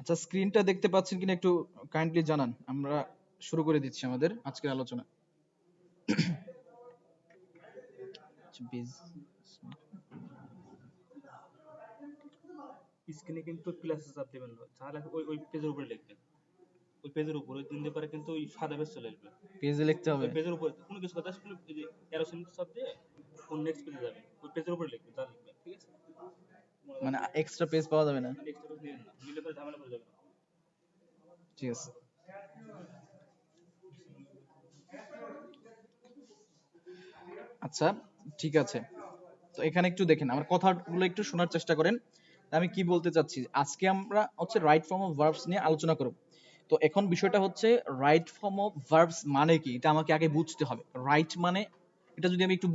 আচ্ছা, স্ক্রিনটা দেখতে পাচ্ছেন কিনা একটু কাইন্ডলি জানান, আমরা শুরু করে দিচ্ছি আমাদের আজকের আলোচনা। স্ক্রিনে কিন্তু প্লাস চাপ দিবেন না, যা লেখা ওই পেজের উপরে লিখবেন, ওই পেজের উপরে দিলে পরে কিন্তু ওই সাদা পেজ চলে আসবে, পেজে লিখতে হবে, ওই পেজের উপরে কোনো কিছু কথা শুনে এই যে এরো চিহ্ন চাপ দিয়ে কোন নেক্সট পেজে যাবেন, ওই পেজের উপরে লিখবেন, যা লিখবেন, ঠিক আছে? মানে এক্সট্রা পেজ পাওয়া যাবে না? এক্সট্রা পেজ নিবেন না, নিলে পরে ঝামেলা পড়ে যাবে। ঠিক আছে। আচ্ছা, ঠিক আছে। তো এখানে একটু দেখেন, আমার কথাগুলো একটু শোনার চেষ্টা করেন। আমি কি বলতে চাচ্ছি, আজকে আমরা হচ্ছে রাইট ফর্ম অফ ভার্বস নিয়ে আলোচনা করব। তো এখন বিষয়টা হচ্ছে রাইট ফর্ম অফ ভার্বস মানে কি, এটা আমাকে আগে বুঝতে হবে। রাইট মানে, এটা যদি আমি একটু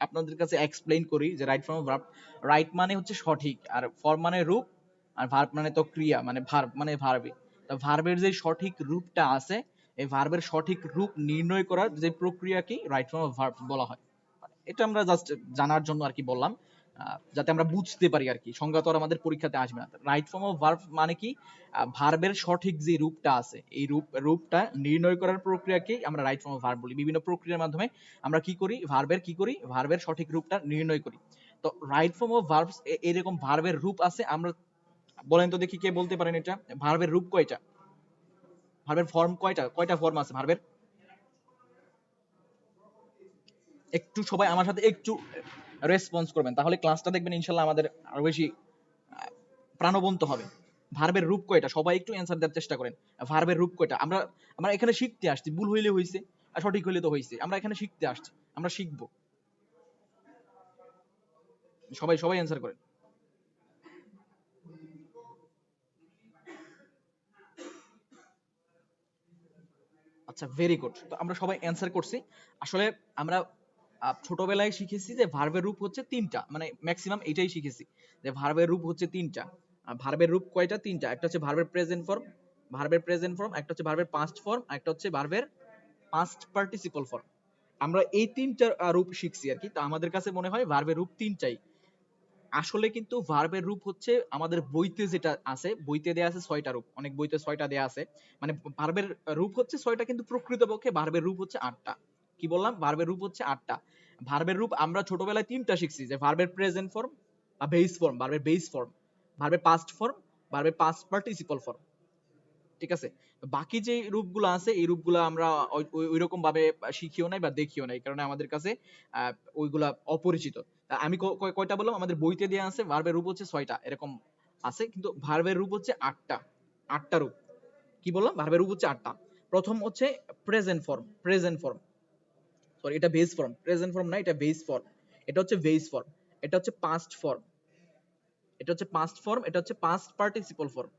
আপনাদের কাছে এক্সপ্লেইন করি যে right form of verb, right মানে হচ্ছে সঠিক, আর ফর্ম মানে রূপ, আর ভার্ব মানে তো ক্রিয়া, মানে ভার্ব মানে ভার্বে। তো ভার্বের যে সঠিক রূপটা আছে, এই ভার্বের সঠিক রূপ নির্ণয় করার যে প্রক্রিয়াকে রাইট ফর্ম অফ ভার্ব বলা হয়। এটা আমরা জাস্ট জানার জন্য আর কি বললাম, যাতে আমরা বুঝতে পারি আর কি। সংজ্ঞা তো আর আমাদের পরীক্ষাতে আসবে না। রাইট ফর্ম অফ ভার্ব মানে কি, ভার্বের সঠিক যে রূপটা আছে, এই রূপটা নির্ণয় করার প্রক্রিয়াকেই আমরা রাইট ফর্ম অফ ভার্ব বলি। বিভিন্ন প্রক্রিয়ার মাধ্যমে আমরা কি করি, ভার্বের সঠিক রূপটা নির্ণয় করি। তো রাইট ফর্ম অফ ভার্বস, এরকম ভার্বের রূপ আছে। আমরা বলেন তো দেখি, কে বলতে পারেন এটা, ভার্বের রূপ কয়টা, ভার্বের ফর্ম কয়টা, কয়টা ফর্ম আছে ভার্বের? একটু সবাই আমার সাথে একটু রেসপন্স করবেন, তাহলে ক্লাসটা দেখবেন ইনশাল্লাহ আমাদের আরো বেশি প্রাণবন্ত হবে। ভার্বের রূপ কয়টা, সবাই একটু অ্যানসার দেওয়ার চেষ্টা করেন। ভার্বের রূপ কয়টা? আমরা আমরা এখানে শিখতে আসছি, ভুল হইলে হইছে আর সঠিক হইলে তো হইছে, আমরা এখানে শিখতে আসছি, আমরা শিখবো। সবাই সবাই অ্যানসার করেন। আচ্ছা, ভেরি গুড। তো আমরা সবাই অ্যানসার করছি। আসলে আমরা ছোটবেলায় শিখেছি যে ভার্বের রূপ হচ্ছে তিনটা, মানে ম্যাক্সিমাম এটাই শিখেছি যে ভার্বের রূপ হচ্ছে তিনটা। ভার্বের রূপ কয়টা? তিনটা। একটা হচ্ছে ভার্বের প্রেজেন্ট ফর্ম, একটা হচ্ছে ভার্বের পাস্ট ফর্ম, একটা হচ্ছে ভার্বের পাস্ট পার্টিসিপল ফর্ম। আমরা এই তিনটা রূপ শিখছি আর কি। তো আমাদের কাছে মনে হয় ভার্বের রূপ তিনটাই। আসলে কিন্তু ভার্বের রূপ হচ্ছে আমাদের বইতে যেটা আছে, বইতে দেয়া আছে 6টা রূপ, অনেক বইতে 6টা দেয়া আছে। মানে ভার্বের রূপ হচ্ছে 6টা, কিন্তু প্রকৃতপক্ষে ভার্বের রূপ হচ্ছে 8টা। কি বললাম? ভার্বের রূপ হচ্ছে 8টা। ভার্বের রূপ আমরা ছোটবেলায় 3টা শিখছি, যে ভার্বের প্রেজেন্ট ফর্ম বা বেস ফর্ম, ভার্বের বেস ফর্ম, ভার্বের পাস্ট ফর্ম, ভার্বের পাস্ট পার্টিসিপল ফর্ম। ঠিক আছে? বাকি যে রূপগুলো আছে, এই রূপগুলো আমরা ওইরকম ভাবে শিখিও নাই বা দেখিও নাই, কারণ আমাদের কাছে ওইগুলা অপরিচিত। আমি কয়টা বললাম? আমাদের বইতে দেয়া আছে ভার্বের রূপ হচ্ছে 6টা এরকম আছে, কিন্তু ভার্বের রূপ হচ্ছে 8টা। 8টা রূপ। কি বললাম? ভার্বের রূপ হচ্ছে 8টা। প্রথম হচ্ছে প্রেজেন্ট ফর্ম, সরি এটা বেস ফর্ম, প্রেজেন্ট ফর্ম না, এটা বেস ফর্ম। এটা হচ্ছে বেস ফর্ম। এটা হচ্ছে পাস্ট ফর্ম, এটা হচ্ছে পাস্ট পার্টিসিপল ফর্ম।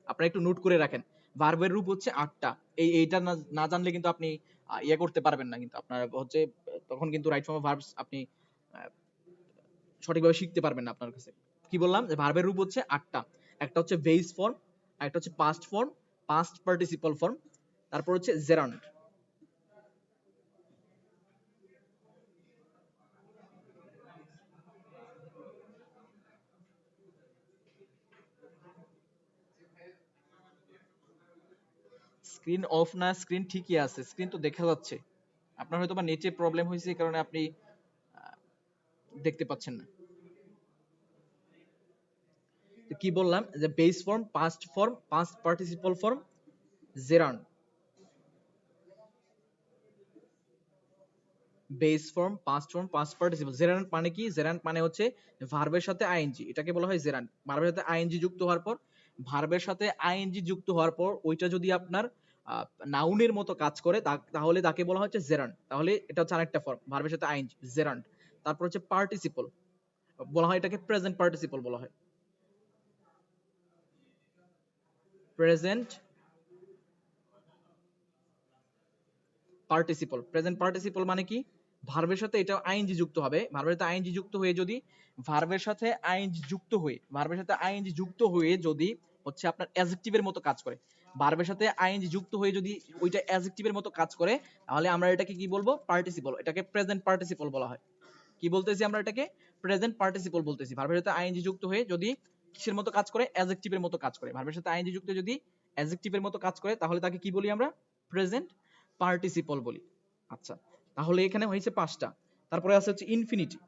আপনারা একটু নোট করে রাখেন, ভার্বের রূপ হচ্ছে 8টা। এইটা না জানলে কিন্তু আপনি ইয়ে করতে পারবেন না, কিন্তু আপনার হচ্ছে তখন কিন্তু রাইট ফর্ম অফ ভার্বস আপনি আহ, সঠিকভাবে শিখতে পারবেন না আপনার কাছে। কি বললাম? যে ভার্বের রূপ হচ্ছে 8টা। একটা হচ্ছে বেস ফর্ম, একটা হচ্ছে past form, past participle form, তারপর হচ্ছে জেরান্ড। স্ক্রিন অফ না, স্ক্রিন ঠিকই আছে, স্ক্রিন তো দেখা যাচ্ছে। আপনার হয়তো বা নেটে প্রবলেম হয়েছে, এই কারণে আপনি দেখতে পাচ্ছেন না। তো কি বললাম? যে base form, past form, past participle form, gerund. Base form, past form, past participle. Gerund মানে কি? জেরান্ট মানে হচ্ছে ভার্বের সাথে আইএনজি, এটাকে বলা হয় জেরান্ট। ভার্বের সাথে আইএনজি যুক্ত হওয়ার পর, ওইটা যদি আপনার নাউনের মতো কাজ করে, তাহলে তাকে বলা হচ্ছে জেরান্ট। তাহলে এটা হচ্ছে আরেকটা ফর্ম, ভার্বের সাথে আইএনজি, জেরান্ট। তারপর হচ্ছে পার্টিসিপল, বলা হয় এটাকে প্রেজেন্ট পার্টিসিপল বলা হয়। প্রেজেন্ট প্রেজেন্ট পার্টিসিপল মানে কি? ভার্বের সাথে এটা আইএনজি যুক্ত হবে, ভার্বের সাথে আইএনজি যুক্ত হয়ে যদি হচ্ছে আপনার অ্যাডজেক্টিভের মতো কাজ করে। ভার্বের সাথে আইএনজি যুক্ত হয়ে যদি ওইটা অ্যাডজেক্টিভের মতো কাজ করে, তাহলে আমরা এটাকে কি বলবো? পার্টিসিপল। এটাকে প্রেজেন্ট পার্টিসিপল বলা হয়। কি বলতেছি আমরা এটাকে? প্রেজেন্ট পার্টিসিপল বলতেছি। ভার্বের সাথে আইএনজি যুক্ত হয়ে যদি কিসের মতো কাজ করে? অ্যাডজেক্টিভের মতো কাজ করে। ভার্বের সাথে আইএনজি যুক্ত যদি অ্যাডজেক্টিভের মতো কাজ করে, তাহলে তাকে কি বলি আমরা? প্রেজেন্ট পার্টিসিপল বলি। আচ্ছা, তাহলে এখানে হয়েছে 5টা। তারপরে আছে হচ্ছে ইনফিনিটি।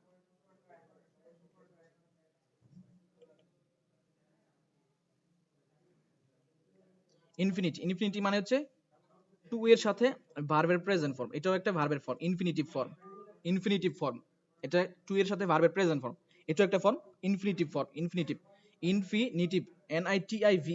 ইনফিনিটি, ইনফিনিটি মানে হচ্ছে টু এর সাথে ভার্বের প্রেজেন্ট ফর্ম। এটাও একটা ভার্বের form, infinitive form. Infinitive form, এটা টু এর সাথে ভার্বের প্রেজেন্ট ফর্ম। এটাও একটা form, infinitive form. Infinitive, infinitive, NITIV,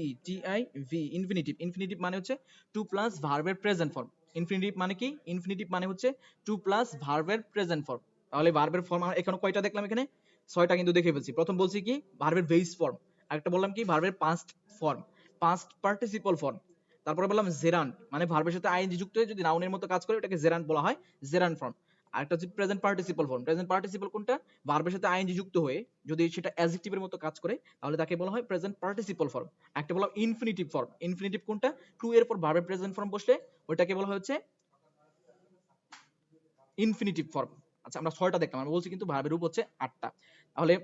infinitive. Infinitive মানে হচ্ছে টু প্লাস ভার্বের প্রেজেন্ট ফর্ম। ইনফিনিটিভ মানে কি? ইনফিনিটিভ মানে হচ্ছে টু প্লাস ভার্বের প্রেজেন্ট ফর্ম। তাহলে ভার্বের ফর্ম এখানে কয়টা দেখলাম? এখানে 6টা কিন্তু দেখে ফেলছি। প্রথম বলছি কি? ভার্বের বেস ফর্ম। আরেকটা বললাম কি? ভার্বের past form, past participle form. তারপরে বললাম জেরান্ট, মানে ভার্বের সাথে আইএনজি যুক্ত হয়ে যদি নাউনের মতো কাজ করে ওটাকে জেরান্ট বলা হয়, জেরান্ট ফর্ম। আরেকটা হচ্ছে present participle form. Present participle কোনটা? ভার্বের সাথে আইএনজি যুক্ত হয়ে যদি সেটা অ্যাডজেক্টিভের মতো কাজ করে, তাহলে তাকে বলা হয় প্রেজেন্ট পার্টিসিপল ফর্ম। একটা বললাম ইনফিনিটিভ ফর্ম। ইনফিনিটিভ কোনটা? টু এর পর ভার্বের প্রেজেন্ট ফর্ম বসলে ওটাকে বলা হয় হচ্ছে ইনফিনিটিভ ফর্ম। আচ্ছা, আমরা 6টা দেখলাম, আমরা বলছি কিন্তু ভার্বের রূপ হচ্ছে 8টা। তাহলে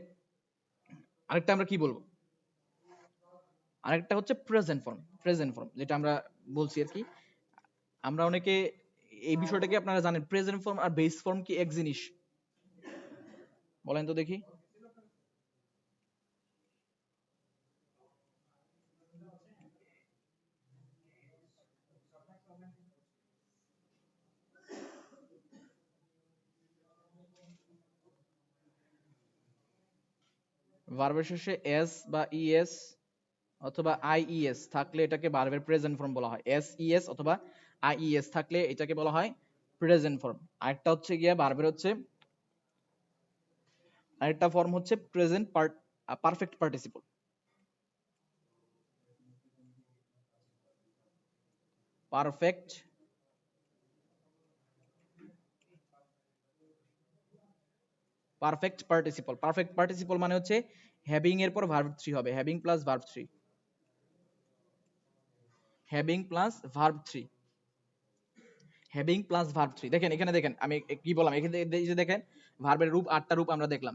আরেকটা আমরা কি বলবো? আরেকটা হচ্ছে প্রেজেন্ট ফর্ম। প্রেজেন্ট ফর্ম যেটা আমরা বলছি আর কি, আমরা অনেকে এই বিষয়টা কি আপনারা জানেন? প্রেজেন্ট ফর্ম আর বেস ফর্ম কি এক জিনিস? বলেন তো দেখি। ভার্বের শেষে এস বা ইএস অথবা আইইএস থাকলে এটাকে ভার্বের প্রেজেন্ট ফর্ম বলা হয়। এস অথবা আইইএস থাকলে এটাকে বলা হয় প্রেজেন্ট ফর্ম। আরেকটা হচ্ছে গিয়া ভার্বের হচ্ছে আরেকটা ফর্ম হচ্ছে present perfect participle. Perfect perfect participle. Perfect participle মানে হচ্ছে হ্যাভিং এর পর ভার্ব 3 হবে, having plus verb 3। Having plus verb 3, having plus verb 3। দেখেন এখানে, দেখেন আমি কি বললাম এখানে, এই যে দেখেন ভার্বের রূপ 8টা রূপ আমরা দেখলাম।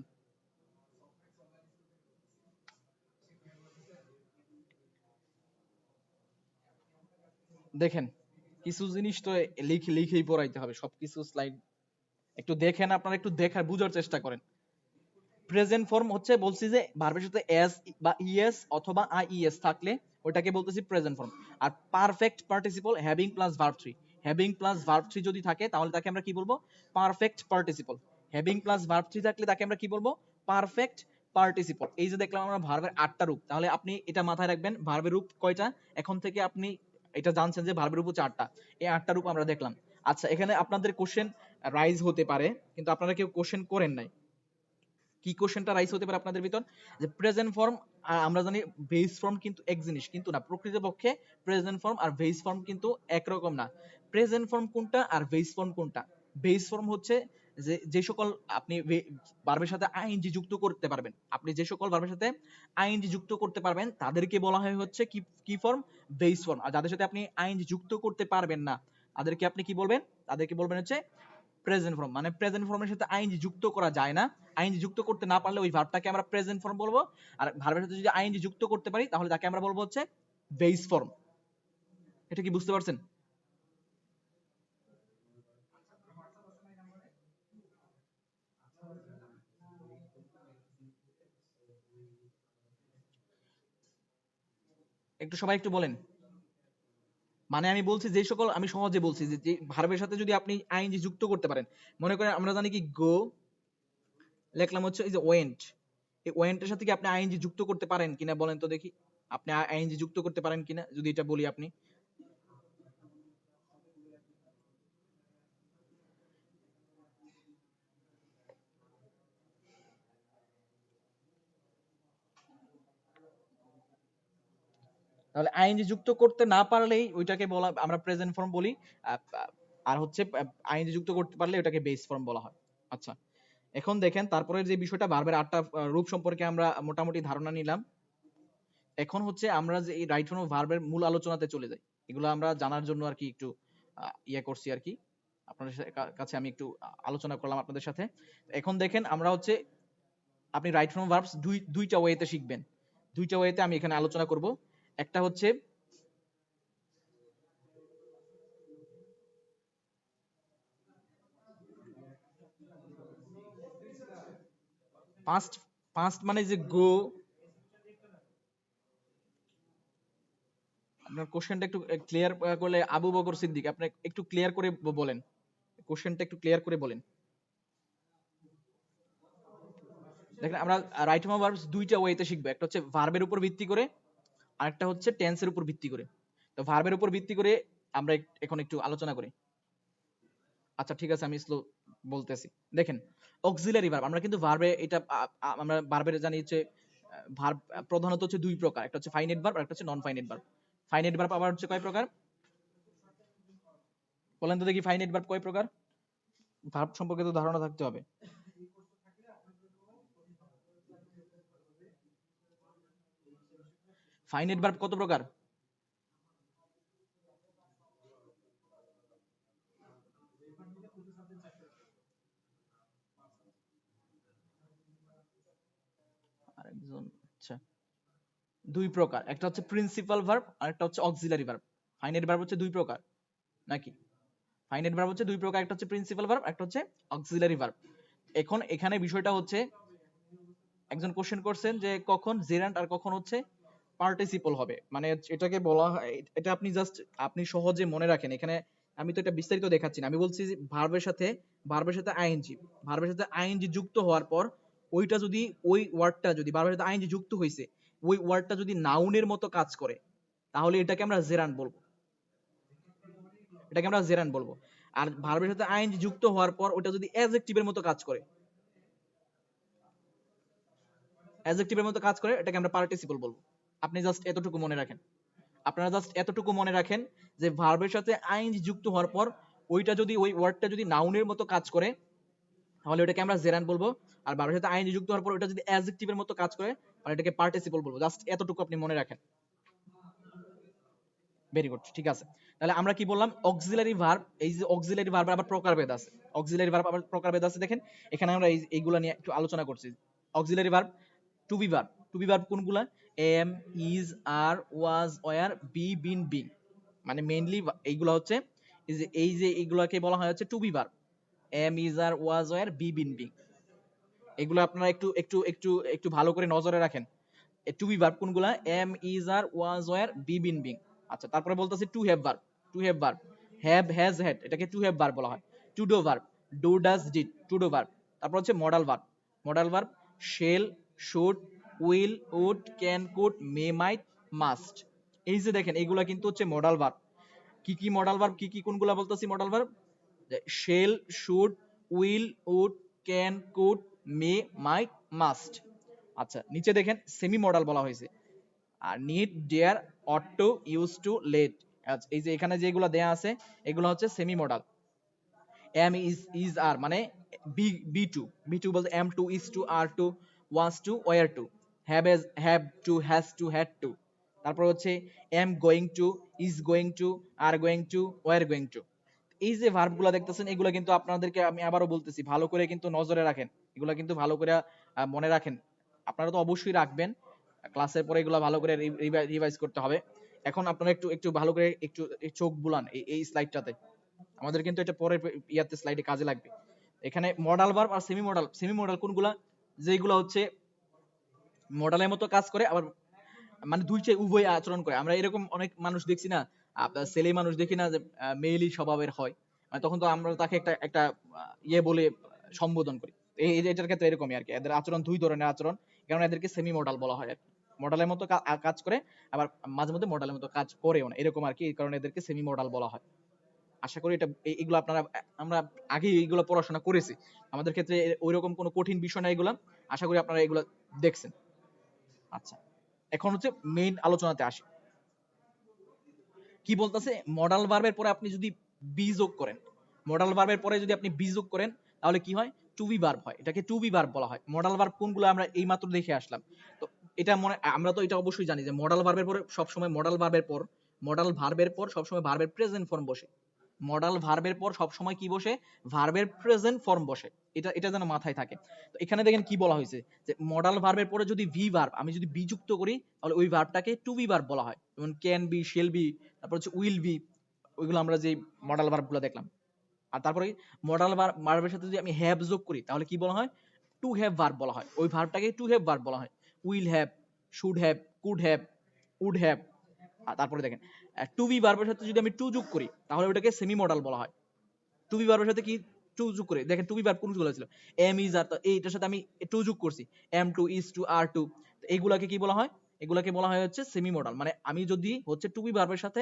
দেখেন কিছু জিনিস তো লিখেই পড়াইতে হবে, সবকিছু স্লাইড একটু দেখেন, আপনারা একটু দেখার বুঝার চেষ্টা করেন। প্রেজেন্ট ফর্ম হচ্ছে বলছি যে ভার্বের সাথে এস বা ইএস অথবা আইইএস থাকলে ওটাকে বলতেছি প্রেজেন্ট ফর্ম। আর perfect participle having plus verb 3, having plus verb 3 যদি থাকে তাহলে তাকে আমরা কি বলবো? Perfect participle. Having plus verb 3 থাকলে তাকে আমরা কি বলবো? Perfect participle. এই যে দেখলাম আমরা ভার্বের 8টা রূপ, তাহলে আপনি এটা মাথায় রাখবেন ভার্বের রূপ কয়টা। এখন থেকে আপনি এটা জানছেন যে ভার্বের রূপ হচ্ছে 8টা। এই 8টা রূপ আমরা দেখলাম। আচ্ছা, এখানে আপনাদের কোশ্চেন রাইজ হতে পারে, কিন্তু আপনারা কেউ কোশ্চেন করেন নাই। কি কোশ্চেনটা রাইজ হতে পারে আপনাদের ভিতর? যে প্রেজেন্ট ফর্ম আমরা জানি বেস ফর্ম কিন্তু এক জিনিস, কিন্তু না, প্রকৃতপক্ষে প্রেজেন্ট ফর্ম আর বেস ফর্ম কিন্তু একরকম না। প্রেজেন্ট ফর্ম কোনটা আর বেস ফর্ম কোনটা? বেস ফর্ম হচ্ছে যে যে সকল আপনি ভার্বের সাথে আইএনজি যুক্ত করতে পারবেন, আপনি যে সকল ভার্বের সাথে আইএনজি যুক্ত করতে পারবেন তাদেরকে বলা হয় হচ্ছে কি কি ফর্ম? Base form. আর যাদের সাথে আপনি আইএনজি যুক্ত করতে পারবেন না তাদেরকে আপনি কি বলবেন? তাদেরকে বলবেন হচ্ছে প্রেজেন্ট ফর্ম। মানে প্রেজেন্ট ফর্মের সাথে আইএনজি যুক্ত করা যায় না, আইএনজি যুক্ত করতে না পারলে ওই ভার্বটাকে আমরা প্রেজেন্ট ফর্ম বলবো। আর ভার্বের সাথে যদি আইএনজি যুক্ত করতে পারি তাহলে তাকে আমরা বলবো হচ্ছে বেস ফর্ম। এটা কি বুঝতে পারছেন? একটু সবাই একটু বলেন। মানে আমি বলছি যে সকল, আমি সহজে বলছি যে যে ভার্বের সাথে যদি আপনি আইএনজি যুক্ত করতে পারেন, মনে করেন আমরা জানি কি গো লিখলাম হচ্ছে এই যে ওয়েন্ট, এই ওয়েন্টের সাথে কি আপনি আইএনজি যুক্ত করতে পারেন কিনা বলেন তো দেখি। আপনি আইএনজি যুক্ত করতে পারেন কিনা যদি এটা বলি আপনি। তাহলে আইএনজি যুক্ত করতে না পারলেই ওইটাকে বলা আমরা প্রেজেন্ট ফর্ম বলি। আহ, আর হচ্ছে আইএনজি যুক্ত করতে পারলে ওটাকে বেস ফর্ম বলা হয়। আচ্ছা, এখন দেখেন তারপরে যে বিষয়টা ভার্বের 8টা রূপ সম্পর্কে আমরা মোটামুটি ধারণা নিলাম। এখন হচ্ছে আমরা যে এই রাইট ফর্ম অফ ভার্বের মূল আলোচনাতে চলে যাই। এগুলো আমরা জানার জন্য আর কি একটু ইয়ে করছি আর কি। আপনাদের কাছে আমি একটু আলোচনা করলাম আপনাদের সাথে। এখন দেখেন আমরা হচ্ছে আপনি রাইট ফর্ম ভার্বস দুইটা ওয়েতে শিখবেন। দুইটা ওয়েতে আমি এখানে আলোচনা করব। একটা হচ্ছে পাস্ট, পাস্ট মানে যে গো। আপনার কোশ্চেনটা একটু ক্লিয়ার করলে, আবু বকর সিদ্দিক আপনি একটু ক্লিয়ার করে বলেন, কোশ্চেনটা একটু ক্লিয়ার করে বলেন। দেখেন আমরা রাইট ফর্ম অফ ভার্বস দুইটা ওয়েতে শিখবো, একটা হচ্ছে ভার্বের উপর ভিত্তি করে, আরেকটা হচ্ছে টেন্সের উপর ভিত্তি করে। তো ভার্বের উপর ভিত্তি করে আমরা এখন একটু আলোচনা করি। আচ্ছা ঠিক আছে, আমি স্লো বলতেছি। দেখেন অক্সিলারি ভার্ব, আমরা কিন্তু ভার্বে এটা আমরা ভার্বের জানি হচ্ছে ভার্ব প্রধানত হচ্ছে দুই প্রকার, একটা হচ্ছে ফাইনাইট ভার্ব আর একটা হচ্ছে non finite verb. Finite verb আবার হচ্ছে কয় প্রকার বলেন তো দেখি, ফাইনাইট ভার্ব কয় প্রকার? ভার্ব সম্পর্কে তো ধারণা থাকতে হবে। ফাইনাইট ভার্ব কত প্রকার? আরেকজন, আচ্ছা দুই প্রকার, একটা হচ্ছে প্রিন্সিপাল ভার্ব আর একটা হচ্ছে অক্সিলারি ভার্ব। ফাইনাইট ভার্ব হচ্ছে দুই প্রকার নাকি? ফাইনাইট ভার্ব হচ্ছে দুই প্রকার, একটা হচ্ছে প্রিন্সিপাল ভার্ব, একটা হচ্ছে অক্সিলারি ভার্ব। এখন এখানে বিষয়টা হচ্ছে একজন কোশ্চেন করছেন যে কখন জেরান্ট আর কখন হচ্ছে পার্টিসিপল হবে, মানে এটাকে বলা হয়, এটা আপনি জাস্ট আপনি সহজে মনে রাখেন। এখানে আমি তো এটা বিস্তারিত দেখাচ্ছি না, আমি বলছি যে ভার্বের সাথে আইএনজি, ভার্বের সাথে আইএনজি যুক্ত হওয়ার পর ওইটা যদি, ওই ওয়ার্ডটা যদি ভার্বের সাথে আইএনজি যুক্ত হয়েছে, ওই ওয়ার্ডটা যদি নাউনের মতো কাজ করে, তাহলে এটাকে আমরা জেরান্ট বলবো, এটাকে আমরা জেরান্ট বলবো। আর ভার্বের সাথে আইএনজি যুক্ত হওয়ার পর ওটা যদি অ্যাডজেক্টিভের মতো কাজ করে, অ্যাডজেক্টিভের মতো কাজ করে, এটাকে আমরা পার্টিসিপল বলবো। আপনি জাস্ট এতটুকু মনে রাখেন, আপনারা জাস্ট এতটুকু মনে রাখেন যে ভার্বের সাথে আইএনজি যুক্ত হওয়ার পর ওইটা যদি, ওই ওয়ার্ডটা যদি নাউনের মতো কাজ করে, তাহলে ওটাকে আমরা জেরান্ট বলবো। আর ভার্বের সাথে আইএনজি যুক্ত হওয়ার পর ওটা যদি অ্যাডজেক্টিভের মতো কাজ করে, তাহলে এটাকে পার্টিসিপল বলবো। জাস্ট এতটুকু আপনি মনে রাখেন। ভেরি গুড, ঠিক আছে। তাহলে আমরা কি বললাম, অক্সিলারি ভার্ব, এই যে অক্সিলারি ভার্বের আবার প্রকারভেদ আছে, অক্সিলারি ভার্ব আবার প্রকারভেদ আছে। দেখেন এখানে আমরা এইগুলা নিয়ে একটু আলোচনা করছি। Auxiliary verb, to be verb, to be verb কোনগুলা? Am, is, are, was, were, be, been, being. মানে মেইনলি এইগুলা হচ্ছে এই যে এইগুলাকে বলা হয় হচ্ছে to be verb. Am, is, are, was, were, be, been, being. এগুলো আপনারা একটু একটু একটু একটু ভালো করে নজরে রাখেন। টু বি ভার্ব কোনগুলা? Am, is, are, was, were, be, been, being. আচ্ছা তারপরে বলতেছি to have verb, to have verb, have, has, had, এটাকে টু হ্যাভ ভার্ব বলা হয়। To do verb, do, does, did, to do verb. তারপর হচ্ছে modal verb, modal verb shall, should, will, would, can, could, may, might, must. এই যে দেখেন এইগুলা কিন্তু হচ্ছে মডাল ভার্ব। কি কি মডাল ভার্ব, কি কি কোনগুলা বলতেছি modal verb? Shall, should, will, would, can, could, may, might, must. আচ্ছা নিচে দেখেন সেমি মডাল বলা হয়েছে। আর need, dare, ought to, use to, let. এই যে এখানে যেগুলো দেয়া আছে এগুলো হচ্ছে semi modal. Am, is, are মানে be, be to, be to বলতে am to, is to, are to, was to, were to. Have, have to, has to, had to. তারপর হচ্ছে M going to, is going to, are going two, were going to. এই যে ভার্বগুলো দেখতেছেন এগুলো কিন্তু আপনাদেরকে আমি আবারও বলতেছি ভালো করে কিন্তু নজরে রাখেন, এগুলো কিন্তু ভালো করে মনে রাখেন। আপনারা তো অবশ্যই রাখবেন, ক্লাসের পরে এগুলো ভালো করে রিভাইজ করতে হবে। এখন আপনারা একটু একটু ভালো করে একটু চোখ বুলান এই স্লাইডটাতে, আমাদের কিন্তু এটা পরে ইয়াতে স্লাইডে কাজে লাগবে। এখানে মডাল ভার্ব আর সেমি মডাল, সেমি মডাল কোনগুলা? যেগুলো হচ্ছে মডালের মতো কাজ করে, আবার মানে দুইটাই উভয় আচরণ করে। আমরা এরকম অনেক মানুষ দেখছি না, আপনার ছেলে মানুষ দেখি না যে মেয়েলি স্বভাবের হয়, মানে তখন তো আমরা তাকে একটা একটা ইয়ে বলে সম্বোধন করি। এটার ক্ষেত্রে এরকমই আর কি, এদের আচরণ দুই ধরনের আচরণ, কারণ এদেরকে সেমি মডাল বলা হয় আর কি। মডালের মতো কাজ করে, আবার মাঝে মধ্যে মডালের মতো কাজ করেও না, এরকম আর কি, এই কারণে এদেরকে সেমি মডাল বলা হয়। আশা করি এটা এগুলো আপনারা, আমরা আগে এইগুলো পড়াশোনা করেছি, আমাদের ক্ষেত্রে ওইরকম কোনো কঠিন বিষয় না এগুলো। আশা করি আপনারা এগুলো দেখছেন। আচ্ছা এখন হচ্ছে মেইন আলোচনাতে আসি। কি বলতেছে, মডাল ভার্বের পরে আপনি যদি বি যোগ করেন, মডাল ভার্বের পরে যদি আপনি বি যোগ করেন, তাহলে কি হয়? টু বি ভার্ব হয়, এটাকে টু বি ভার্ব বলা হয়। মডাল ভার্ব কোনগুলো আমরা এই মাত্র দেখে আসলাম। তো এটা মনে, আমরা তো এটা অবশ্যই জানি যে মডাল ভার্বের পরে সবসময় মডাল ভার্বের পর সবসময় ভার্বের প্রেজেন্ট ফর্ম বসে। মডাল ভার্বের পর সবসময় কি বসে? ভার্বের প্রেজেন্ট ফর্ম বসে। এটা এটা যেন মাথায় থাকে। তো এখানে দেখেন কি বলা হয়েছে যে মডাল ভার্বের পরে যদি ভি ভার্ব আমি যদি বি যুক্ত করি তাহলে ওই ভার্বটাকে টু বি ভার্ব বলা হয়। যেমন ক্যান বি, শেল বি, তারপর হচ্ছে উইল বি, ওইগুলো আমরা যে মডাল ভার্বগুলো দেখলাম। আর তারপরে মডাল ভার্বের সাথে যদি আমি হ্যাভ যোগ করি তাহলে কি বলা হয়? টু হ্যাভ ভার্ব বলা হয়। ওই ভার্বটাকে টু হ্যাভ ভার্ব বলা হয়। Will have, should have, could have, would have. আর তারপরে দেখেন টু বি ভার্বের সাথে যদি আমি টু যোগ করি তাহলে ওটাকে সেমি মডাল বলা হয়। টু বি ভার্বের সাথে কি টু যোগ করে দেখেন, টু বি ভার্ব কোনগুলো ছিল? এম ইজ আর, এইটার সাথে আমি টু যোগ করছি, am to, is to, are to. এইগুলাকে কি বলা হয়? এগুলাকে বলা হয় হচ্ছে সেমি মডাল। মানে আমি যদি হচ্ছে টু বি ভার্বের সাথে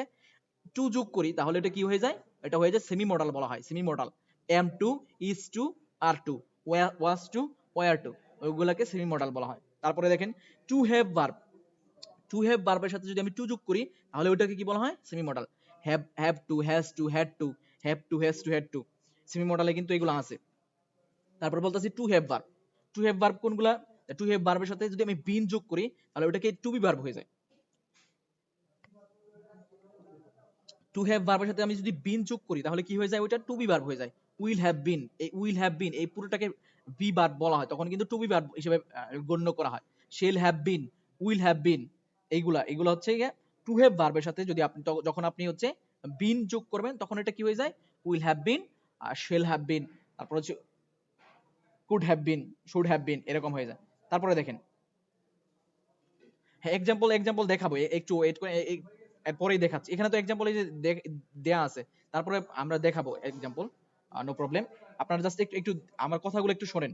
টু যোগ করি তাহলে এটা কি হয়ে যায়? এটা হয়ে যায় সেমি মডাল বলা হয়, semi modal. Am to, is to, are to, was to, were to, ওইগুলাকে সেমি মডাল বলা হয়। তারপরে দেখেন to have verb, to have ভার্বের সাথে যদি আমি টু যোগ করি তাহলে ওইটাকে কি বলা হয়? Semi modal. Have to, has to, had to, have to, has to, had to, semi মডালে কিন্তু এগুলো আছে। তারপর বলতেছি to have verb. To have verb কোনগুলা? টু হ্যাভ ভার্বের সাথে যদি আমি বিন যোগ করি তাহলে ওটাকে টু বি ভার্ব হয়ে যায়। টু হ্যাভ ভার্বের সাথে আমি যদি বিন যোগ করি তাহলে কি হয়ে যায়? ওইটা টু বি ভার্ব হয়ে যায়। উইল হ্যাভ বিন, এই উইল হ্যাভ বিন এই পুরোটাকে বি ভার্ব বলা হয়, তখন কিন্তু টু বি ভার্ব হিসেবে গণ্য করা হয়। Shell have bin, will have বিন, এইগুলা এগুলো হচ্ছে গিয়ে টু হ্যাভ ভার্বের সাথে যদি আপনি যখন আপনি হচ্ছে বিন যোগ করবেন তখন এটা কি হয়ে যায়? উইল হ্যাভ বিন, আর শেল হ্যাভ বিন, তারপর হচ্ছে could have been, should have been, এরকম হয়ে যায়। তারপরে দেখেন, হ্যাঁ এক্সাম্পল দেখাবো, একটু ওয়েট করে, এরপরেই দেখাচ্ছি। এখানে তো এক্সাম্পল এই যে দেয়া আছে, তারপরে আমরা দেখাবো এক্সাম্পল, নো প্রবলেম। আপনারা জাস্ট একটু একটু আমার কথাগুলো একটু শোনেন।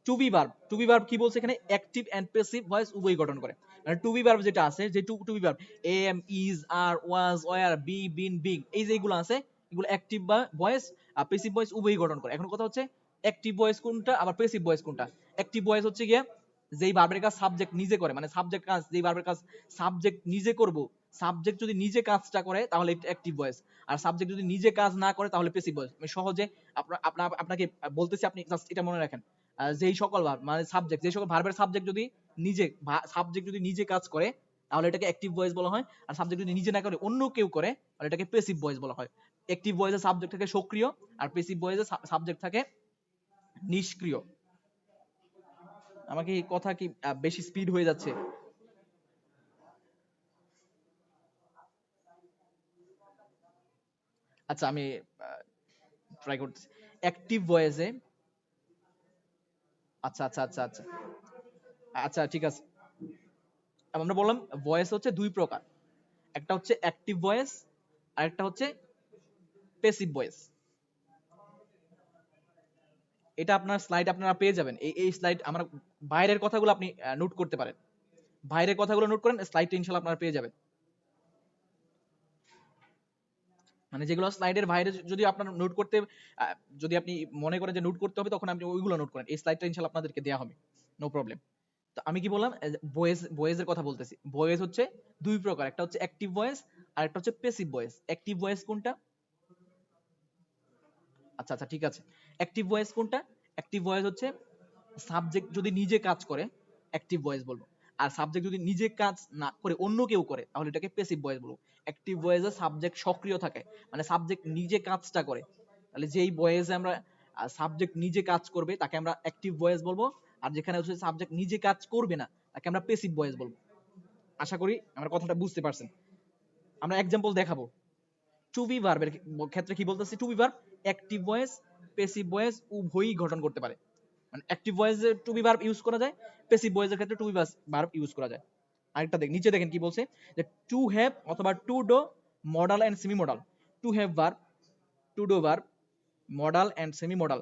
টু বি ভার্ব কি বলছে এখানে? অ্যাক্টিভ এন্ড প্যাসিভ ভয়েস উভয় গঠন করে। মানে টু বি ভার্ব যেটা আছে, যে to be verb am, is, are, was, were, be, been, being, এই যে এগুলো আছে, এগুলো অ্যাক্টিভ বা ভয়েস আর প্যাসিভ ভয়েস উভয়ই গঠন করে। এখন কথা হচ্ছে অ্যাক্টিভ ভয়েস কোনটা আবার প্যাসিভ ভয়েস কোনটা? অ্যাক্টিভ ভয়েস হচ্ছে গিয়ে যেই ভার্বের কাজ সাবজেক্ট নিজে করে, মানে সাবজেক্ট কাজ, যেই ভার্বের কাজ সাবজেক্ট নিজে করব, সাবজেক্ট যদি নিজে কাজটা করে তাহলে এটা অ্যাক্টিভ ভয়েস। আর সাবজেক্ট যদি নিজে কাজ না করে তাহলে প্যাসিভ ভয়েস। আমি সহজে আপনাকে বলতেছি, আপনি জাস্ট এটা মনে রাখেন। যেই সকল ভার্ব মানে সাবজেক্ট, যেই সকল ভার্বের সাবজেক্ট যদি নিজে কাজ করে তাহলে এটাকে অ্যাক্টিভ ভয়েস বলা হয়। আর সাবজেক্ট যদি নিজে না করে অন্য কেউ করে তাহলে এটাকে প্যাসিভ ভয়েস বলা হয়। অ্যাক্টিভ ভয়েসে সাবজেক্ট থাকে সক্রিয়, আর প্যাসিভ ভয়েসে সাবজেক্ট থাকে নিষ্ক্রিয়। আমাকে এই কথা কি বেশি স্পিড হয়ে যাচ্ছে? আচ্ছা আমি ট্রাই করতেছি। অ্যাক্টিভ ভয়েসে, আচ্ছা আচ্ছা আচ্ছা আচ্ছা আচ্ছা ঠিক আছে। আমরা বললাম ভয়েস হচ্ছে দুই প্রকার, একটা হচ্ছে অ্যাক্টিভ ভয়েস আর একটা হচ্ছে প্যাসিভ ভয়েস। এটা আপনার স্লাইড আপনারা পেয়ে যাবেন। এই স্লাইড আমরা বাইরের কথাগুলো আপনি নোট করতে পারেন, বাইরের কথাগুলো নোট করেন, স্লাইডটা ইনশাআল্লাহ আপনারা পেয়ে যাবেন। মানে যেগুলো স্লাইডের বাইরে যদি আপনার নোট করতে আহ, যদি আপনি মনে করেন যে নোট করতে হবে তখন আপনি ওইগুলো নোট করেন, এই স্লাইডটা ইনশাআল্লাহ আপনাদেরকে দেওয়া হবে, নো প্রবলেম। তো আমি কি বললাম? ভয়েসের কথা বলতেছি। ভয়েস হচ্ছে দুই প্রকার, একটা হচ্ছে অ্যাক্টিভ ভয়েস আর একটা হচ্ছে প্যাসিভ ভয়েস। অ্যাক্টিভ ভয়েস কোনটা? আচ্ছা আচ্ছা ঠিক আছে। অ্যাক্টিভ ভয়েস কোনটা? অ্যাক্টিভ ভয়েস হচ্ছে সাবজেক্ট যদি নিজে কাজ করে অ্যাক্টিভ ভয়েস বলবো, আর সাবজেক্ট যদি নিজে কাজ না করে অন্য কেউ করে তাহলে এটাকে প্যাসিভ ভয়েস বলবো। অ্যাক্টিভ ভয়েসে সাবজেক্ট সক্রিয় থাকে, মানে সাবজেক্ট নিজে কাজটা করে। তাহলে যেই ভয়েসে আমরা সাবজেক্ট নিজে কাজ করবে তাকে আমরা অ্যাক্টিভ ভয়েস বলবো, আর যেখানে হচ্ছে সাবজেক্ট নিজে কাজ করবে না তাকে আমরা প্যাসিভ ভয়েস বলবো। আশা করি আমার কথাটা বুঝতে পারছেন। আমরা এক্সাম্পল দেখাবো। টু বি ভার্বের ক্ষেত্রে কি বলতেছি? To be verb active voice, passive voice উভয়ই গঠন করতে পারে। মানে অ্যাক্টিভ ভয়েসে টু বি ভার্ব ইউজ করা যায়, প্যাসিভ ভয়েসের ক্ষেত্রে টু বি ভার্ব ইউজ করা যায়। আরেকটা দেখ, নিচে দেখেন কি বলছে, যে টু হ্যাভ অথবা to do, modal and semi modal. To have verb, to do verb, modal and semi modal,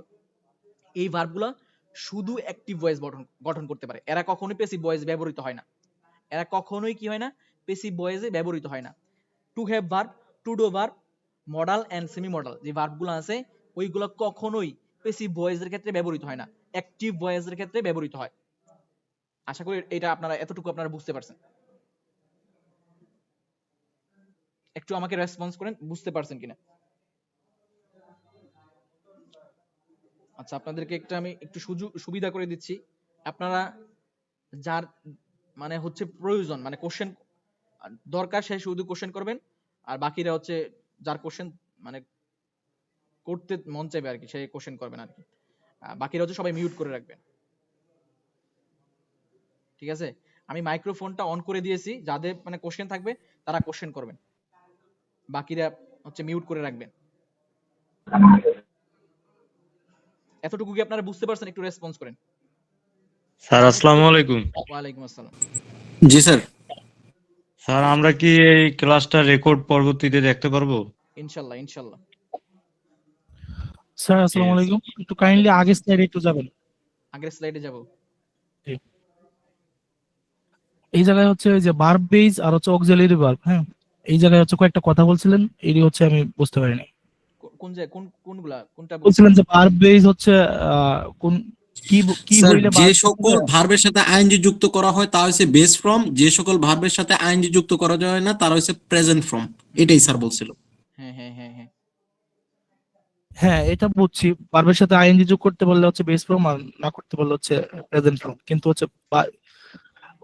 এই ভার্বগুলো শুধু অ্যাক্টিভ ভয়েস গঠন গঠন করতে পারে। এরা কখনোই প্যাসিভ ভয়েস ব্যবহৃত হয় না। এরা কখনোই কি হয় না? প্যাসিভ ভয়েসে ব্যবহৃত হয় না। To have verb, to do verb, modal and semi modal যে ভার্বগুলো আছে ওইগুলো কখনোই প্যাসিভ ভয়েসের ক্ষেত্রে ব্যবহৃত হয় না, অ্যাক্টিভ ভয়েসের ক্ষেত্রে ব্যবহৃত হয়। আশা করি এটা আপনারা এতটুকু আপনারা বুঝতে পারছেন। একটু আমাকে রেসপন্স করেন বুঝতে পারছেন কিনা। আচ্ছা আপনাদেরকে একটা আমি একটু সুবিধা করে দিচ্ছি। আপনারা যার মানে হচ্ছে প্রয়োজন, মানে কোশ্চেন দরকার সে শুধু কোশ্চেন করবেন, আর বাকিরা হচ্ছে যার কোশ্চেন মানে করতে মন চাইবে আর কি সে কোশ্চেন করবেন আর কি। বাকিরা হচ্ছে সবাই মিউট করে রাখবেন, ঠিক আছে? আমি মাইক্রোফোনটা অন করে দিয়েছি, যাদের মানে কোশ্চেন থাকবে তারা কোশ্চেন করবেন, বাকিরা হচ্ছে মিউট করে রাখবেন। এতটুকু কি আপনারা বুঝতে পারছেন? একটু রেসপন্স করেন। স্যার আসসালামু আলাইকুম। ওয়ালাইকুম আসসালাম। জি স্যার। স্যার আমরা কি এই ক্লাসটা রেকর্ড পরবর্তীতে দেখতে পারবো? ইনশাল্লাহ ইনশাল্লাহ। স্যার ঠিক আসসালামু আছে। আলাইকুম, একটু কাইন্ডলি ওয়ালাইকুম আগের আসসালাম। স্লাইডে একটু যাবেন। আগের স্লাইডে যাব। জি। এই জায়গায় হচ্ছে ওই যে ভার্ব বেজ আর হচ্ছে অক্সিলারি ভার্ব, হ্যাঁ, এই জায়গায় হচ্ছে কয়েকটা কথা বলছিলেন, এটি হচ্ছে আমি বুঝতে পারিনি। কোন যে কোনগুলা কোনটা বলছিলেন বলছিলেন? যে ভার্ব বেজ হচ্ছে কোন কি কি স্যার, হইলে যে ভার্ব বেজ সকল ভার্বের সাথে আইএনজি যুক্ত করা হয় তা হচ্ছে বেস ফর্ম, যে সকল ভার্বের সাথে আইএনজি যুক্ত করা যায় না তারা হচ্ছে প্রেজেন্ট ফর্ম। হুম এটাই হুম স্যার হুম। বলছিল। হ্যাঁ হ্যাঁ হ্যাঁ হ্যাঁ। হ্যাঁ, এটা বুঝছি, ভার্বের সাথে আইএনজি যোগ করতে বললে হচ্ছে বেস ফর্ম, আর না করতে বললে হচ্ছে প্রেজেন্ট ফর্ম, কিন্তু হচ্ছে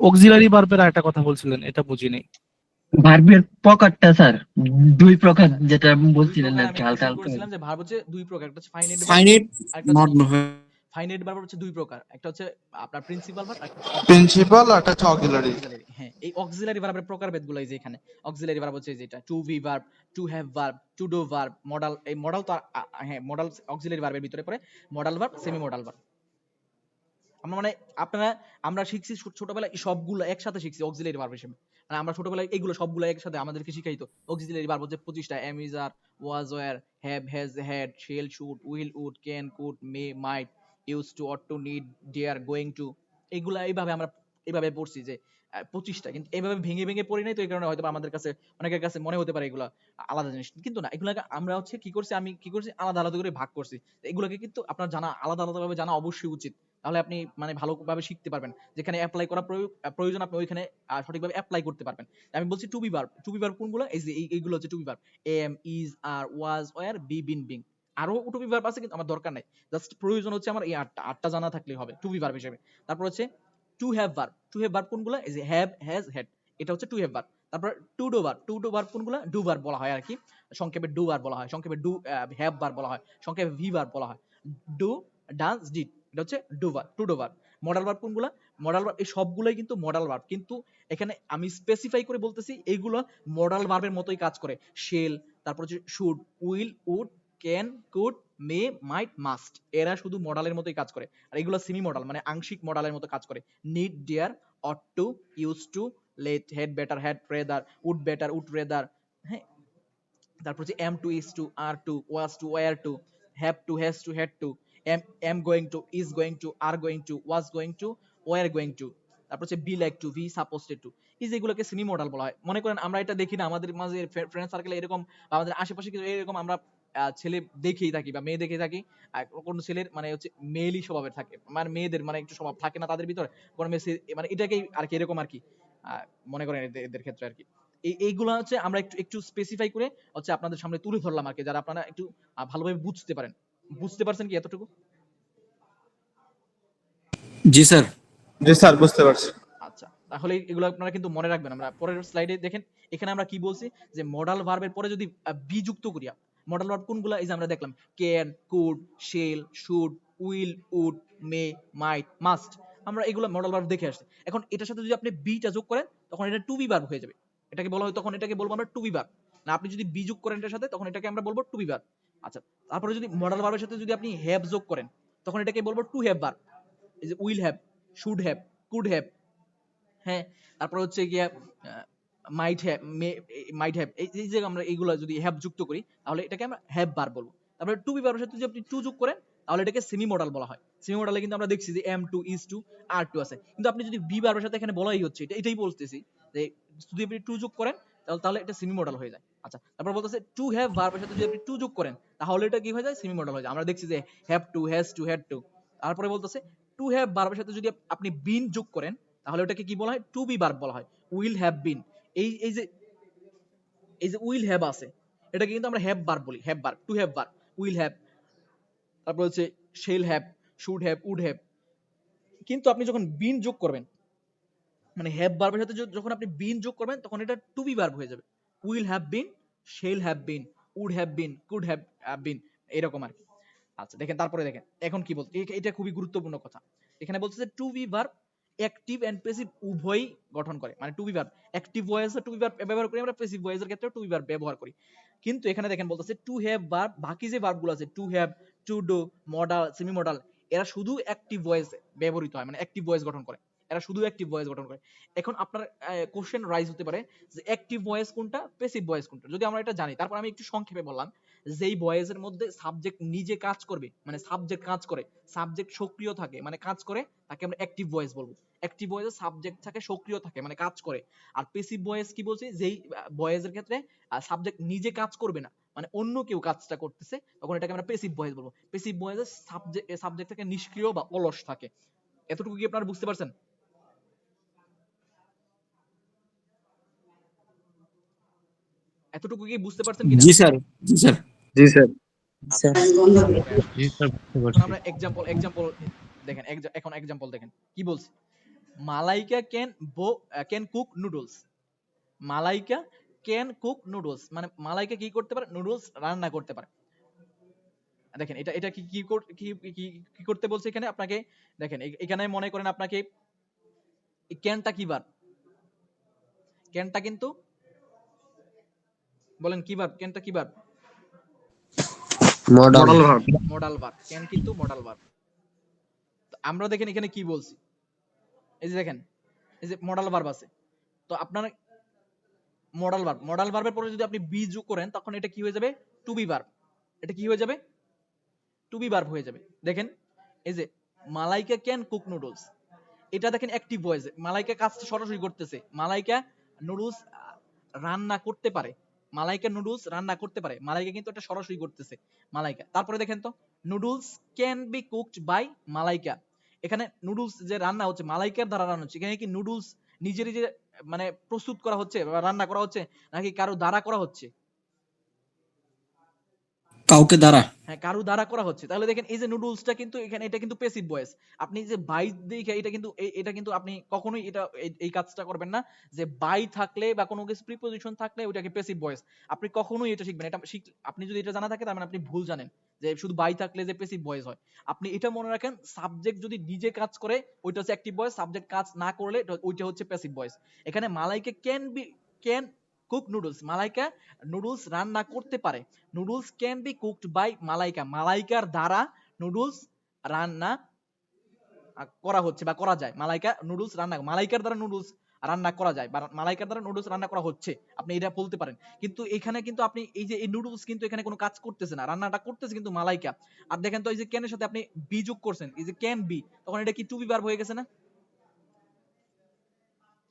অক্সিলারি ভার্বের আরেকটা কথা বলছিলেন, এটা বুঝিনি। ভার্বের প্রকারটা স্যার দুই প্রকার, আচ্ছা, যেটা দুই বলছিলেন প্রকার আর আমি কি, হালকা মেনশন হালকা। করেছিলাম যে ভার্ব হচ্ছে দুই প্রকার, একটা হচ্ছে ফাইনাইট ভার্ব, ফাইনাইট, আরেকটা হচ্ছে নট ফাইনাইট ভার্ব হচ্ছে দুই প্রকার, একটা হচ্ছে আপনার প্রিন্সিপাল ভার্ব, একটা হচ্ছে অক্সিলারি। প্রিন্সিপাল আর একটা হচ্ছে অক্সিলারি। অক্সিলারি, হ্যাঁ, এই অক্সিলারি ভার্বের প্রকারভেদগুলো এই যে এখানে। অক্সিলারি ভার্ব হচ্ছে যেটা to be verb, to have verb, to do verb, modal. এই মডাল তো হ্যাঁ, মডাল অক্সিলারি ভার্বের ভিতরে পড়ে। Modal verb, semi modal verb. আমরা মানে আপনারা আমরা শিখছি ছোটবেলায় এই সবগুলো একসাথে শিখছি অক্সিলারি ভার্ব হিসেবে। মানে আমরা ছোটবেলায় এগুলো সবগুলো একসাথে আমাদেরকে শিখাইতো। অক্সিলারি ভার্ব হচ্ছে 25টা: am, is, are, was, were, have, has, had, shall, should, will, would, can, could, may, might, use to, ought to, need, dare, going to. এগুলা এইভাবে আমরা এইভাবে পড়ছি যে 25টা, কিন্তু এইভাবে ভেঙে ভেঙে পড়ি নাই, তো এই কারণে হয়তো আমাদের কাছে অনেকের কাছে মনে হতে পারে এগুলা আলাদা জিনিস, কিন্তু না, এগুলাকে আমরা হচ্ছে কি করছি, আমি কি করছি, আলাদা আলাদা করে ভাগ করছি। এগুলোকে কিন্তু আপনার জানা আলাদা আলাদা ভাবে জানা অবশ্যই উচিত, তাহলে আপনি মানে ভালোভাবে শিখতে পারবেন। যেখানে অ্যাপ্লাই করা প্রয়োজন আপনি ওইখানে সঠিকভাবে অ্যাপ্লাই করতে পারবেন। আমি বলছি to be verb. To be verb কোনগুলো? এই যে এইগুলো হচ্ছে to be verb: am, is, are, was, were, be, been, being. আরো টু বি ভার্ব আছে কিন্তু আমার দরকার নাই, জাস্ট প্রয়োজন হচ্ছে আমার এই আটটা জানা থাকলেই হবে টু বি ভার্ব হিসেবে। তারপর হচ্ছে two have verb. To have verb কোনগুলো? এই যে হ্যাভ, হ্যাজ, হ্যাড, এটা হচ্ছে টু হ্যাভ ভার্ব। তারপর two do verb. To do verb কোনগুলো? ডু ভার্ব বলা হয় আর কি, সংক্ষেপে ডু ভার্ব বলা হয়, সংক্ষেপে ডু হ্যাভ ভার্ব বলা হয়, সংক্ষেপে ভি ভার্ব বলা হয়। ডু, ডাজ, ডিড, এটা হচ্ছে do verb, to do verb. Modal verb কোনগুলা? মডাল ভার্ব এই সবগুলাই কিন্তু মডাল ভার্ব, কিন্তু এখানে আমি স্পেসিফাই করে বলতেছি এইগুলো মডাল ভার্বের মতোই কাজ করে। শেল, তারপর হচ্ছে should, will, would, can, could, may, might, must, এরা শুধু মডালের মতোই কাজ করে। আর এগুলো সেমি মডাল, মানে আংশিক মডালের মতো কাজ করে। Need, dare, ought to, use to, let, had better, had rather, would better, would rather, হ্যাঁ। তারপর হচ্ছে am to, is to, are to, was to, were to, have to, has to, had to, am going to, is going to, are going to, was going to, were going to. তারপর হচ্ছে be like to, be supposed to. এই যেগুলোকে semi modal বলা হয়। মনে করেন আমরা এটা দেখি না, আমাদের মাঝে ফ্রেন্ড সার্কেলে এরকম বা আমাদের আশেপাশে কিছু এরকম আমরা ছেলে দেখেই থাকি বা মেয়ে দেখে থাকি। কোন ছেলের মানে হচ্ছে মেয়েলি স্বভাবের থাকে, মানে মেয়েদের মানে একটু স্বভাব থাকে না তাদের ভিতরে, কোন মেয়ে মানে এটাকেই আর কি এরকম আর কি মনে করেন এদের ক্ষেত্রে আর কি। এইগুলা হচ্ছে আমরা একটু একটু স্পেসিফাই করে হচ্ছে আপনাদের সামনে তুলে ধরলাম আর কি, যারা আপনারা একটু ভালোভাবে বুঝতে পারেন। বুঝতে পারছেন কি এতটুকু? জি স্যার। জি স্যার, বুঝতে পারছি। আচ্ছা, তাহলে এগুলো আপনারা কিন্তু মনে রাখবেন। আমরা পরের স্লাইডে দেখেন, এখানে আমরা কি বলছি যে মডাল ভার্বের পরে যদি বি যুক্ত করি, মডাল ভার্ব কোনগুলো? এই যে আমরা দেখলাম can, could, shall, should, will, would, may, might, must. আমরা এগুলো মডাল ভার্ব দেখে আসছি। এখন এটার সাথে যদি আপনি বিটা যোগ করেন তখন এটা টু বি ভার্ব হয়ে যাবে। এটাকে বলা হয়, তখন এটাকে বলবো আমরা টু বি ভার্ব। না, আপনি যদি বি যোগ করেন এটার সাথে তখন এটাকে আমরা বলবো টু বি ভার্ব। আচ্ছা, তারপরে যদি মডাল ভার্বের সাথে যদি আপনি হ্যাভ যোগ করেন তখন এটাকে বলবো টু হ্যাভ ভার্ব। এই যে will have, should have, could have, হ্যাঁ। তারপর হচ্ছে গিয়া মাইট হ্যাভ, মাইট হ্যাভ, এই যে আমরা এইগুলা যদি হ্যাভ যুক্ত করি তাহলে এটাকে আমরা হ্যাভ ভার্ব বলবো। তারপরে টু বি ভার্বের সাথে যদি আপনি টু যোগ করেন তাহলে এটাকে সেমি মডাল বলা হয়। সেমি মডালে কিন্তু আমরা দেখছি যে am to, is to, are to আছে, কিন্তু আপনি যদি বি ভার্বের সাথে এখানে বলাই হচ্ছে এটাই বলতেছি যে যদি আপনি টু যোগ করেন তাহলে এটা সেমি মডাল হয়ে যায়। আচ্ছা, তারপর বলতেছে টু হ্যাভ ভার্বের সাথে যদি আপনি টু যোগ করেন তাহলে এটা কি হয়ে যায়? সেমি মডাল হয়ে যায়। আমরা দেখছি যে have to, has to, had two. তারপরে বলতেছে টু হ্যাভ ভার্বের সাথে যদি আপনি বিন যোগ করেন তাহলে ওটাকে কি বলা হয়? টু বি ভার্ব বলা হয়। উইল হ্যাভ বিন, এই যে উইল হ্যাভ আছে এটাকে কিন্তু আমরা হ্যাভ ভার্ব বলি, have verb, to have verb, will have. তারপর হচ্ছে shall have, should have, would have. কিন্তু আপনি যখন বিন যোগ করবেন মানে হ্যাভ ভার্বের সাথে যখন আপনি বিন যোগ করবেন তখন এটা টু বি ভার্ব হয়ে যাবে। Will have been, shall have been, would have been, could have been, এরকম আর কি। আচ্ছা দেখেন, তারপরে দেখেন এখন কি বলছে, এটা খুবই গুরুত্বপূর্ণ কথা। এখানে বলছে যে to be verb active and passive উভয়ই গঠন করে। মানে টু বি ভার্ব অ্যাক্টিভ ভয়েসে টু বি ভার্ব ব্যবহার করি আমরা, প্যাসিভ ভয়েসের ক্ষেত্রে টু বি ভার্ব ব্যবহার করি। কিন্তু এখানে দেখেন বলতেছে টু হ্যাভ ভার্ব, বাকি যে ভার্বগুলো আছে two have, to do, modal, semi modal, এরা শুধু অ্যাক্টিভ ভয়েস ব্যবহৃত হয়, মানে অ্যাক্টিভ ভয়েস গঠন করে, এরা শুধু অ্যাক্টিভ ভয়েস গঠন করে। এখন আপনার কোশ্চেন রাইজ হতে পারে যে অ্যাক্টিভ ভয়েস কোনটা, প্যাসিভ ভয়েস কোনটা। যদি আমরা এটা জানি, তারপর আমি একটু সংক্ষেপে বললাম, যেই ভয়েসের মধ্যে সাবজেক্ট নিজে কাজ করবে, মানে সাবজেক্ট কাজ করে, সাবজেক্ট সক্রিয় থাকে মানে কাজ করে, তাকে আমরা অ্যাক্টিভ ভয়েস বলবো। অ্যাক্টিভ ভয়েসে সাবজেক্ট থাকে সক্রিয় থাকে মানে কাজ করে। আর প্যাসিভ ভয়েস কি বলছি, যেই ভয়েসের ক্ষেত্রে সাবজেক্ট নিজে কাজ করবে না, মানে অন্য কেউ কাজটা করতেছে, তখন এটাকে আমরা প্যাসিভ ভয়েস বলবো। প্যাসিভ ভয়েসে সাবজেক্ট থেকে নিষ্ক্রিয় বা অলস থাকে। এতটুকু কি আপনারা বুঝতে পারছেন? এতটুকু কি বুঝতে পারছেন কিনা? জি স্যার, জি স্যার। জি স্যার। আচ্ছা, তারপরে আসি। জি স্যার, বুঝতে এখন পারছি। আমরা এক্সাম্পল দেখেন, এখন এক্সাম্পল দেখেন কি বলছি। Malaika can cook noodles. Malaika can cook noodles, মানে মালাইকা কি করতে পারে, নুডলস রান্না করতে পারে। দেখেন এটা এটা কি কি কি কি কি করতে বলছে এখানে আপনাকে। দেখেন এখানে মনে করেন আপনাকে ক্যানটা কি ভার্ব, ক্যানটা কিন্তু, বলেন কি ভার্ব, ক্যানটা কি verb, modal. Modal verb. Modal verb. Can কিন্তু মডাল ভার্ব। আমরা দেখেন এখানে কি বলছি, এই যে দেখেন, এই যে মডাল ভার্ব আছে, তো আপনার মডাল ভার্বের পরে যদি আপনি বি যোগ করেন তখন এটা কি হয়ে যাবে, টু বি ভার্ব। এটা কি হয়ে যাবে, টু বি ভার্ব হয়ে যাবে। দেখেন এই যে মালাইকা ক্যান কুক নুডলস, এটা দেখেন অ্যাক্টিভ ভয়েসে মালাইকা কাজটা সরাসরি করতেছে। মালাইকা নুডলস রান্না করতে পারে, মালাইকা নুডলস রান্না করতে পারে, মালাইকা কিন্তু এটা সরাসরি করতেছে মালাইকা। তারপরে দেখেন তো, noodles can be cooked by Malaika. এখানে নুডলস যে রান্না হচ্ছে মালাইকার দ্বারা রান্না হচ্ছে, এখানে কি নুডলস নিজেরই যে মানে প্রস্তুত করা হচ্ছে বা রান্না করা হচ্ছে, নাকি কারো দ্বারা করা হচ্ছে? কাউকে দ্বারা। হ্যাঁ, কারু দ্বারা করা হচ্ছে। তাহলে দেখেন এই যে নুডলসটা কিন্তু এখানে এটা কিন্তু প্যাসিভ ভয়েস। আপনি যে বাই দেখে এটা কিন্তু এটা কিন্তু আপনি কখনোই এটা এই কাজটা করবেন না যে বাই থাকলে বা কোনো কিছু প্রিপজিশন থাকলে ওইটাকে প্যাসিভ ভয়েস। আপনি কখনোই এটা শিখবেন, এটা আপনি যদি এটা জানা থাকে তার মানে আপনি ভুল জানেন যে শুধু বাই থাকলে যে প্যাসিভ ভয়েস হয়। আপনি এটা মনে রাখেন, সাবজেক্ট যদি নিজে কাজ করে ওইটা হচ্ছে অ্যাক্টিভ ভয়েস, সাবজেক্ট কাজ না করলে ওইটা হচ্ছে প্যাসিভ ভয়েস। এখানে Malaika can cook noodles, Malaika noodles রান্না করতে পারে। Noodles can be cooked by Malaika, মালাইকার দ্বারা নুডলস রান্না করা হচ্ছে বা করা যায়। মালাইকা নুডলস রান্না, মালাইকার দ্বারা নুডলস রান্না করা যায় বা মালাইকার দ্বারা নুডলস রান্না করা হচ্ছে, আপনি এটা বলতে পারেন। কিন্তু এখানে কিন্তু আপনি এই যে এই নুডলস কিন্তু এখানে কোনো কাজ করতেছে না, রান্নাটা করতেছে কিন্তু মালাইকা। আর দেখেন তো এই যে ক্যানের সাথে আপনি বি যোগ করছেন, এই যে ক্যান বি, তখন এটা কি টু বি ভার্ব হয়ে গেছে না?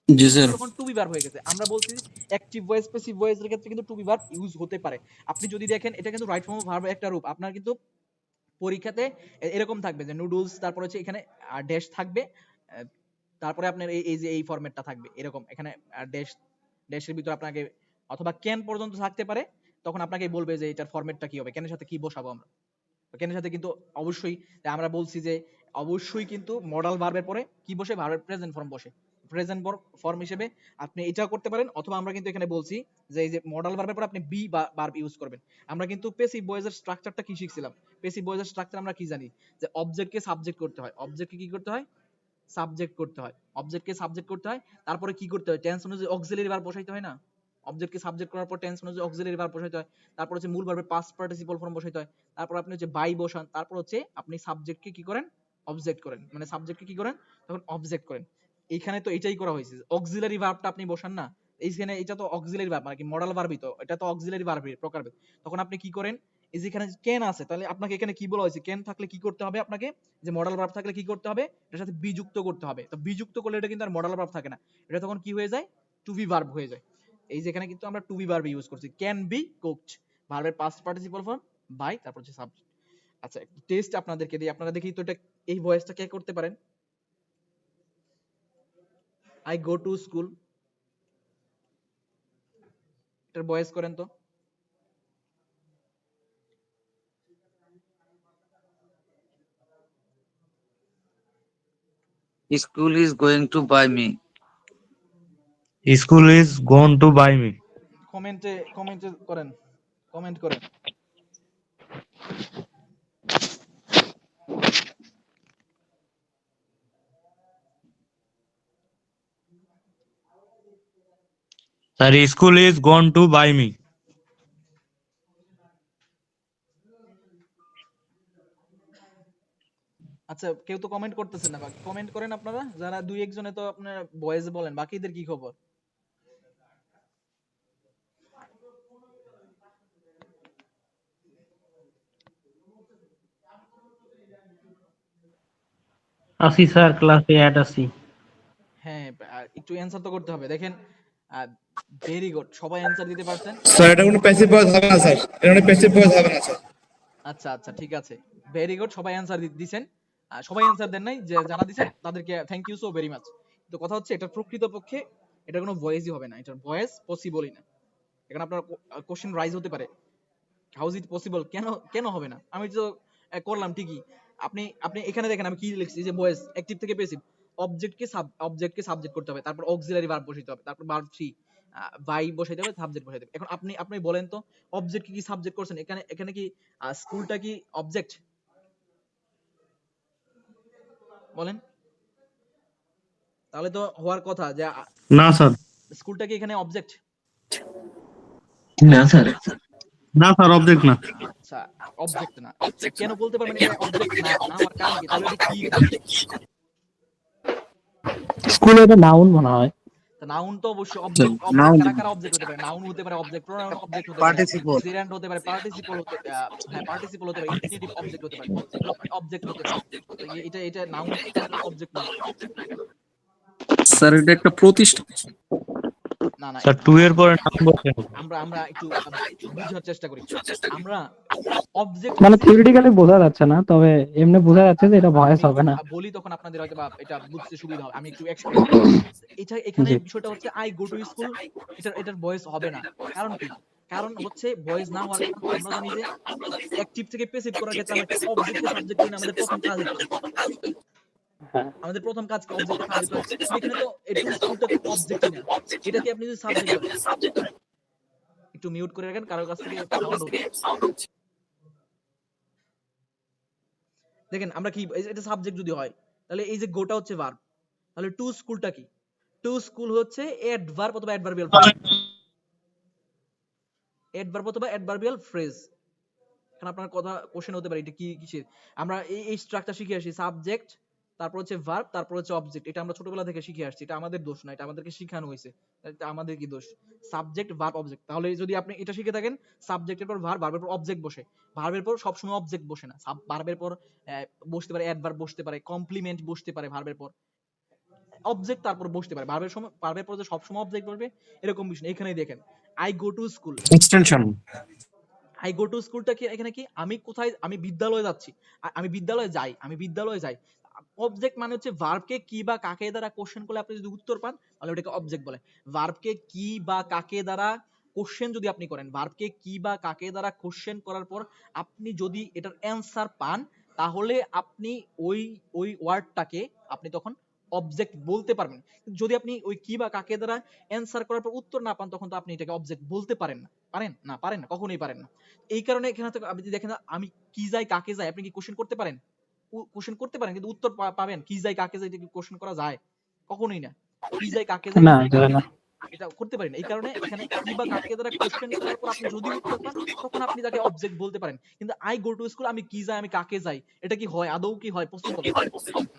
জি এটা স্যার। কিন্তু তখন টু বি ভার্ব হয়ে গেছে। আমরা বলছি অ্যাক্টিভ ভয়েস প্যাসিভ ভয়েসের ক্ষেত্রে কিন্তু টু বি ভার্ব ইউজ হতে পারে। আপনি যদি দেখেন এটা কিন্তু রাইট ফর্ম অফ ভার্বের একটা রূপ। আপনার কিন্তু পরীক্ষাতে এরকম থাকবে যে নুডলস, তারপর হচ্ছে এখানে ড্যাশ থাকবে, তারপরে আপনার এই যে এই ফরম্যাটটা থাকবে এরকম, এখানে ড্যাশ, ড্যাশের ভিতর আপনাকে অথবা ক্যান পর্যন্ত থাকতে পারে। তখন আপনাকে বলবে যে এটার ফরম্যাটটা কি হবে, ক্যানের সাথে কি বসাবো আমরা। ক্যানের সাথে কিন্তু অবশ্যই আমরা বলছি যে অবশ্যই কিন্তু মডাল ভার্বের পরে কি বসে, ভার্বের প্রেজেন্ট ফর্ম বসে। প্রেজেন্ট ফর্ম হিসেবে আপনি এটাও করতে পারেন, অথবা আমরা কিন্তু এখানে বলছি যে এই যে মডাল ভার্বের পরে আপনি বি বা ভার্ব ইউজ করবেন। আমরা কিন্তু প্যাসিভ ভয়েসের স্ট্রাকচারটা কি শিখছিলাম, প্যাসিভ ভয়েসের স্ট্রাকচার আমরা কি জানি, যে অবজেক্টকে সাবজেক্ট করতে হয়, অবজেক্টকে কি করতে হয়, সাবজেক্ট করতে হয়, অবজেক্টকে সাবজেক্ট করতে হয়, তারপরে কি করতে হয়, টেন্স অনুযায়ী অক্সিলারি ভার্ব বসাইতে হয় না, অবজেক্টকে সাবজেক্ট করার পর টেন্স অনুযায়ী অক্সিলারি ভার্ব বসাইতে হয়, তারপর হচ্ছে মূল ভার্বের পাস্ট পার্টিসিপল ফর্ম বসাইতে হয়, তারপর আপনি হচ্ছে বাই বসান, তারপর হচ্ছে আপনি সাবজেক্টকে কি করেন, অবজেক্ট করেন, মানে সাবজেক্টকে কি করেন, তখন অবজেক্ট করেন। এইখানে তো এটাই করা হয়েছে, অক্সিলারি ভার্বটা আপনি বসান না, এইখানে এটা তো অক্সিলারি ভার্ব মানে কি মডাল ভার্বই তো, এটা তো অক্সিলারি ভার্বের প্রকারভেদ। তখন আপনি কি করেন, এই যে এখানে ক্যান আছে, তাহলে আপনাকে এখানে কি বলা হয়েছে, ক্যান থাকলে কি করতে হবে আপনাকে, যে মডাল ভার্ব থাকলে কি করতে হবে, এটার সাথে বি যুক্ত করতে হবে। তো বি যুক্ত করলে এটা কিন্তু আর মডাল ভার্ব থাকে না, এটা তখন কি হয়ে যায়, টু বি ভার্ব হয়ে যায়। এই যে এখানে কিন্তু আমরা টু বি ভার্ব ইউজ করছি, ক্যান বি কুকড, ভার্বের পাস্ট পার্টিসিপল ফর্ম বাই, তারপর হচ্ছে সাবজেক্ট। আচ্ছা, টেস্ট আপনাদেরকে দিই, আপনারা দেখি তো এটা এই ভয়েসটা কে করতে পারেন। আই গো টু স্কুল, এটার ভয়েস করেন তো। School is going to buy me. School is gone to buy me. কমেন্টে করেন, কমেন্ট করেন। Sir, school is gone to buy me. আচ্ছা, কেউ তো কমেন্ট করতেছেন না, বাকি কমেন্ট করেন আপনারা, যারা দুই একজনে তো আপনার ভয়েস বলেন, বাকিদের কি খবর? আসি স্যার, ক্লাসে অ্যাড আসি। হ্যাঁ, একটু অ্যান্সার তো করতে হবে। দেখেন, ভেরি গুড, সবাই অ্যান্সার দিতে পারছেন। স্যার এটা কোনো প্যাসিভ ভয়েস হবে না স্যার, এটা কোনো প্যাসিভ ভয়েস হবে না স্যার। আচ্ছা আচ্ছা, ঠিক আছে, ভেরি গুড, সবাই অ্যান্সার দিছেন। সবাই অ্যান্সার দেন নাই, যে যারা দিছেন তাদেরকে thank you so very much. তো কথা হচ্ছে, এটা প্রকৃতপক্ষে এটা কোনো ভয়েসই হবে না, এটার ভয়েস পসিবলই না। এখানে আপনার কোশ্চেন রাইজ হতে পারে, হাউ ইজ ইট পসিবল, কেন কেন হবে না? আমি তো করলাম ঠিকই। আপনি আপনি এখানে দেখেন আমি কি লিখছি, যে ভয়েস অ্যাকটিভ থেকে প্যাসিভ, অবজেক্টকে সাবজেক্ট করতে হবে, তারপর অক্সিলারি ভার্ব বসাইতে হবে, তারপর ভার্ব থ্রি ভাই বসাইতে হবে, সাবজেক্ট বসাইতে হবে। এখন আপনি আপনি বলেন তো, অবজেক্ট কি সাবজেক্ট করছেন? এখানে এখানে কি স্কুলটা কি অবজেক্ট? বলেন, তাহলে তো হওয়ার কথা যে না স্যার, স্কুলটা কি এখানে অবজেক্ট? না স্যার। না স্যার, অবজেক্ট না। আচ্ছা, অবজেক্ট না। কেন বলতে পারবেন এটা অবজেক্ট না? না হওয়ার কারণ কি? তাহলে এটা কি হবে? স্কুলে এটা নাউন মনে হয়। নাউন তো অবশ্যই অবজেক্ট। অবজেক্ট কারা কারা অবজেক্ট হতে পারে? নাউন হতে পারে, অবজেক্ট প্রোনাউন অবজেক্ট হতে পারে, পার্টিসিপল। জেরান্ড হতে পারে, পার্টিসিপল হতে হ্যাঁ পার্টিসিপল হতে পারে, ইনফিনিটিভ অবজেক্ট হতে পারে, এগুলো অবজেক্ট হতে পারে। তো এটা এটা নাউন তো অবজেক্ট না। স্যার এটা একটা প্রতিষ্ঠান। না না, স্যার, টু এর পরে নাম বসে হবে। আমরা আমরা একটু বুঝার চেষ্টা করি। আমরা অবজেক্ট মানে হচ্ছে, থিওরিটিক্যালি বোঝা যাচ্ছে না, তবে এমনি বোঝা যাচ্ছে যে এটা ভয়েস আমি একটু হবে না। বলি, তখন আপনাদের হয়তো বা এটা বুঝতে সুবিধা হবে। আমি একটু এক্সপ্লেইন করি। এটা এখানে জি। বিষয়টা হচ্ছে আই গো টু স্কুল, এটার ভয়েস হবে না। কারণ কি? কারণ হচ্ছে ভয়েস না হওয়ার কারণ, আমরা জানি যে অ্যাকটিভ থেকে প্যাসিভ করার ক্ষেত্রে আমরা একটা অবজেক্টকে সাবজেক্ট করি না, আমাদের প্রথম কাজ হচ্ছে, হ্যাঁ। আমাদের প্রথম কাজ কি অবজেক্টকে সাবজেক্ট করা। কিন্তু এখানে তো টু স্কুলটা তো অবজেক্টই না, এটাকে আপনি যদি সাবজেক্ট ধরেন। একটু মিউট করে রাখেন, কারোর কাছ থেকে সাউন্ড হচ্ছে। দেখেন আমরা কি, এটা সাবজেক্ট যদি হয়, তাহলে এই যে গোটা হচ্ছে ভার্ব, তাহলে টু স্কুলটা কি? টু স্কুল হচ্ছে অ্যাডভার্ব অথবা অ্যাডভার্বিয়াল ফ্রেজ, অ্যাডভার্ব অথবা অ্যাডভার্বিয়াল ফ্রেজ। এখন আপনার কথা কোশ্চেন হতে পারে, এটা কি কিসের? আমরা এই স্ট্রাকচার শিখে আসি, সাবজেক্ট, তারপর হচ্ছে ভার্ব, তারপর হচ্ছে অবজেক্ট। এটা আমরা ছোটবেলা থেকে শিখে আসছি, এটা আমাদের দোষ না, এটা আমাদেরকে শেখানো হয়েছে। এটা আমাদের কি দোষ? Subject verb object. তাহলে যদি আপনি এটা শিখে থাকেন, সাবজেক্টের পর ভার্ব, ভার্বের পর অবজেক্ট বসে, ভার্বের পর সবসময় অবজেক্ট বসে না, ভার্বের পর বসতে পারে অ্যাডভার্ব, বসতে পারে কমপ্লিমেন্ট, বসতে পারে ভার্বের পর অবজেক্ট, তারপর বসতে পারে ভার্বের সময়, ভার্বের পর যে সবসময় অবজেক্ট বসবে এরকম বিষয়। এখানেই দেখেন, I go to school, extension. I go to স্কুলটা কি এখানে কি? আমি কোথায়, আমি বিদ্যালয়ে যাচ্ছি, আমি বিদ্যালয়ে যাই, আমি বিদ্যালয়ে যাই। অবজেক্ট মানে হচ্ছে ভার্বকে কি বা কাকে দ্বারা কোশ্চেন করলে আপনি যদি উত্তর পান, তাহলে ওটাকে অবজেক্ট বলে। ভার্বকে কি বা কাকে দ্বারা কোশ্চেন যদি আপনি করেন, ভার্বকে কি বা কাকে দ্বারা কোশ্চেন করার পর আপনি যদি এটার অ্যান্সার পান, তাহলে আপনি ওই ওই ওয়ার্ডটাকে আপনি তখন অবজেক্ট বলতে পারবেন। যদি আপনি ওই কি বা কাকে দ্বারা অ্যান্সার করার পর উত্তর না পান, তখন তো আপনি এটাকে অবজেক্ট বলতে পারেন না। পারেন না? পারেন না, কখনোই পারেন না। এই কারণে এখানে তো আপনি দেখেন, আমি কি যাই কাকে যাই, আপনি কি কোশ্চেন করতে পারেন? কোশ্চেন করতে পারেন, কিন্তু উত্তর পাবেন কি যাই কাকে যাই, এটা কি কোশ্চেন করা যায়? কখনোই না। কি যাই কাকে যাই না, উত্তর যায় পাবেন, না। এটা করতে পারেন। এই কারণে এখানে কি বা কাকে দ্বারা কোশ্চেন করার পর আপনি যদি উত্তর পান, তখন আপনি তাকে অবজেক্ট বলতে পারেন। কিন্তু আই গো টু স্কুল, আমি কি যাই, আমি কাকে যাই, এটা কি হয়? আদৌ কি হয়? পসিবল?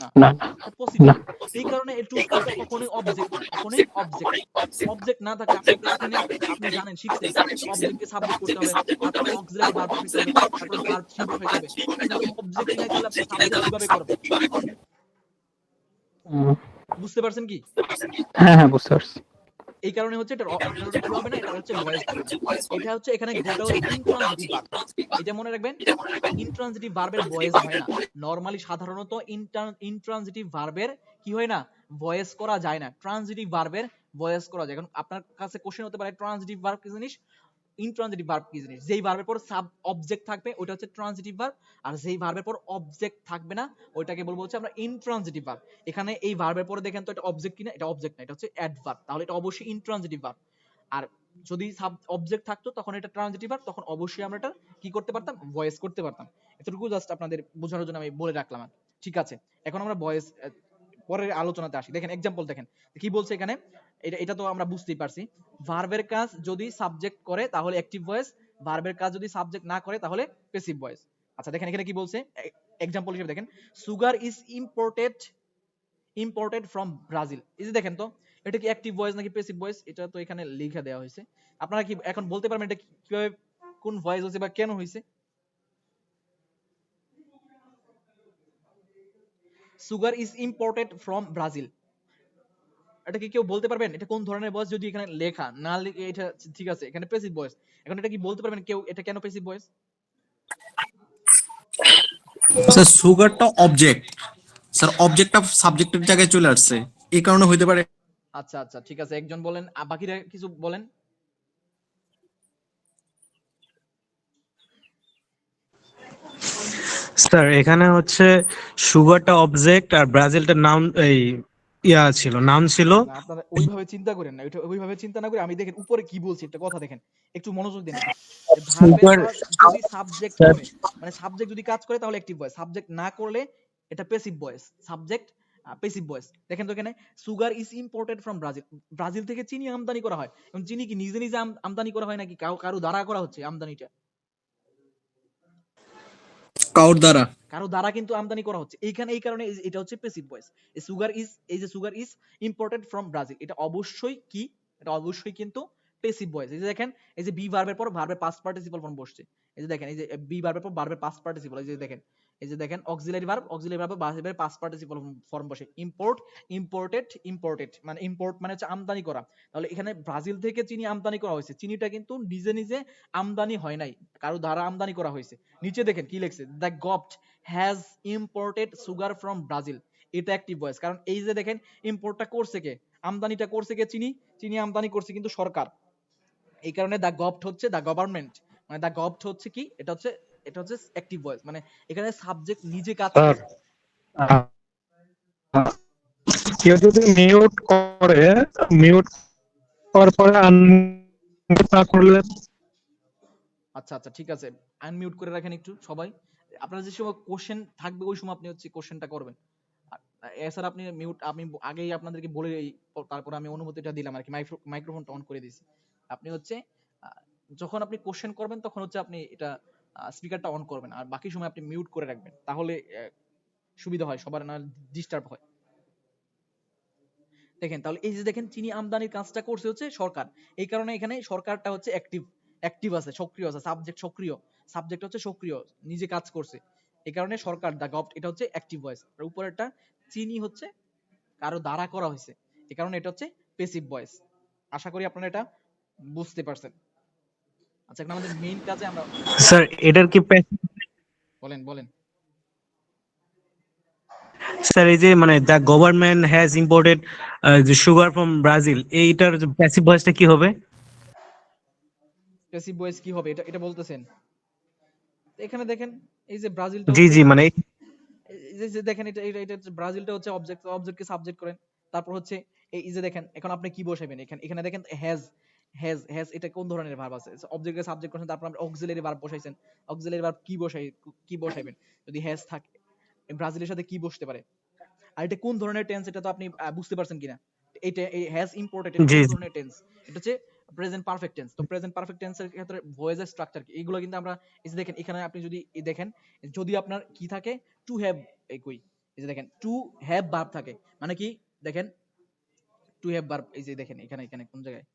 না, না, এটা পসিবল না। না। এই কারণে এই টু স্কুলটা কখনোই অবজেক্ট না, কখনোই অবজেক্ট না। অবজেক্ট না থাকলে আপনি তো এখানে আপনি জানেন, শিখছেন অবজেক্টকে সাবজেক্ট করতে হবে, তারপর অক্সিলারি ভার্ব বসাইতে হবে, তারপর ভার্ব থ্রি বসাইতে হবে। এখানে তো অবজেক্টই নাই, তাহলে আপনি সাবজেক্ট কিভাবে করবেন? উম, বুঝতে পারছেন কি? হ্যাঁ হ্যাঁ, বুঝতে পারছি। এই কারণে হচ্ছে এটা কি হবে না, এটা হচ্ছে ভয়েস হবে না। এটা হচ্ছে এখানে গোটা হচ্ছে ইনট্রানজিটিভ ভার্ব। এটা মনে রাখবেন, ইনট্রানজিটিভ ভার্বের ভয়েস হয় না। নরমালি সাধারণত ইনট্রানজিটিভ ভার্বের কি হয় না, ভয়েস করা যায় না। ট্রানজিটিভ ভার্বের ভয়েস করা যায়। এখন আপনার কাছে কোশ্চেন হতে পারে, ট্রানজিটিভ ভার্ব কি জিনিস? ইনট্রানজিটিভ ভার্ব কি জিনিস? যেই ভার্বের পর সাব অবজেক্ট থাকবে ওটা হচ্ছে ট্রানজিটিভ ভার্ব, আর যেই ভার্বের পর অবজেক্ট থাকবে না ওইটাকে বলবো হচ্ছে আমরা ইনট্রানজিটিভ ভার্ব। এখানে এই ভার্বের পরে দেখেন তো এটা অবজেক্ট কিনা, এটা অবজেক্ট না, এটা হচ্ছে অ্যাডভার্ব, তাহলে এটা অবশ্যই ইনট্রানজিটিভ ভার্ব। আর যদি সাব অবজেক্ট থাকতো তখন এটা ট্রানজিটিভ ভার্ব, তখন অবশ্যই আমরা এটা কি করতে পারতাম, ভয়েস করতে পারতাম। এতটুকু জাস্ট আপনাদের বোঝানোর জন্য আমি বলে রাখলাম। ঠিক আছে, এখন আমরা ভয়েস পরের আলোচনাতে আসি। দেখেন এক্সাম্পল দেখেন কি বলছে এখানে, এটা এটা তো আমরা বুঝতেই পারছি। ভার্বের কাজ যদি সাবজেক্ট করে তাহলে অ্যাক্টিভ ভয়েস, ভার্বের কাজ যদি সাবজেক্ট না করে তাহলে প্যাসিভ ভয়েস। আচ্ছা দেখেন এখানে কি বলছে, এক্সাম্পল হিসেবে দেখেন, sugar is imported from Brazil. এই যে দেখেন তো এটা কি অ্যাক্টিভ ভয়েস নাকি প্যাসিভ ভয়েস, এটা তো এখানে লিখে দেওয়া হয়েছে। আপনারা কি এখন বলতে পারবেন এটা কিভাবে, কোন ভয়েস হয়েছে বা কেন হয়েছে? Sugar is imported from Brazil, এটা কি কেউ বলতে পারবেন এটা কোন ধরনের ভয়েস? যদি এখানে লেখা না লিখে এটা ঠিক আছে, এখানে প্যাসিভ ভয়েস। এখন এটা কি বলতে পারবেন কেউ এটা কেন প্যাসিভ ভয়েস? স্যার সুগারটা অবজেক্ট, স্যার অবজেক্টটা সাবজেক্টের জায়গায় চলে আসছে, এই কারণে হইতে পারে। আচ্ছা আচ্ছা ঠিক আছে, একজন বলেন, বাকিরা কিছু বলেন। স্যার এখানে হচ্ছে সুগারটা অবজেক্ট আর ব্রাজিলটা নাউন, এই ছিল, নাউন ছিল। না আপনারা ওইভাবে চিন্তা করেন না, ওইটা ওইভাবে চিন্তা না করে আমি দেখেন উপরে কি বলছি একটা কথা দেখেন, একটু মনোযোগ দিন একটু। যে ভার্বের সুগার, কাজ যদি সাবজেক্ট স্যার করে, মানে সাবজেক্ট যদি কাজ করে তাহলে অ্যাক্টিভ ভয়েস, সাবজেক্ট না করলে এটা passive voice. Subject passive voice. দেখেন তো এখানে sugar is imported from Brazil, Brazil থেকে চিনি আমদানি করা হয়। এবং চিনি কি নিজে নিজে আমদানি করা হয় নাকি কারো দ্বারা করা হচ্ছে আমদানিটা? কাউর দ্বারা। কারো দ্বারা কিন্তু আমদানি করা হচ্ছে এইখানে, এই কারণে এটা হচ্ছে প্যাসিভ ভয়েস। এই সুগার ইজ, এই যে sugar is imported from Brazil, এটা অবশ্যই কি, এটা অবশ্যই কিন্তু প্যাসিভ ভয়েস। এই যে দেখেন এই যে বি ভার্বের পর ভার্বের পাস্ট পার্টিসিপল ফর্ম বসছে। এই যে দেখেন এই যে বি ভার্বের পর ভার্বের পাস্ট পার্টিসিপল, এই যে দেখেন, এই যে দেখেন অক্সিলারি ভার্ব, অক্সিলারি ভার্বে ভার্বের পাস্ট পার্টিসিপল ফর্ম বসে। ইম্পোর্ট, ইম্পোর্টেড মানে ইম্পোর্ট মানে হচ্ছে আমদানি করা। তাহলে এখানে ব্রাজিল থেকে চিনি আমদানি করা হয়েছে, চিনিটা কিন্তু নিজে নিজে আমদানি হয় নাই, কারো দ্বারা আমদানি করা হয়েছে। নিচে দেখেন কি লিখছে, the govt has imported sugar from Brazil, এটা অ্যাক্টিভ ভয়েস। কারণ এই যে দেখেন ইম্পোর্টটা করছে কে, আমদানিটা করছে কে, চিনি, চিনি আমদানি করছে কিন্তু সরকার। এই কারণে দ্য গভট হচ্ছে দ্য গভর্নমেন্ট, মানে দ্য গভট হচ্ছে কি, এটা হচ্ছে অ্যাক্টিভ ভয়েস, মানে এখানে সাবজেক্ট নিজে কাজ স্যার, করছে। বলেন। কেউ যদি মিউট করে, মিউট করার পরে আনমিউট না করলে। আচ্ছা আচ্ছা ঠিক আছে, আনমিউট করে রাখেন একটু সবাই। আপনার যে সময় কোশ্চেন থাকবে ওই সময় আপনি হচ্ছে কোশ্চেনটা করবেন। এছাড়া আপনি মিউট, আমি আগেই আপনাদেরকে বলে তারপর আমি অনুমতিটা দিলাম আর কি, মাইক্রোফোনটা অন করে দিয়েছি। আপনি হচ্ছে আহ, যখন আপনি কোশ্চেন করবেন তখন হচ্ছে আপনি এটা স্পিকারটা অন করবেন, আর বাকি সময় আপনি মিউট করে রাখবেন, তাহলে সুবিধা হয় সবার, না ডিস্টার্ব হয়। দেখেন তাহলে এই যে দেখেন চিনি আমদানির কাজটা করছে হচ্ছে সরকার, এই কারণে এখানে সরকারটা হচ্ছে অ্যাক্টিভ, অ্যাক্টিভ আছে, সক্রিয় আছে, সাবজেক্ট সক্রিয়, সাবজেক্ট হচ্ছে সক্রিয়, নিজে কাজ করছে। এই কারণে সরকার দা গভট এটা হচ্ছে অ্যাক্টিভ ভয়েস। আর উপরেরটা চিনি হচ্ছে কারো দ্বারা করা হয়েছে, এই কারণে এটা হচ্ছে প্যাসিভ ভয়েস। আশা করি আপনারা এটা বুঝতে পারছেন। আচ্ছা এখন আমাদের মেইন কাজে আমরা স্যার এটার কি বলেন বলেন। স্যার এই যে মানে দ্য গভর্নমেন্ট হ্যাজ ইম্পোর্টেড যে সুগার ফ্রম ব্রাজিল, এইটার প্যাসিভ ভয়েসটা কি হবে? প্যাসিভ ভয়েস কি হবে এটা এটা বলতেছেন? এখানে দেখেন এই যে ব্রাজিলটা জি হচ্ছে, জি, মানে এই যে দেখেন এটা এটা এটা হচ্ছে ব্রাজিলটা হচ্ছে অবজেক্ট, অবজেক্টকে সাবজেক্ট করেন। তারপর হচ্ছে এই যে দেখেন এখন আপনি কি বসাবেন, এখানে এখানে দেখেন হ্যাজ এটা কোন ধরনের ভার্ব আছে, অবজেক্টকে সাবজেক্ট করেন, তারপর আপনি অক্সিলারি ভার্ব বসাইছেন। অক্সিলারি ভার্ব কি বসাইবেন? যদি হ্যাজ থাকে ব্রাজিলের সাথে কি বসতে পারে, আর এটা কোন ধরনের টেন্স এটা তো আপনি বুঝতে পারছেন কিনা? এটা এই হ্যাজ ইম্পোর্টেড এটা জি কোন জি। ধরনের টেন্স? এটা হচ্ছে প্রেজেন্ট পারফেক্ট টেন্স। তো প্রেজেন্ট পারফেক্ট টেন্সের ক্ষেত্রে ভয়েসের স্ট্রাকচার কি এগুলো কিন্তু আমরা এই যে দেখেন এখানে আপনি যদি এই দেখেন, যদি আপনার কি থাকে টু হ্যাভ, এই কই, এই যে দেখেন টু হ্যাভ ভার্ব থাকে, মানে কি দেখেন টু হ্যাভ ভার্ব, এই যে দেখেন এখানে এখানে কোন জায়গায়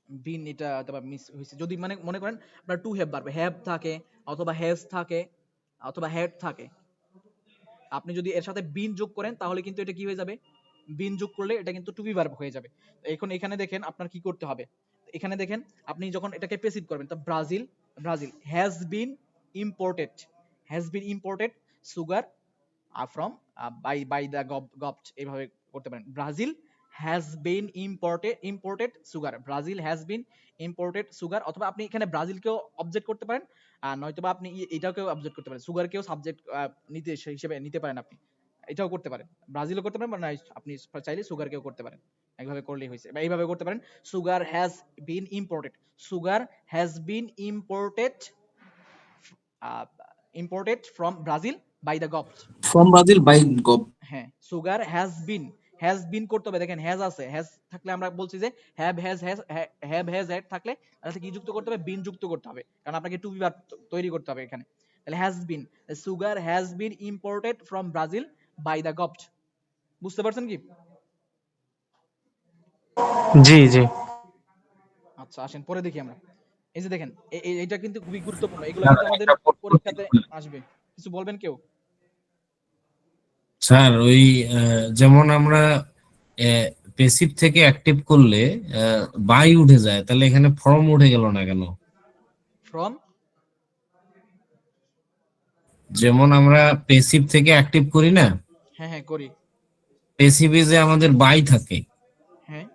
বিন, এটা অথবা মিস হয়েছে। যদি মানে মনে করেন আপনার টু হ্যাভ ভার্ব হ্যাভ থাকে অথবা হ্যাজ থাকে অথবা হ্যাড থাকে, আপনি যদি এর সাথে বিন যোগ করেন তাহলে কিন্তু এটা কি হয়ে যাবে, বিন যোগ করলে এটা কিন্তু টু বি ভার্ব হয়ে যাবে। এখন এখানে দেখেন আপনার কি করতে হবে, এখানে দেখেন আপনি যখন এটাকে প্যাসিভ করবেন, তো Brazil, Brazil has been imported sugar from by the govt, এইভাবে করতে পারেন। Brazil has been imported sugar, Brazil has been imported sugar, অথবা আপনি এখানে ব্রাজিলকেও অবজেক্ট করতে পারেন, আর নয়তোবা আপনি এটাকেও অবজেক্ট করতে পারেন, সুগারকেও সাবজেক্ট নিতে হিসেবে নিতে পারেন আপনি, এটাও করতে পারেন, ব্রাজিলও করতে পারেন, বা না আপনি চাইলে সুগারকেও করতে পারেন, একভাবে করলেই হয়েছে, বা এইভাবে করতে পারেন, sugar has been imported, sugar has been imported from Brazil by the government. From Brazil by gov. হ্যাঁ, সুগার হ্যাজ বিন করতে হবে, দেখেন হ্যাজ আছে, হ্যাজ থাকলে আমরা বলছি যে হ্যাভ হ্যাজ হ্যাড থাকলে তাহলে কি যুক্ত করতে হবে, বিন যুক্ত করতে হবে, কারণ আপনাকে টু বি ভার্ব তৈরি করতে হবে এখানে, তাহলে has been, sugar has been imported from Brazil by the government. বুঝতে পারছেন কি? জি জি। আচ্ছা আসেন পরে দেখি আমরা, এই যে দেখেন এইটা কিন্তু খুবই গুরুত্বপূর্ণ, এগুলো স্যার কিন্তু আমাদের একটা পরীক্ষাতে আসবে। কিছু বলবেন কেউ? স্যার ওই যেমন আমরা পেসিভ থেকে অ্যাক্টিভ করলে বাই উঠে যায়, তাহলে এখানে ফর্ম উঠে গেল না কেন? ফ্রম, যেমন আমরা পেসিভ থেকে অ্যাক্টিভ করি না, হ্যাঁ হ্যাঁ করি, পেসিভে যে আমাদের বাই থাকে, হ্যাঁ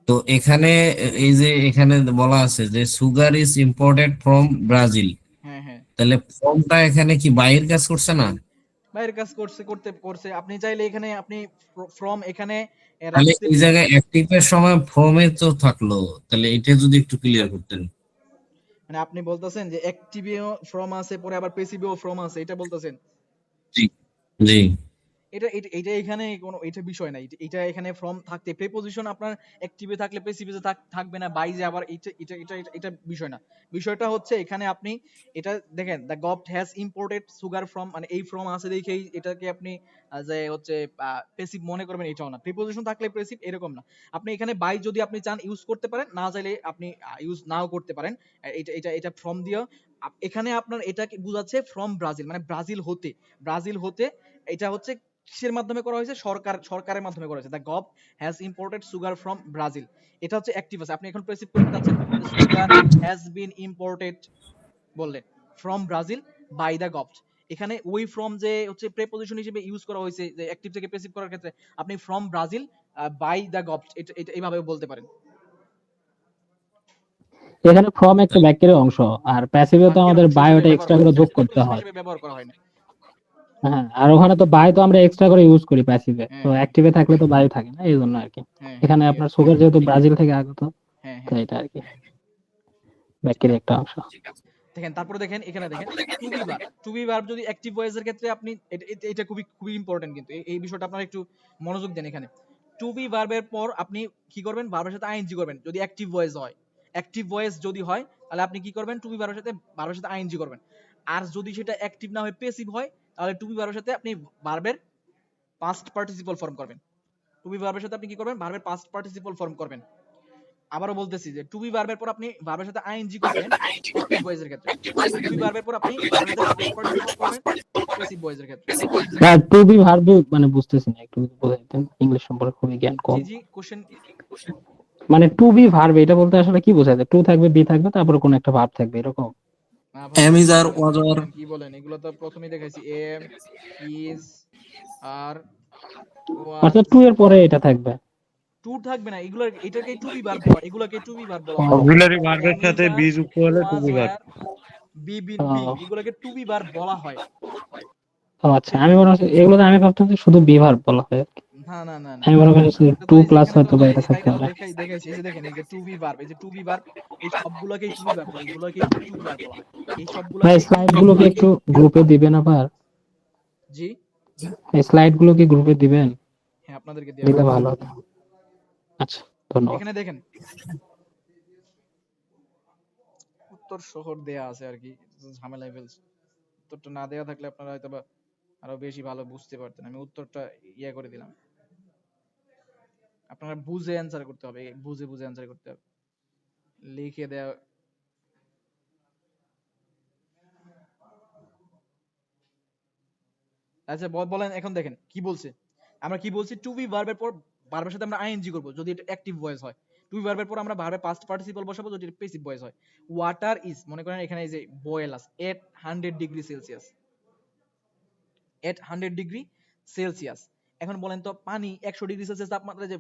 তো এখানে এই যে এখানে বলা আছে যে sugar is imported from Brazil, হ্যাঁ হ্যাঁ, তাহলে ফর্মটা এখানে কি বাইয়ের কাজ করছে না? বাইরের কাজ করছে, আপনি চাইলে এখানে আপনি ফ্রম এখানে তাহলে রাখতে, এই জায়গায় অ্যাক্টিভের সময় ফর্মে তো থাকলো, তাহলে এটা যদি একটু ক্লিয়ার করতেন। মানে আপনি বলতেছেন যে অ্যাক্টিভেও ফ্রম আছে, পরে আবার প্যাসিভেও ফ্রম আছে, এটা বলতেছেন? জি জি। এটা এখানে কোনো এটা বিষয় নাই, এটা এখানে ফ্রম থাকতে প্রিপজিশন আপনার অ্যাক্টিভে থাকলে প্যাসিভে থাকবে না, বাই যে আবার এটা বিষয় না, বিষয়টা হচ্ছে এখানে আপনি এটা দেখেন, the government has imported sugar from, মানে এই ফ্রম আছে দেখেই এটাকে আপনি যে হচ্ছে প্যাসিভ মনে করবেন, এটাও না, প্রিপজিশন থাকলে প্যাসিভ এরকম না, আপনি এখানে বাই যদি আপনি চান ইউজ করতে পারেন, না চাইলে আপনি ইউজ নাও করতে পারেন, এটা ফ্রম দিয়ে এখানে আপনার এটাকে বোঝাচ্ছে ফ্রম ব্রাজিল, মানে ব্রাজিল হতে এটা হচ্ছে কিসের মাধ্যমে করা হয়েছে, সরকারের মাধ্যমে করা হয়েছে, the gov has imported sugar from Brazil, এটা হচ্ছে অ্যাক্টিভ আছে, আপনি এখন প্রেসিভ করতে চাচ্ছেন, সুগার হ্যাজ বিন ইম্পোর্টেড বললেন from Brazil by the government, এখানে ওই ফ্রম যে হচ্ছে প্রেপজিশন হিসেবে ইউজ করা হয়েছে যে অ্যাক্টিভ থেকে প্যাসিভ করার ক্ষেত্রে, আপনি from Brazil by the government এটা এইভাবে বলতে পারেন। এখানে ফ্রম একটা বাক্যের অংশ, আর প্যাসিভে তো বাক্যের আমাদের অংশ হিসেবে বায়োটা ব্যবহার এক্সট্রা করা করে হয়েছে, যোগ করতে প্রেপজিশন হয়। হিসেবে ব্যবহার করা হয় না। হ্যাঁ, আর ওখানে তো বাই তো আমরা এক্সট্রা করে ইউজ করি প্যাসিভে, তো হ্যাঁ হ্যাঁ অ্যাক্টিভে থাকলে তো বায়ু থাকে না, এই জন্য আর কি। হ্যাঁ হ্যাঁ এখানে এই আর আপনার কি। সুগার যেহেতু ব্রাজিল থেকে আগত, হ্যাঁ তো হ্যাঁ এটা আর কি বাক্যের একটা অংশ। দেখেন, তারপরে দেখেন এখানে দেখেন টু বি ভার্ব যদি অ্যাক্টিভ ভয়েস এর ক্ষেত্রে আপনি এটা খুবই খুবই ইম্পর্টেন্ট, কিন্তু এই বিষয়টা আপনারা একটু মনোযোগ দেন এখানে, টু বি ভার্বের পর আপনি কি করবেন, ভার্বের সাথে আইএনজি করবেন যদি অ্যাক্টিভ ভয়েস হয়, অ্যাক্টিভ ভয়েস যদি হয় তাহলে আপনি কি করবেন, টু বি ভার্বের সাথে আইএনজি করবেন, আর যদি সেটা অ্যাক্টিভ না হয়ে প্যাসিভ হয় তাহলে টু বি ভার্বের সাথে আপনি ভার্বের পাস্ট পার্টিসিপল ফর্ম করবেন, টু বি ভার্বের সাথে আপনি কি করবেন, ভার্বের পাস্ট পার্টিসিপল ফর্ম করবেন। আবারও বলতেছি যে টু বি ভার্বের পর আপনি ভার্বের সাথে আইএনজি করবেন অ্যাক্টিভ ভয়েসের ক্ষেত্রে, টু বি ভার্বের পর আপনি ভার্বের সাথে পাস্ট পার্টিসিপল করবেন প্যাসিভ ভয়েসের ক্ষেত্রে। আর টু বি ভার্ব মানে বুঝতেছি না, একটু যদি বোঝাইতেন, ইংলিশ সম্পর্কে খুবই জ্ঞান জি কম। জি কোশ্চেন, মানে টু বি ভার্ব এটা বলতে আসলে কি বোঝায়, টু থাকবে, বি থাকবে, তারপরে কোন একটা ভার্ব থাকবে, এরকম? না ভাই এম কি ইজ আর বলেন ওয়াজ কি আর। বলেন কি বলেন, এগুলো তো প্রথমেই দেখাইছি, এম ইজ আর অর্থাৎ ওয়াজ, টু এর পরে এটা থাকবে। টু থাকবে না, এগুলো এটাকে টু বি ভার্ব বলা, এগুলোকে টু বি ভার্ব বলা হয়, অক্সিলারি ভার্বের এম ইজ সাথে আর, বি যুক্ত হলে to was be verb. Were, be been being, এগুলোকে টু বি ভার্ব বলা হয়। ও আচ্ছা, আমি মনে হচ্ছে এগুলো আমি ভাবতাম যে শুধু বি ভার্ব বলা হয় আর কি। না না না না, আমি মনে করছি এটা তো টু এই যে প্লাস এখানে তো হয়তো বা এই এটা যে থাকতে কায়দা তো পারে। দেখাইছি, এই যে দেখেন, এই যে টু বি ভার্ব, এই যে টু বি ভার্ব, এই সবগুলোকেই টু বি ভার্ব বলে, এগুলোকেই টু বি ভার্ব বলা হয়, এই ভাই সবগুলোকেই টু স্লাইড বি ভার্ব গুলো বলা কি হয়। একটু গ্রুপে দিবেন আবার? জি এই স্লাইড গুলো কি গ্রুপে দিবেন? হ্যাঁ আপনাদেরকে দেওয়া দিলে হবে। ভালো হতো। আচ্ছা, ধন্যবাদ। এখানে দেখেন উত্তর শহর দেয়া আছে আর কি, ঝামেলায় ফেলছে, উত্তরটা না দেয়া থাকলে আপনারা হয়তো বা আরো বেশি ভালো বুঝতে পারতেন, আমি উত্তরটা ইয়া করে দিলাম, আপনারা বুঝে অ্যান্সার করতে হবে, বুঝে বুঝে অ্যান্সার করতে হবে, লিখে দেয়া। আচ্ছা বলেন এখন, দেখেন কি বলছে, আমরা কি বলছি, টু বি ভার্বের পর ভার্বের সাথে আমরা আইএনজি করব যদি এটা অ্যাক্টিভ ভয়েস হয়, টু বি ভার্বের পর আমরা ভার্বের পাস্ট পার্টিসিপল বসাবো যদি এটা প্যাসিভ ভয়েস হয়। ওয়াটার ইজ, মনে করেন এখানে এই যে বয়েল আস এট 100 ডিগ্রি সেলসিয়াস, এট 100 ডিগ্রি সেলসিয়াস, এখন বলেন তো পানি 100 ডিগ্রি সেলসিয়াস তাপমাত্রায় যে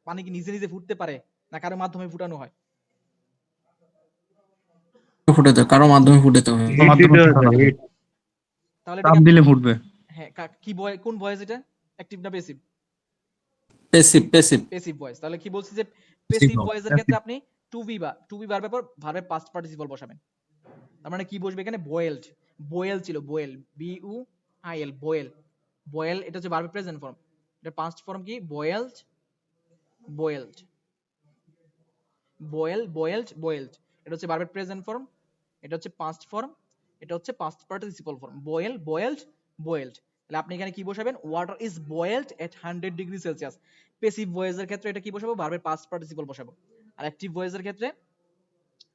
পানি কি নিজে নিজে ফুটতে পারে না কারো মাধ্যমে ফুটানো হয়? ফুটাতে কারো মাধ্যমে ফুটাতে হয়। হিট দিতে হবে স্যার, হিট। তাহলে চাপ এটাকে আপনি দিলে ফুটবে। হ্যাঁ কি কোন ভয়েস এটা, অ্যাক্টিভ না passive? Passive passive. Passive voice. তাহলে কি বলছি যে Passive প্যাসিভ verb, ভয়েসের ক্ষেত্রে Passive। আপনি টু বি ভার্বের পর ভার্বের পাস্ট পার্টিসিপল বসাবেন। তার মানে কি বসবে এখানে? বয়েলড। বয়েল ছিল, boil, B U I L, boil. Boil এটা হচ্ছে ভার্বের প্রেজেন্ট ফর্ম। এটা পাস্ট ফর্ম কি? Boiled, boiled, boiled. এটা হচ্ছে ভার্বের প্রেজেন্ট ফর্ম, এটা হচ্ছে পাস্ট ফর্ম, এটা হচ্ছে past participle form. Boiled, boiled. তাহলে আপনি এখানে কি বসাবেন? Water is boiled at 100 degree Celsius. প্যাসিভ ভয়েসের ক্ষেত্রে এটা কি বসাবো? ভার্বের পাস্ট পার্টিসিপল বসাবো। আর অ্যাক্টিভ ভয়েসের ক্ষেত্রে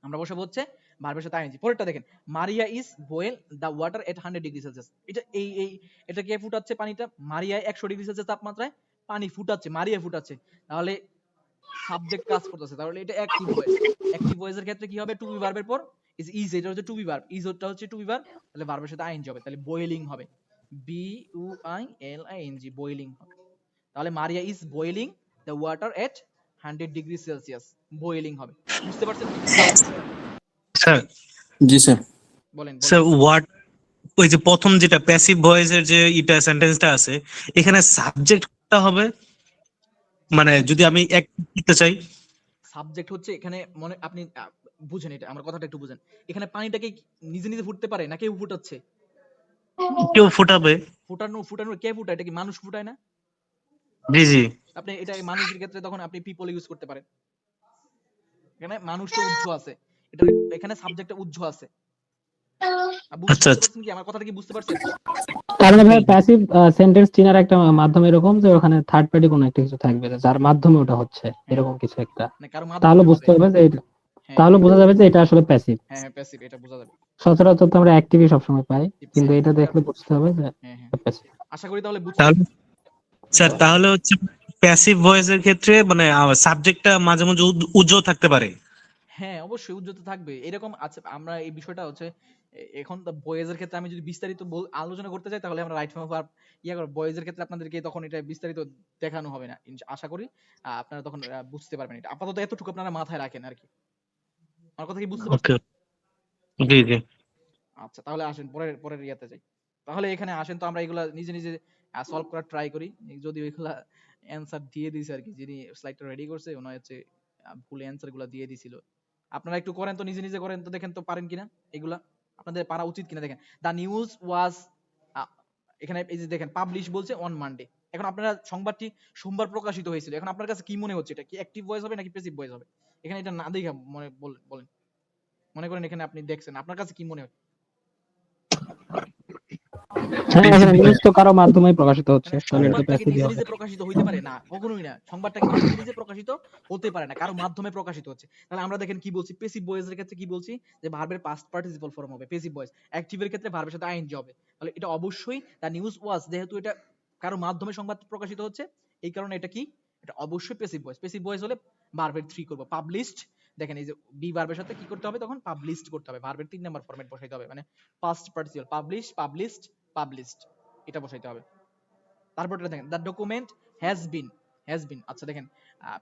আমরা বসাবো হচ্ছে ভার্বের সাথে আইএনজি। পরেরটা দেখেন, Maria is boil the water at 100 degree Celsius. এটা এটা কে ফুটাচ্ছে পানিটা? মারিয়া 100 ডিগ্রি সেলসিয়াস তাপমাত্রায় পানি ফুটাচ্ছে, মারিয়া ফুটাচ্ছে। তাহলে সাবজেক্ট কাজ করতেছে, তাহলে এটা অ্যাক্টিভ ভয়েস। অ্যাক্টিভ ভয়েসের ক্ষেত্রে কি হবে? টু বি ভার্বের পর ইজ এটা হচ্ছে টু বি ভার্ব, ইজটা হচ্ছে টু বি ভার্ব, তাহলে ভার্বের সাথে আইএনজি হবে, তাহলে বয়েলিং হবে, B U I L I N G, boiling হবে। তাহলে Maria is boiling the water at 100 degree Celsius, boiling হবে। বুঝতে পারছেন কি? স্যার, জি স্যার। বলেন স্যার বলেন। হোয়াট, ওই যে প্রথম যেটা প্যাসিভ ভয়েসের যে এটা সেন্টেন্সটা আছে, এখানে সাবজেক্টটা হবে, মানে যদি আমি এক করতে চাই, সাবজেক্ট হচ্ছে এখানে মনে আপনি বুঝেন, এটা আমার কথাটা একটু বুঝেন। এখানে পানিটাকে নিজে নিজে ফুটতে পারে না কেউ ফুটাচ্ছে? কেউ ফুটাবে। ফুটানোর কে ফুটায়? এটা কি মানুষ ফুটায় না? জি জি। আপনি এটা মানুষের ক্ষেত্রে তখন আপনি পিপল ইউজ করতে পারেন। এখানে মানুষটা উহ্য আছে, এটা এখানে সাবজেক্টটা উহ্য আছে। আচ্ছা বুঝতে আচ্ছা। পারছেন কি? আমার কথাটা কি বুঝতে পারছেন? তার মানে ভাই প্যাসিভ সেন্টেন্স চেনার একটা মাধ্যম এরকম যে ওখানে থার্ড পার্টি কোনো একটা কিছু থাকবে যার মাধ্যমে ওটা হচ্ছে, হ্যাঁ, এরকম কিছু একটা। মানে কারো তাহলে মাধ্যমে হবে। বুঝতে হবে যে এটা, হ্যাঁ তাহলে হ্যাঁ বোঝা যাবে যে এটা আসলে প্যাসিভ। হ্যাঁ হ্যাঁ প্যাসিভ, এটা বোঝা যাবে। সচরাচর তো আমরা অ্যাক্টিভই সবসময় পাই, কিন্তু সেম। এটা দেখলে বুঝতে হবে যে হ্যাঁ হ্যাঁ, প্যাসিভ। আশা করি তাহলে বুঝতে তাহলে পারছেন। স্যার, তাহলে হচ্ছে প্যাসিভ ভয়েসের ক্ষেত্রে মানে সাবজেক্টটা মাঝে মাঝে উজ্জ্বল থাকতে পারে। হ্যাঁ অবশ্যই উদ্যত থাকবে এরকম আছে। আমরা এই বিষয়টা হচ্ছে এখন তো বয়েজের ক্ষেত্রে আমি যদি বিস্তারিত আলোচনা করতে চাই তাহলে আমরা রাইট ফর্ম ভার্ব করব। বয়েজের ক্ষেত্রে আপনাদেরকে তখন এটা বিস্তারিত দেখানো হবে না, আশা করি আপনারা তখন বুঝতে পারবেন। এটা আপাতত এতটুকু আপনারা মাথায় রাখেন আর কি। আমার কথা কি বুঝতে পারছেন? ওকে। জি জি। আচ্ছা তাহলে আসেন পরের পরের ইয়াতে যাই। তাহলে এখানে আসেন তো আমরা এগুলা নিজে নিজে সলভ করার ট্রাই করি। যদি এগুলা অ্যানসার দিয়ে দিছে আর কি, যিনি স্লাইডটা রেডি করছে উনি হচ্ছে ভুল অ্যানসার গুলা দিয়ে দিছিল। আপনারা একটু করেন তো, নিজে নিজে করেন তো, দেখেন তো পারেন কিনা এগুলা, আপনাদের পারা উচিত কিনা দেখেন। দা নিউজ ওয়াজ, এখানে এই যে দেখেন পাবলিশ বলছে অন মানডে। এখন আপনারা সংবাদটি সোমবার প্রকাশিত হয়েছিল, এখন আপনার কাছে কি মনে হচ্ছে এটা কি অ্যাক্টিভ ভয়েস হবে নাকি প্যাসিভ ভয়েস হবে? এখানে এটা না দেখে মনে বলেন, মনে করেন এখানে আপনি দেখছেন, আপনার কাছে কি মনে হয়? হ্যাঁ, এখানে নিউজ তো কারো মাধ্যমে প্রকাশিত হচ্ছে, মানে তাহলে এটা তো সংবাদটা কি প্যাসিভই নিজে হবে। নিজে প্রকাশিত হইতে পারে না? কখনোই না। সংবাদটা কিন্তু নিজে নিজে প্রকাশিত হতে পারে না, কারো মাধ্যমে প্রকাশিত হচ্ছে। তাহলে আমরা দেখেন কি বলছি, প্যাসিভ ভয়েস এর ক্ষেত্রে কি বলছি যে ভার্বের পাস্ট পার্টিসিপল ফর্ম হবে প্যাসিভ ভয়েস। অ্যাক্টিভ এর ক্ষেত্রে ভার্বের সাথে আইএনজি হবে। তাহলে এটা অবশ্যই দ্য নিউজ ওয়াজ, যেহেতু এটা কারো মাধ্যমে সংবাদ প্রকাশিত হচ্ছে, এই কারণে এটা কি, এটা অবশ্যই প্যাসিভ ভয়েস। প্যাসিভ ভয়েস হলে ভার্বের 3 করব, পাবলিশড। দেখেন এই যে বি ভার্বের সাথে কি করতে হবে, তখন পাবলিশড করতে হবে, ভার্বের 3 নাম্বার ফরম্যাট বসাইতে হবে, মানে past participle, publish, published, published, এটা বসাইতে হবে। তারপরটা দেখেন দ্য ডকুমেন্ট হ্যাজ বিন, আচ্ছা দেখেন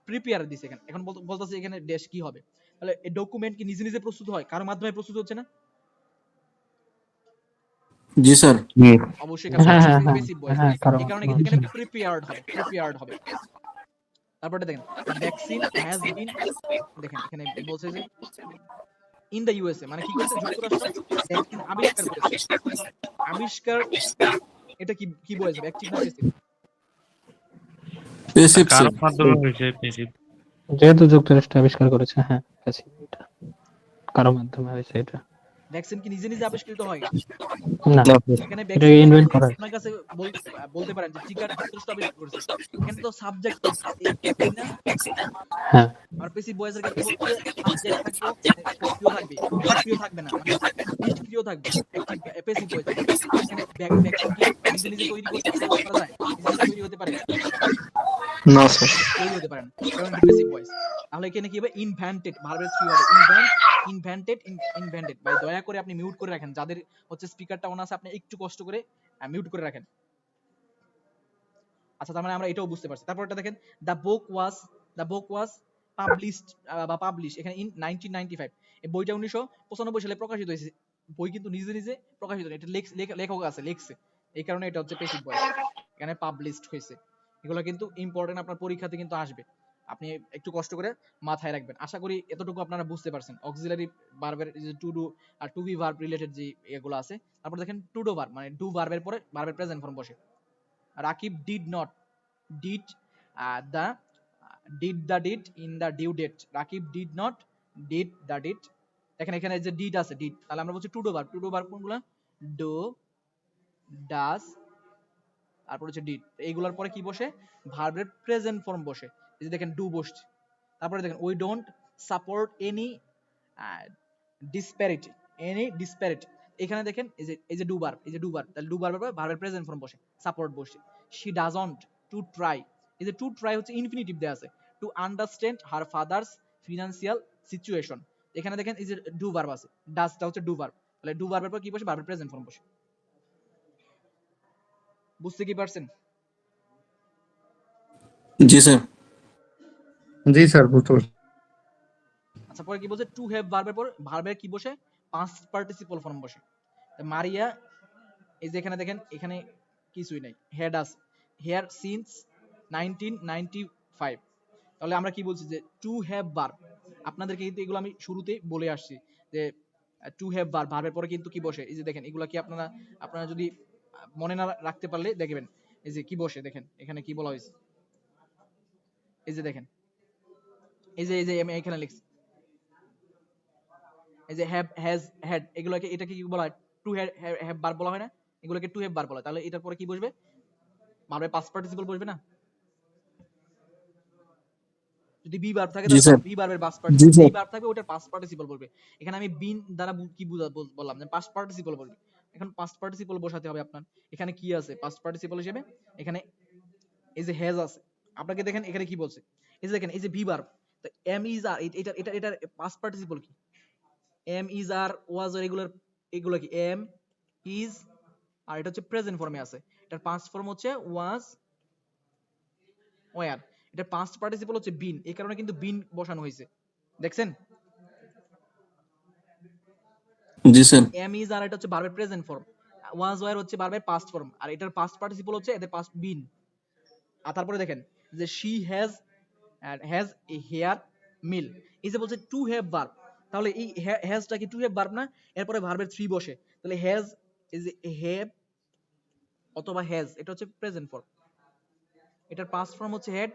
প্রিপেয়ার দিছে এখানে, এখন বলতেছে এখানে ড্যাশ কি হবে। তাহলে এই ডকুমেন্ট কি নিজে নিজে প্রস্তুত হয়, কারো মাধ্যমে প্রস্তুত হচ্ছে না? জি স্যার। অবশ্যই এটা হ্যাঁ হ্যাঁ হ্যাঁ প্যাসিভ ভয়েস। হ্যাঁ, কারো এই কারণে কিন্তু এখানে প্রিপেয়ার্ড হবে। তারপরটা দেখেন দ্য ভ্যাকসিন হ্যাজ বিন, দেখেন এখানে বলছে যে ইন দ্য ইউএসএ, মানে কি করছে, যুক্তরাষ্ট্র ভ্যাকসিন আবিষ্কার করেছে। আবিষ্কার, এটা কি কি ভয়েস হবে, অ্যাক্টিভ না প্যাসিভ? প্যাসিভ কারো স্যার। মাধ্যমে হয়েছে প্যাসিভ। যেহেতু যুক্তরাষ্ট্র আবিষ্কার করেছে, হ্যাঁ প্যাসিভ এটা, কারো মাধ্যমে হয়েছে এটা। ভ্যাকসিন কি নিজে নিজে আবিষ্কৃত হয়? না, এখানে এটা ভ্যাকসিন ইনভেন্ট করা হয়েছে। আপনার কাছে বলতে পারেন যে টিকা যুক্তরাষ্ট্র আবিষ্কার করেছে, এখানে তো সাবজেক্ট অ্যাক্টিভ না। হ্যাঁ আর প্যাসিভ ভয়েসের ক্ষেত্রে হচ্ছে সাবজেক্ট থাকবে, সক্রিয় থাকবে, নিষ্ক্রিয় থাকবে না, মানে নিষ্ক্রিয় থাকবে অ্যাক্টিভ প্যাসিভ ভয়েসের ক্ষেত্রে। এখানে ভ্যাকসিন কি নিজে নিজে তৈরি করা যায়, নিজে নিজে তৈরি হতে পারে? না স্যার। তৈরি হতে পারে না, কারণ এটা প্যাসিভ ভয়েস। তাহলে এখানে কি হবে, ইনভেন্টেড, ভার্বের 3 হবে, ইনভেন্টেড। ভাই দয়া করে আপনি মিউট করে রাখেন, যাদের হচ্ছে স্পিকারটা অন আছে আপনি একটু কষ্ট করে মিউট করে রাখেন। আচ্ছা, তার মানে আমরা এটাও বুঝতে পারছি। তারপরটা দেখেন, দ্য বুক ওয়াজ পাবলিশড বা পাবলিশ এখানে ইন 1995। এই বইটা 1995 সালে প্রকাশিত হয়েছে। বই কিন্তু নিজে নিজে প্রকাশিত না, এটা লেখক আছে, লিখছে, এই কারণে এটা হচ্ছে প্যাসিভ ভয়েস। এখানে পাবলিশড হয়েছে। এগুলো কিন্তু ইম্পর্টেন্ট, আপনার পরীক্ষাতে কিন্তু আসবে, আপনি একটু কষ্ট করে মাথায় রাখবেন। আশা করি এতটুকু আপনারা বুঝতে পারছেন। অক্সিলারি ভার্বের যে টু ডু আর টু বি ভার্ব রিলেটেড যে এগুলো আছে। তারপর দেখেন টু ডু ভার্ব, মানে ডু ভার্বের পরে ভার্বের প্রেজেন্ট ফর্ম বসে। Rakib did not, did the did the did in the due date, Rakib did not did the did। দেখেন এখানে যে ডিড আছে, ডিড, তাহলে আমরা বলছি two do verb. To do verb কোনগুলো? ডু, ডাজ, তারপর হচ্ছে ডিড। এইগুলোর পরে কি বসে? ভার্বের প্রেজেন্ট ফর্ম বসে। এই যে দেখেন ডু বসছে। তারপরে দেখেন we don't support any disparity, any disparity. এখানে দেখেন এই যে ডু ভার্ব, এই যে ডু ভার্ব, তাহলে ডু ভার্বের পরে ভার্বের প্রেজেন্ট ফর্ম বসে, সাপোর্ট বসে। শি ডাজন্ট টু ট্রাই, এই যে টু ট্রাই হচ্ছে ইনফিনিটিভ দেয়া আছে, to understand her father's financial situation. এখানে দেখেন এই যে ডু ভার্ব আছে, ডাজটা হচ্ছে ডু ভার্ব, তাহলে ডু ভার্বের পর কি বসে? ভার্বের প্রেজেন্ট ফর্ম বসে। বুঝতে কি পারছেন? জি স্যার। জি স্যার, বুঝতে পারছি। আচ্ছা, পরে কি বলছে? টু হ্যাভ ভার্বের পর ভার্বের কি বসে? পাস্ট পার্টিসিপল ফর্ম বসে। মারিয়া, এই যে এখানে দেখেন, এখানে কিছুই নাই, হেড আস হেয়ার সিন্স 1995। তাহলে আমরা কি বলছি? যে টু হ্যাভ ভার্ব, আপনাদেরকে কিন্তু এগুলো আমি শুরুতেই বলে আসছি যে টু হ্যাভ ভার্ব, ভার্বের পরে কিন্তু কি বসে? এই যে দেখেন, এগুলা কি আপনারা আপনারা যদি মনে না রাখতে পারলে দেখবেন, এই যে কি বসে দেখেন, এখানে কি বলা হয়েছে, এই যে দেখেন, এই যে আমি এখানে লিখছি, এই যে হ্যাভ, হ্যাজ, হ্যাড, এগুলোকে এটাকে কি বলা হয়? টু হ্যাভ ভার্ব বলা হয় না? এগুলোকে টু হ্যাভ ভার্ব বলা হয়। তাহলে এটার পরে কি বসবে? ভার্বের পাস্ট পার্টিসিপল বসবে না? যদি বি ভার্ব থাকে জি তাহলে স্যার। বি ভার্বের পাস্ট জি পার্টিসিপল, যেই স্যার। ভার্ব থাকবে ওটার পাস্ট পার্টিসিপল বলবে। এখানে আমি বিন দ্বারা কি বললাম? যে পাস্ট পার্টিসিপল বলবে। এখন পাস্ট পার্টিসিপল বসাতে হবে আপনার। এখানে কি আছে পাস্ট পার্টিসিপল হিসেবে? এখানে এই যে হ্যাজ আছে। আপনাকে দেখেন এখানে কি বলছে, এই যে দেখেন, এই যে বি ভার্ব, তো এম ইজ আর, এটা এটা এটা পাস্ট পার্টিসিপল কি? Am is are, was, regular, এগুলো কি? এম ইজ, আর এটা হচ্ছে প্রেজেন্ট ফর্মে আছে। এটার পাস্ট ফর্ম হচ্ছে ওয়াজ, ওয়ার। এটা পাস্ট পার্টিসিপল হচ্ছে বিন, এই কারণে কিন্তু বিন বসানো হয়েছে, দেখছেন? জি স্যার। এম ইজ আর, এটা হচ্ছে ভার্বের প্রেজেন্ট ফর্ম, ওয়াজ ওয়ার হচ্ছে ভার্বের পাস্ট ফর্ম, আর এটার পাস্ট পার্টিসিপল হচ্ছে এদের পাস্ট বিন। আর তারপরে দেখেন যে শি হ্যাজ এ হেয়ার মিল, এই যে বলছে টু হ্যাভ ভার্ব, তাহলে এই হ্যাজটা কি টু হ্যাভ ভার্ব না? এরপরে ভার্বের থ্রি বসে, তাহলে হ্যাজ, এই যে হ্যাভ অথবা হ্যাজ, এটা হচ্ছে প্রেজেন্ট ফর্ম, এটার পাস্ট ফর্ম হচ্ছে হ্যাড।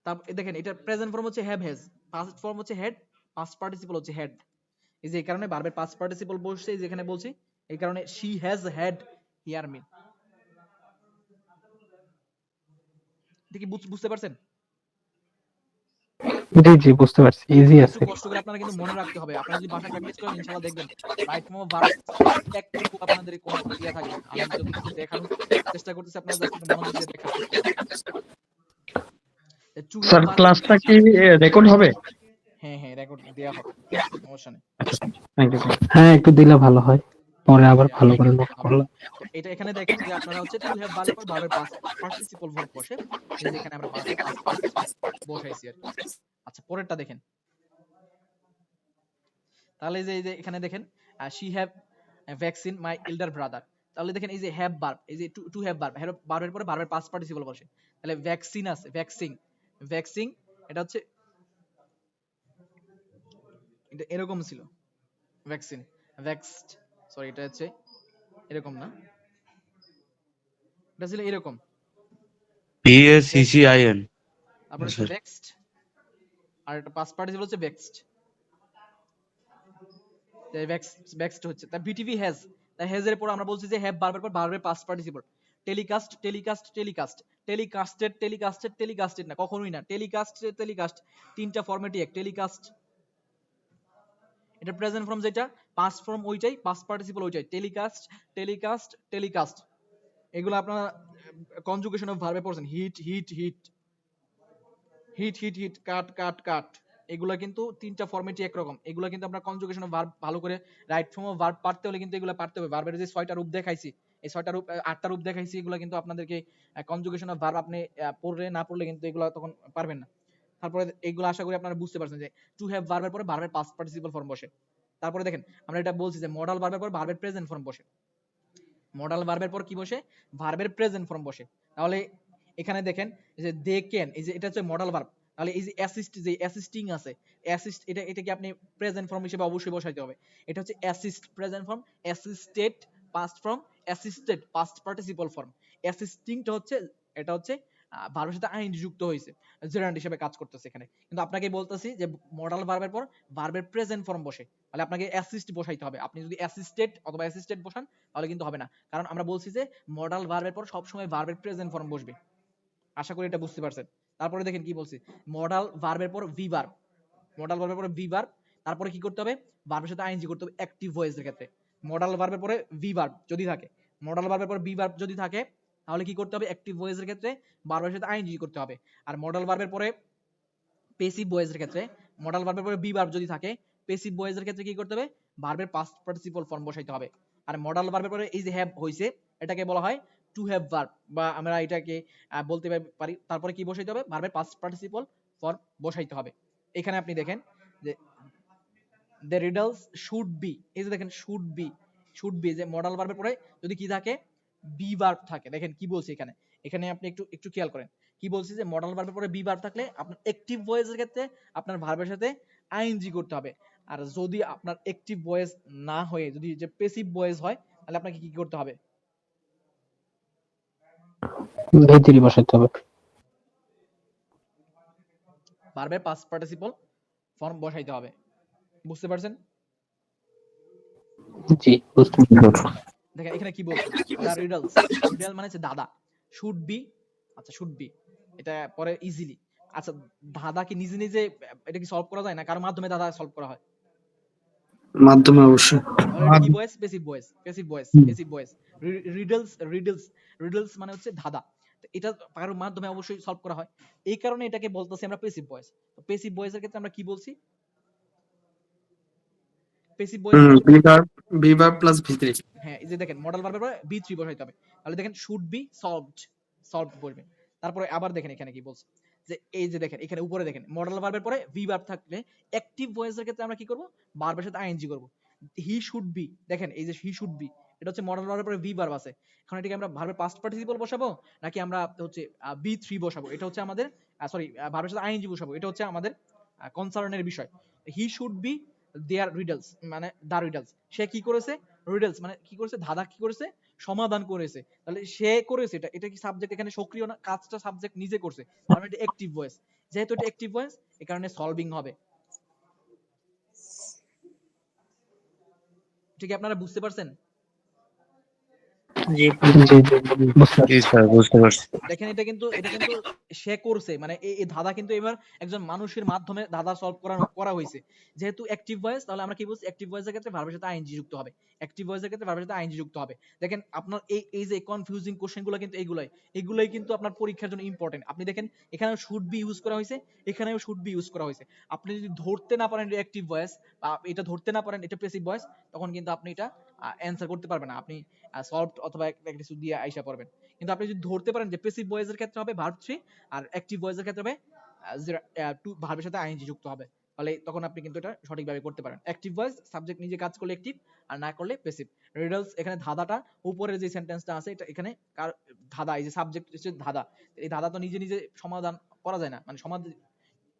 তারপর দেখেন এটার প্রেজেন্ট ফর্ম হচ্ছে হ্যাভ হ্যাজ, পাস্ট ফর্ম হচ্ছে হ্যাড, পাস্ট পার্টিসিপল হচ্ছে হ্যাড। এই যে এই কারণে ভার্বের পাস্ট পার্টিসিপল বসছে, এই যে এখানে বলছি, এই কারণে শি হ্যাজ হ্যাড হিয়ার মিল। দেখি বুঝতে পারছেন? জি জি বুঝতে পারছি, ইজি একটু আছে। কষ্ট করে আপনারা কিন্তু মনে রাখতে হবে। আপনারা যদি বাসায় প্র্যাকটিস করেন ইনশাআল্লাহ দেখবেন রাইট ফর্ম অফ ভার্ব একটু আপনাদের কোনো ইয়া থাকবে না। আমি যতটুকু দেখানোর চেষ্টা করতেছি আপনারা জাস্ট একটু মনোযোগ দিয়ে দেখার চেষ্টা করুন। টু হ্যাভ স্যার ভার্বের, ক্লাসটা কি রেকর্ড হবে? হ্যাঁ হ্যাঁ রেকর্ড দেয়া হবে, সমস্যা নেই। Thank you. হ্যাঁ একটু দিলে ভালো হয়, পরে আবার দেয়া ভালো হবে, করে নোট হবে। করলাম। তো এটা এখানে দেখেন যে আপনারা হচ্ছে টু হ্যাভ ভার্বের পর ভার্বের পাস্ট পার্টিসিপল ভার্ব বসে, এই যে এখানে আমরা ভার্বের পাস্ট পার্টিসিপল বসাইছি আর কি। আচ্ছা, পরেরটা দেখেন। তাহলে এই যে এখানে দেখেন she have vaccine my elder brother. তাহলে দেখেন এই যে হ্যাভ ভার্ব, এই যে টু হ্যাভ ভার্ব, ভার্বের পরে ভার্বের পাস্ট পার্টিসিপল বসে, তাহলে ভ্যাকসিন আছে, ভ্যাকসিন, ভ্যাকসিন, এটা হচ্ছে এটা এরকম ছিল, ভ্যাকসিন, ভ্যাক্সড, সরি এটা হচ্ছে এরকম না, এটা ছিল এরকম, ভ্যাক্সড, PACCIN। তারপর হচ্ছে ভ্যাক্সড, আর এটা পাস্ট পার্টিসিপল হচ্ছে ভ্যাক্সড, তাই ভ্যাক্সড হচ্ছে। তাই বিটিভি হ্যাজ, তাই হ্যাজ এর পর আমরা বলছি যে হ্যাভ ভার্বের পর ভার্বের past participle. Telecast, telecast, telecast, টেলিকাস্টেড, টেলিকাস্টেড, টেলিকাস্টেড না, কখনোই না, টেলিকাস্ট, টেলিকাস্ট, তিনটা ফরম্যাটই এক, টেলিকাস্ট, এটা প্রেজেন্ট ফর্ম যেটা, পাস্ট ফর্ম ওইটাই, পাস্ট পার্টিসিপল ওইটাই, টেলিকাস্ট, টেলিকাস্ট, টেলিকাস্ট। এগুলো আপনারা কনজুগেশন অফ ভার্বে পড়ছেন, hit, hit, hit, hit, hit, hit, cut, cut, cut, এগুলা কিন্তু তিনটা ফরম্যাটই একরকম। এগুলা কিন্তু আমরা কনজুগেশন অফ ভার্ব ভালো করে রাইট ফর্ম অফ ভার্ব পারতে হলে কিন্তু এগুলা পারতে হবে। ভার্বের যে 6টা রূপ দেখাইছি, এই 6টা রূপ 8টা রূপ দেখাইছি, এগুলা কিন্তু আপনাদেরকে কনজুগেশন অফ ভার্ব আপনি পড়লে না পড়লে কিন্তু এগুলা তখন পারবেন না। তারপরে এগুলো আশা করি আপনারা বুঝতে পারছেন যে টু হ্যাভ ভার্বের পরে ভার্বের পাস্ট পার্টিসিপল ফর্ম বসে। তারপরে দেখেন আমরা এটা বলছি যে মডাল ভার্বের পর ভার্বের প্রেজেন্ট ফর্ম বসে। মডাল ভার্বের পর কি বসে? ভার্বের প্রেজেন্ট ফর্ম বসে। তাহলে এখানে দেখেন যে দে ক্যান, এই যে এটা হচ্ছে মডাল ভার্ব। তাহলে এই যে অ্যাসিস্ট, যে অ্যাসিস্টিং আছে, অ্যাসিস্ট এটা কি আপনি প্রেজেন্ট ফর্ম হিসেবে অবশ্যই বসাইতে হবে। এটা হচ্ছে assist present form, assisted past form, assisted past participle form. অ্যাসিস্টিংটা হচ্ছে, এটা হচ্ছে ভার্বের সাথে আইএনজি যুক্ত হয়েছে, জেরান্ড হিসেবে কাজ করতেছে এখানে। কিন্তু আপনাকে বলতেছি যে মডাল ভার্বের পর ভার্বের প্রেজেন্ট ফর্ম বসে, তাহলে আপনাকে অ্যাসিস্ট বসাইতে হবে। আপনি যদি অ্যাসিস্টেড অথবা অ্যাসিস্টেড বসান তাহলে কিন্তু হবে না, কারণ আমরা বলছি যে মডাল ভার্বের পর সবসময় ভার্বের প্রেজেন্ট ফর্ম বসবে। আশা করি এটা বুঝতে পারছেন। তারপরে দেখেন কি বলছি, মডাল ভার্বের পর ভি ভার্ব, মডাল ভার্বের পরে ভি ভার্ব, তারপরে কি করতে হবে? ভার্বের সাথে আইএনজি করতে হবে অ্যাক্টিভ ভয়েসের ক্ষেত্রে। মডাল ভার্বের পরে ভি ভার্ব যদি থাকে, মডাল ভার্বের পর ভি ভার্ব যদি থাকে, তাহলে কি করতে হবে? অ্যাক্টিভ ভয়েসের ক্ষেত্রে ভার্বের সাথে আইএনজি করতে হবে। আর মডাল ভার্বের পরে পেসিভ ভয়েসের ক্ষেত্রে, মডাল ভার্বের পরে বি ভার্ব যদি থাকে, পেসিভ ভয়েসের ক্ষেত্রে কি করতে হবে? ভার্বের পাস্ট পার্টিসিপল ফর্ম বসাইতে হবে। আর মডাল ভার্বের পরে এই যে হ্যাভ হইছে, এটাকে বলা হয় টু হ্যাভ ভার্ব, বা আমরা এটাকে বলতে পারি। তারপরে কি বসাইতে হবে? ভার্বের পাস্ট পার্টিসিপল ফর্ম বসাইতে হবে। এখানে আপনি দেখেন যে the riddles should be, এই যে দেখেন should be যে মডাল ভার্বের পরে যদি কি থাকে? বি ভার্ব থাকে। দেখেন কি বলছি এখানে, এখানে আপনি একটু খেয়াল করেন কি বলছি, যে মডাল ভার্বের পরে বি ভার্ব থাকলে আপনার অ্যাক্টিভ ভয়েসের ক্ষেত্রে আপনার ভার্বের সাথে আইএনজি করতে হবে। আর যদি আপনার অ্যাক্টিভ ভয়েস না হয়ে যদি যে প্যাসিভ ভয়েস হয়, তাহলে আপনাকে কি করতে হবে? ভি3 বসাইতে হবে। ভার্বের পাস্ট পার্টিসিপল ফর্ম বসাইতে হবে। বুঝতে পারছেন? জি, বুঝতে পারছি। দেখেন এখানে কি বলছে, দা রিডলস, রিডল মানে হচ্ছে দাদা, শুড বি, আচ্ছা শুড বি, এটা পরে ইজিলি। আচ্ছা ধাঁধা কি নিজে নিজে এটা কি সলভ করা যায়, না কারোর মাধ্যমে ধাঁধা সলভ করা হয়? মাধ্যমে অবশ্যই। তাহলে এটা কি voice? Passive voice, passive voice, passive voice. Riddles, riddles মানে হচ্ছে ধাঁধা, তো এটা কারোর মাধ্যমে অবশ্যই সলভ করা হয়, এই কারণে এটাকে বলতেছি আমরা প্যাসিভ ভয়েস। তো প্যাসিভ ভয়েসের ক্ষেত্রে আমরা কি বলছি? প্যাসিভ ভয়েসের ক্ষেত্রে বিভার প্লাস ভি3। হ্যাঁ, এই যে দেখেন মডাল ভার্বের পরে বি3 বসাইতে হবে। তাহলে দেখেন শুড বি সলভড, সলভড বলবে। তারপরে আবার দেখেন এখানে কি বলছে, যে এই যে দেখেন এখানে উপরে দেখেন মডাল ভার্বের পরে ভি ভার্ব থাকলে অ্যাক্টিভ ভয়েসের ক্ষেত্রে আমরা কি করব? ভার্বের সাথে আইএনজি করব। হি শুড বি, দেখেন এই যে হি শুড বি, এটা হচ্ছে মডাল ভার্বের পরে ভি ভার্ব আছে। এখন এটাকে আমরা ভার্বের পাস্ট পার্টিসিপল বসাবো, নাকি আমরা হচ্ছে বি3 বসাবো? এটা হচ্ছে আমাদের সরি ভার্বের সাথে আইএনজি বসাবো, এটা হচ্ছে আমাদের কনসার্নের বিষয়। He should be there riddles, মানে দা রিডলস, সে কি করেছে? রিডলস মানে কি করেছে? ধাঁধা কি করেছে? সমাধান করেছে। তাহলে সে করেছে, এটা কি সাবজেক্ট এখানে সক্রিয় না? কাজটা সাবজেক্ট নিজে করছে, তার মানে এটা অ্যাক্টিভ ভয়েস। যেহেতু এটা অ্যাক্টিভ ভয়েস, এই কারণে সলভিং হবে। ঠিক আছে, আপনারা বুঝতে পারছেন? জি জি জি, বুঝতে জি পারছি। স্যার, বুঝতে পারছি। দেখেন এটা কিন্তু সে করছে, মানে এই ধাঁধা কিন্তু এবার একজন মানুষের মাধ্যমে ধাঁধা সলভ করা হয়েছে। যেহেতু অ্যাক্টিভ ভয়েস, তাহলে আমরা কি বলছি? অ্যাক্টিভ ভয়েসের ক্ষেত্রে ভার্বের সাথে আইএনজি যুক্ত হবে। অ্যাক্টিভ ভয়েসের ক্ষেত্রে ভার্বের সাথে আইএনজি যুক্ত হবে। দেখেন আপনার এই যে কনফিউজিং কোশ্চেনগুলো কিন্তু এগুলাই কিন্তু আপনার পরীক্ষার জন্য ইম্পর্টেন্ট। আপনি দেখেন এখানেও শুড বি ইউজ করা হয়েছে, এখানেও শুড বি ইউজ করা হয়েছে। আপনি যদি ধরতে না পারেন এটা অ্যাক্টিভ ভয়েস, বা এটা ধরতে না পারেন এটা প্যাসিভ ভয়েস, তখন কিন্তু আপনি এটা অ্যানসার করতে পারবেন না। আপনি সলভড অথবা একটা কিছু দিয়ে আইসা পড়বেন। কিন্তু আপনি যদি ধরতে পারেন যে প্যাসিভ ভয়েসের ক্ষেত্রে হবে ভার্ব 3, আর অ্যাক্টিভ ভয়েসের ক্ষেত্রে হবে টু, ভার্বের সাথে আইএনজি যুক্ত হবে, তাহলে তখন আপনি কিন্তু এটা সঠিকভাবে করতে পারেন। অ্যাক্টিভ ভয়েস সাবজেক্ট নিজে কাজ করলে অ্যাক্টিভ, আর না করলে প্যাসিভ। রিডলস, এখানে ধাঁধাটা উপরের যে সেন্টেন্সটা আছে এটা এখানে ধাঁধা, এই যে সাবজেক্ট হচ্ছে ধাঁধা, এই ধাঁধা তো নিজে নিজে সমাধান করা যায় না, মানে সমাধান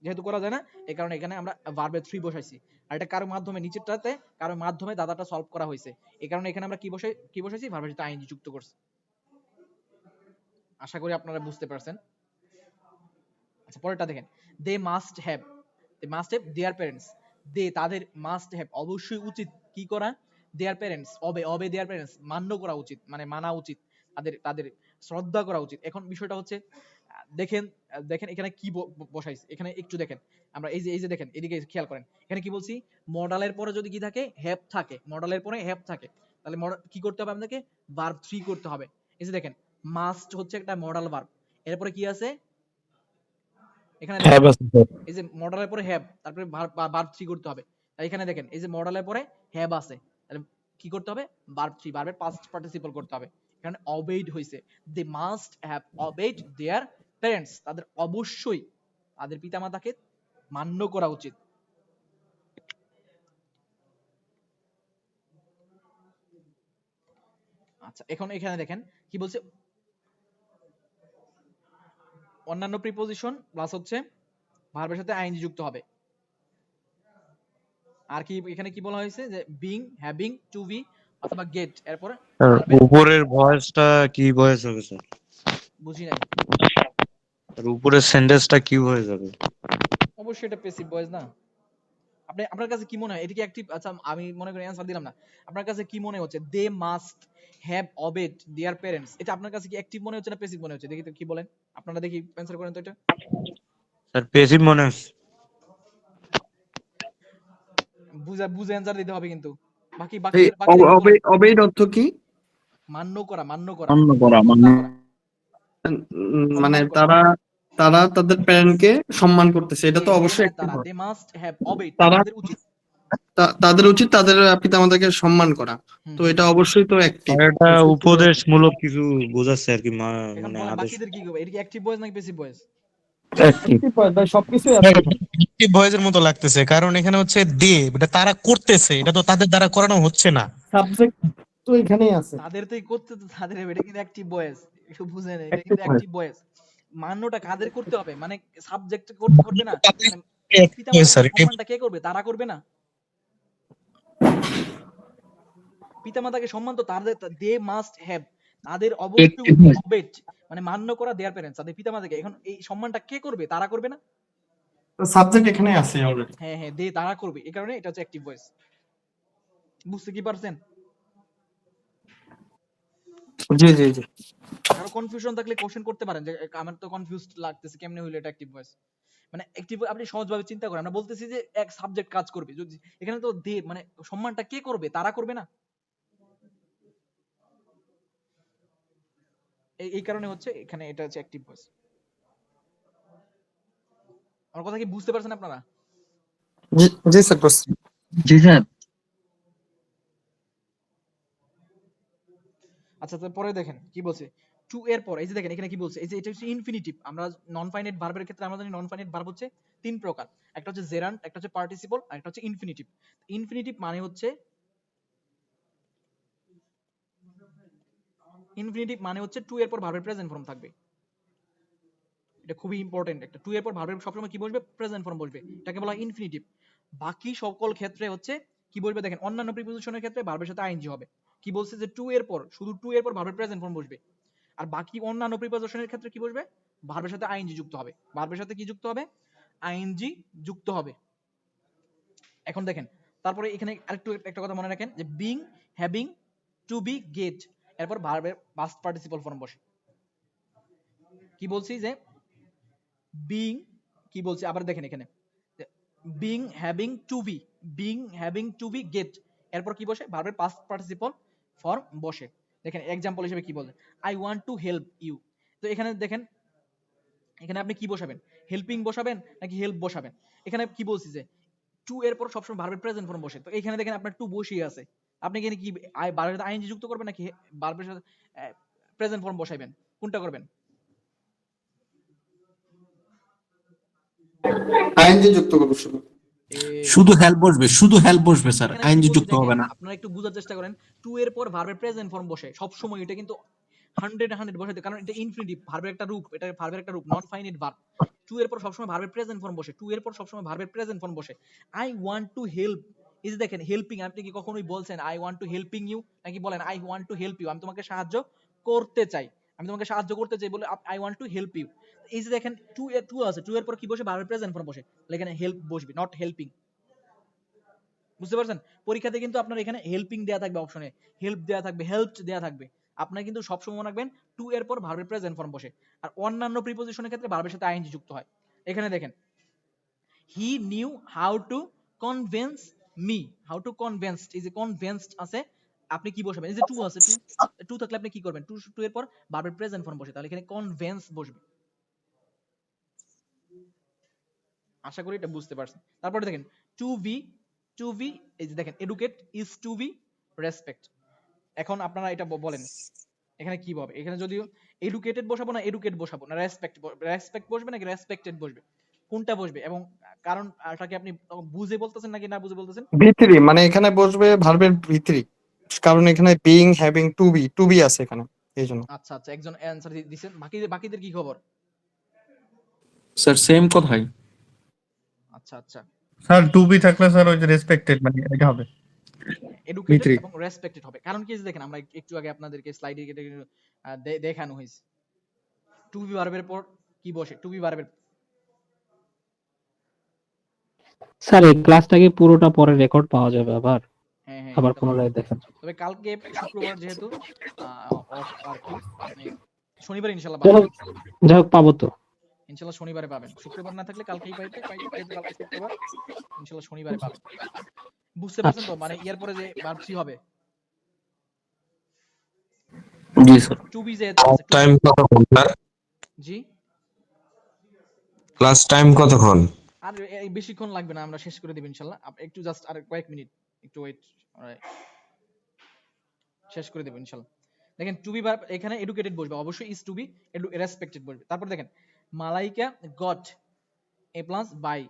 যেহেতু করা যায় না, এই কারণে এখানে আমরা ভার্বের 3 বসাইছি। আর এটা কারো মাধ্যমে, নিচেরটাতে কারো মাধ্যমে ধাঁধাটা সলভ করা হয়েছে, এই কারণে এখানে আমরা কি বসাইছি? ভার্বের সাথে আইএনজি যুক্ত করছি। আশা করি আপনারা বুঝতে পারছেন। আচ্ছা পরেরটা দেখেন, they must have, their parents, they তাদের, মাস্ট হ্যাভ অবশ্যই উচিত কি করা? দেয়ার প্যারেন্টস, অবে দেয়ার প্যারেন্টস, মান্য করা উচিত, মানে মানা উচিত, তাদের শ্রদ্ধা করা উচিত। এখন বিষয়টা হচ্ছে দেখেন এখানে কি বসাইছে, এখানে একটু দেখেন, আমরা এই যে দেখেন এদিকে খেয়াল করেন, এখানে কি বলছি? মডালের পরে যদি কি থাকে? হ্যাভ থাকে, মডালের পরে হ্যাভ থাকে, তাহলে কি করতে হবে আপনাদেরকে? ভার্ব 3 করতে হবে। এই যে দেখেন মাস্ট হচ্ছে একটা মডাল ভার্ব, এরপরে কি আছে? এখানে হ্যাঁ দেখেন বাস স্যার। এই যে মডালের পরে হ্যাভ, তারপরে ভার্ব 3 করতে হবে। তাই এখানে দেখেন এই যে মডালের পরে হ্যাভ আছে, তাহলে কি করতে হবে? ভার্ব 3, ভার্বের পাস্ট পার্টিসিপল করতে হবে। এখানে অবেইড হইছে, they must have obeyed their parents, তাদের অবশ্যই তাদের পিতামাতাকে মান্য করা উচিত। আচ্ছা, এখন এখানে দেখেন কি বলছে, অন্যান্য প্রিপোজিশন প্লাস হচ্ছে ভার্বের সাথে আইএনজি যুক্ত হবে। আর কি এখানে কি বলা হয়েছে যে বিং, হ্যাভিং, টু বি অথবা গেট, এরপরে ভার্বের উপরের ভয়েসটা কি ভয়েস হবে স্যার? বুঝি নাই। আর উপরের সেন্টেন্সটা কি হয়ে যাবে? অবশ্যই এটা প্যাসিভ ভয়েস না। আপনি আপনার কাছে কি মনে হয় এটা কি অ্যাক্টিভ? আচ্ছা আমি মনে করি অ্যানসার দিলাম না, আপনার কাছে কি মনে হচ্ছে they must have obeyed their parents, এটা আপনার কাছে কি অ্যাক্টিভ মনে হচ্ছে না প্যাসিভ মনে হচ্ছে? দেখি তো কি বলেন আপনারা, দেখি অ্যানসার করেন তো এটা। স্যার পেসিভ মনে হচ্ছে। বুঝা বুঝে অ্যানসার দিতে হবে কিন্তু। বাকিদের কি বলেন? অবেইড অর্থ কি? মান্য করা, মান্য করা, অন্য করা মানে শ্রদ্ধা করা, মানে সম্মান করা। তারা তারা তাদের প্যারেন্টকে সম্মান করতেছে, এটা তো ইয়েস, অবশ্যই এখানে একটি তারা হয়। দে মাস্ট হ্যাভ অবেড, তারা তাদের উচিত। তাদের উচিত তাদের পিতামাতাকে সম্মান করা, হুম তো হুম এটা হুম। অবশ্যই তো অ্যাক্টিভ। আর এটা উপদেশমূলক কিছু বোঝাচ্ছে আর কি, এখন মানে বলেন আদেশ। বাকিদের কি করবে? এটা কি অ্যাক্টিভ ভয়েস নাকি প্যাসিভ ভয়েস? অ্যাক্টিভ ভাই, সবকিছুই অ্যাক্টিভ। অ্যাক্টিভ ভয়েসের মতো লাগতেছে, কারণ এখানে হচ্ছে দে, এটা তারা করতেছে, এটা তো তাদের দ্বারা করানো হচ্ছে না। সাবজেক্ট তো এখানেই আছে। তাদের তো এই করতে তো তাদের হবে, এটা কিন্তু অ্যাক্টিভ ভয়েস, একটু বুঝেন, এটা কিন্তু অ্যাক্টিভ ভয়েস। মান্যটা কাদের করতে হবে? মানে সাবজেক্ট করবে না, মানে পিতামাতাকে স্যার সম্মানটা কে করবে? তারা করবে না? পিতামাতাকে সম্মান তো তাদের, দে মাস্ট হ্যাভ, তাদের অবশ্যই উচিত অবেট, মানে মান্য করা দেয়ার প্যারেন্টস, তাদের পিতামাতাকে। এখন এই সম্মানটা কে করবে? তারা করবে না? সাবজেক্ট এখানে আছে অলরেডি। হ্যাঁ হ্যাঁ, দে তারা করবে, এই কারণে এটা হচ্ছে অ্যাক্টিভ ভয়েস। বুঝতে কি পারছেন? জি জি জি। কারো কনফিউশন থাকলে কোশ্চেন করতে পারেন যে আমার তো কনফিউজড লাগতেছে, কেমনে হইলো এটা অ্যাক্টিভ ভয়েস। মানে অ্যাক্টিভ, আপনি সহজভাবে চিন্তা করেন, আমরা বলতেছি যে এক সাবজেক্ট কাজ করবে, যদি এখানে তো দে মানে সম্মানটা কে করবে? তারা করবে না? এই কারণে হচ্ছে এখানে এটা হচ্ছে অ্যাক্টিভ ভয়েস। আমার কথা কি বুঝতে পারছেন আপনারা? জি জি স্যার, বুঝছি। জি স্যার। আচ্ছা, তারপরে দেখেন কি বলছে, টু এর পর এই যে দেখেন এখানে কি বলছে, এই যে এটা হচ্ছে ইনফিনিটিভ। আমরা নন ফাইনাইট ভার্বের ক্ষেত্রে আমরা জানি নন ফাইনাইট ভার্ব হচ্ছে তিন প্রকার, একটা হচ্ছে জেরান্ট, একটা হচ্ছে পার্টিসিপল, আর একটা হচ্ছে ইনফিনিটিভ। ইনফিনিটিভ মানে হচ্ছে, ইনফিনিটিভ মানে হচ্ছে টু এর পর ভার্বের প্রেজেন্ট ফর্ম থাকবে। এটা খুবই ইম্পর্টেন্ট, একটা টু এর পর ভার্বের সবসময় কি বসবে? প্রেজেন্ট ফর্ম বসবে, এটাকে বলা হয় ইনফিনিটিভ। বাকি সকল ক্ষেত্রে হচ্ছে কি বলবে? দেখেন অন্যান্য প্রিপোজিশনের ক্ষেত্রে ভার্বের সাথে আইএনজি হবে। কি বলছে যে টু এর পর, শুধু টু এর পর ভার্বের প্রেজেন্ট ফর্ম বসবে। আর বাকি অন্যান্য প্রিপোজিশনের ক্ষেত্রে কি বসবে? ভার্বের সাথে আইএনজি যুক্ত হবে। ভার্বের সাথে কি যুক্ত হবে? আইএনজি যুক্ত হবে। এখন দেখেন তারপরে এখানে আরেকটু একটা কথা মনে রাখেন যে being, having, to be, get, এরপর ভার্বের পাস্ট পার্টিসিপল ফর্ম বসে। কি বলছি যে বিং, কি বলছি আবার দেখেন এখানে, being, having, to be, being, having, to be, get, এরপর কি বসে? ভার্বের পাস্ট পার্টিসিপল ফর্ম বসে। দেখেন এক্সাম্পল হিসেবে কি বলে, I want to help you. তো এখানে দেখেন, এখানে আপনি কি বসাবেন? হেল্পিং বসাবেন নাকি হেল্প বসাবেন? এখানে কি বলছি যে টু এর পর সবসময় ভার্বের প্রেজেন্ট ফর্ম বসে, তো এখানে দেখেন আপনার টু বসিয়ে আছে, আপনি এখানে কি ভার্বের সাথে আইএনজি যুক্ত করবেন নাকি ভার্বের সাথে প্রেজেন্ট ফর্ম বসাইবেন? কোনটা করবেন? আইএনজি যুক্ত করবো শুধু। এই শুধু হেল্প বসবে, শুধু হেল্প বসবে স্যার, এখানে কি আইএনজি বলছি যুক্ত দেখেন, হবে না। আপনারা একটু বোঝার চেষ্টা করেন, টু এর পর ভার্বের প্রেজেন্ট ফর্ম বসে সব সময়, এটা কিন্তু 100 বসাইতে, কারণ এটা ইনফিনিটিভ ভার্বের একটা রূপ, এটা ভার্বের একটা রূপ, নন ফাইনাইট ভার্ব। টু এর পর সবসময় ভার্বের প্রেজেন্ট ফর্ম বসে, টু এর পর সবসময় ভার্বের প্রেজেন্ট ফর্ম বসে। আই ওয়ান্ট টু হেল্প, এই যে দেখেন হেল্পিং, আপনি কি কখনোই বলছেন I want to helping you? নাকি বলেন I want to help you, আমি তোমাকে সাহায্য করতে চাই, আমি তোমাকে সাহায্য করতে চাই বলে I want to help you. এই যে দেখেন টু আছে, টু এর পর কি বসে? ভার্বের প্রেজেন্ট ফর্ম বসে, তাহলে এখানে হেল্প বসবে, নট হেল্পিং। বুঝতে পারছেন? পরীক্ষাতে কিন্তু আপনার এখানে হেল্পিং দেয়া থাকবে, অপশনে হেল্প দেয়া থাকবে, হেল্পড দেয়া থাকবে। আপনার কিন্তু সবসময় মনে রাখবেন টু এর পর ভার্বের প্রেজেন্ট ফর্ম বসে। আর অন্যান্য প্রিপোজিশনের ক্ষেত্রে ভার্বের সাথে আইএনজি যুক্ত হয়। এখানে দেখেন he knew how to convince me, how to convinced, এই যে কনভিন্সড আছে, আপনি কি বসাবেন? এই যে টু আছে, টু, টু থাকলে আপনি কি করবেন? টু, এর পর ভার্বের প্রেজেন্ট ফর্ম বসে, তাহলে এখানে কনভিন্স বসবে। আশা করি এটা বুঝতে পারছেন। তারপরে দেখেন টু বি, এই যে দেখেন educate is to be respect. এখন আপনারা এটা বলেন এখানে কি হবে? এখানে যদিও এডুকেটেড বসাবো না এডুকেট বসাবো না রেসপেক্ট বসবে নাকি রেসপেক্টেড বসবে, কোনটা বসবে? এবং কারণ এটা কি আপনি বুঝে বলতেছেন নাকি না বুঝে বলতেছেন? ভিতরি মানে এখানে বসবে ভার্বের ভিতরি, কারণ এখানে বিইং হ্যাভিং টু বি আছে এখানে, এই জন্য। আচ্ছা আচ্ছা, একজন অ্যানসার দিছেন, বাকিদের কি খবর? স্যার সেম কথাই। আচ্ছা আচ্ছা, স্যার টু বি থাকলে স্যার ওই যে রেসপেক্টেড মানে এটা হবে এডুকেটেড ভিতরি। এবং রেসপেক্টেড হবে। কারণ কি যে দেখেন আমরা একটু আগে আপনাদেরকে স্লাইডে দেখানো হয়েছে টু বি ভার্বের পর কি বসে, টু বি ভার্বের। স্যার এই ক্লাসটা কি পুরোটা পরে রেকর্ড পাওয়া যাবে আবার হ্যাঁ হ্যাঁ, আবার এটা পাওয়া পুনরায় যাবে। দেখেন? তবে কালকে শুক্রবার যেহেতু অফ আর কি, মানে শনিবার ইনশাল্লাহ যাই পাবেন, হোক, যাই হোক পাবো তো। ইনশাল্লাহ শনিবারে পাবেন। শুক্রবার না থাকলে কালকেই পাইতে যেহেতু কালকে শুক্রবার, ইনশাল্লাহ শনিবারে পাবেন। বুঝতে পারছেন আচ্ছা তো? মানে ইয়ার পরে যে ভার্ব থ্রি হবে, জি স্যার। টু বি যেহেতু আছে, টু বি। টাইম কতক্ষণ স্যার? জি, ক্লাস টাইম কতক্ষণ? আর এই বেশিক্ষণ লাগবে না, আমরা শেষ করে দেব ইনশাল্লাহ। একটু জাস্ট আর কয়েক মিনিট একটু ওয়েট, শেষ করে দেব ইনশাল্লাহ। দেখেন টু বি ভার্ব এখানে এডুকেটেড বসবে, অবশ্যই ইজ টু বি রেসপেক্টেড বসবে। তারপর দেখেন Malaika got A plus by,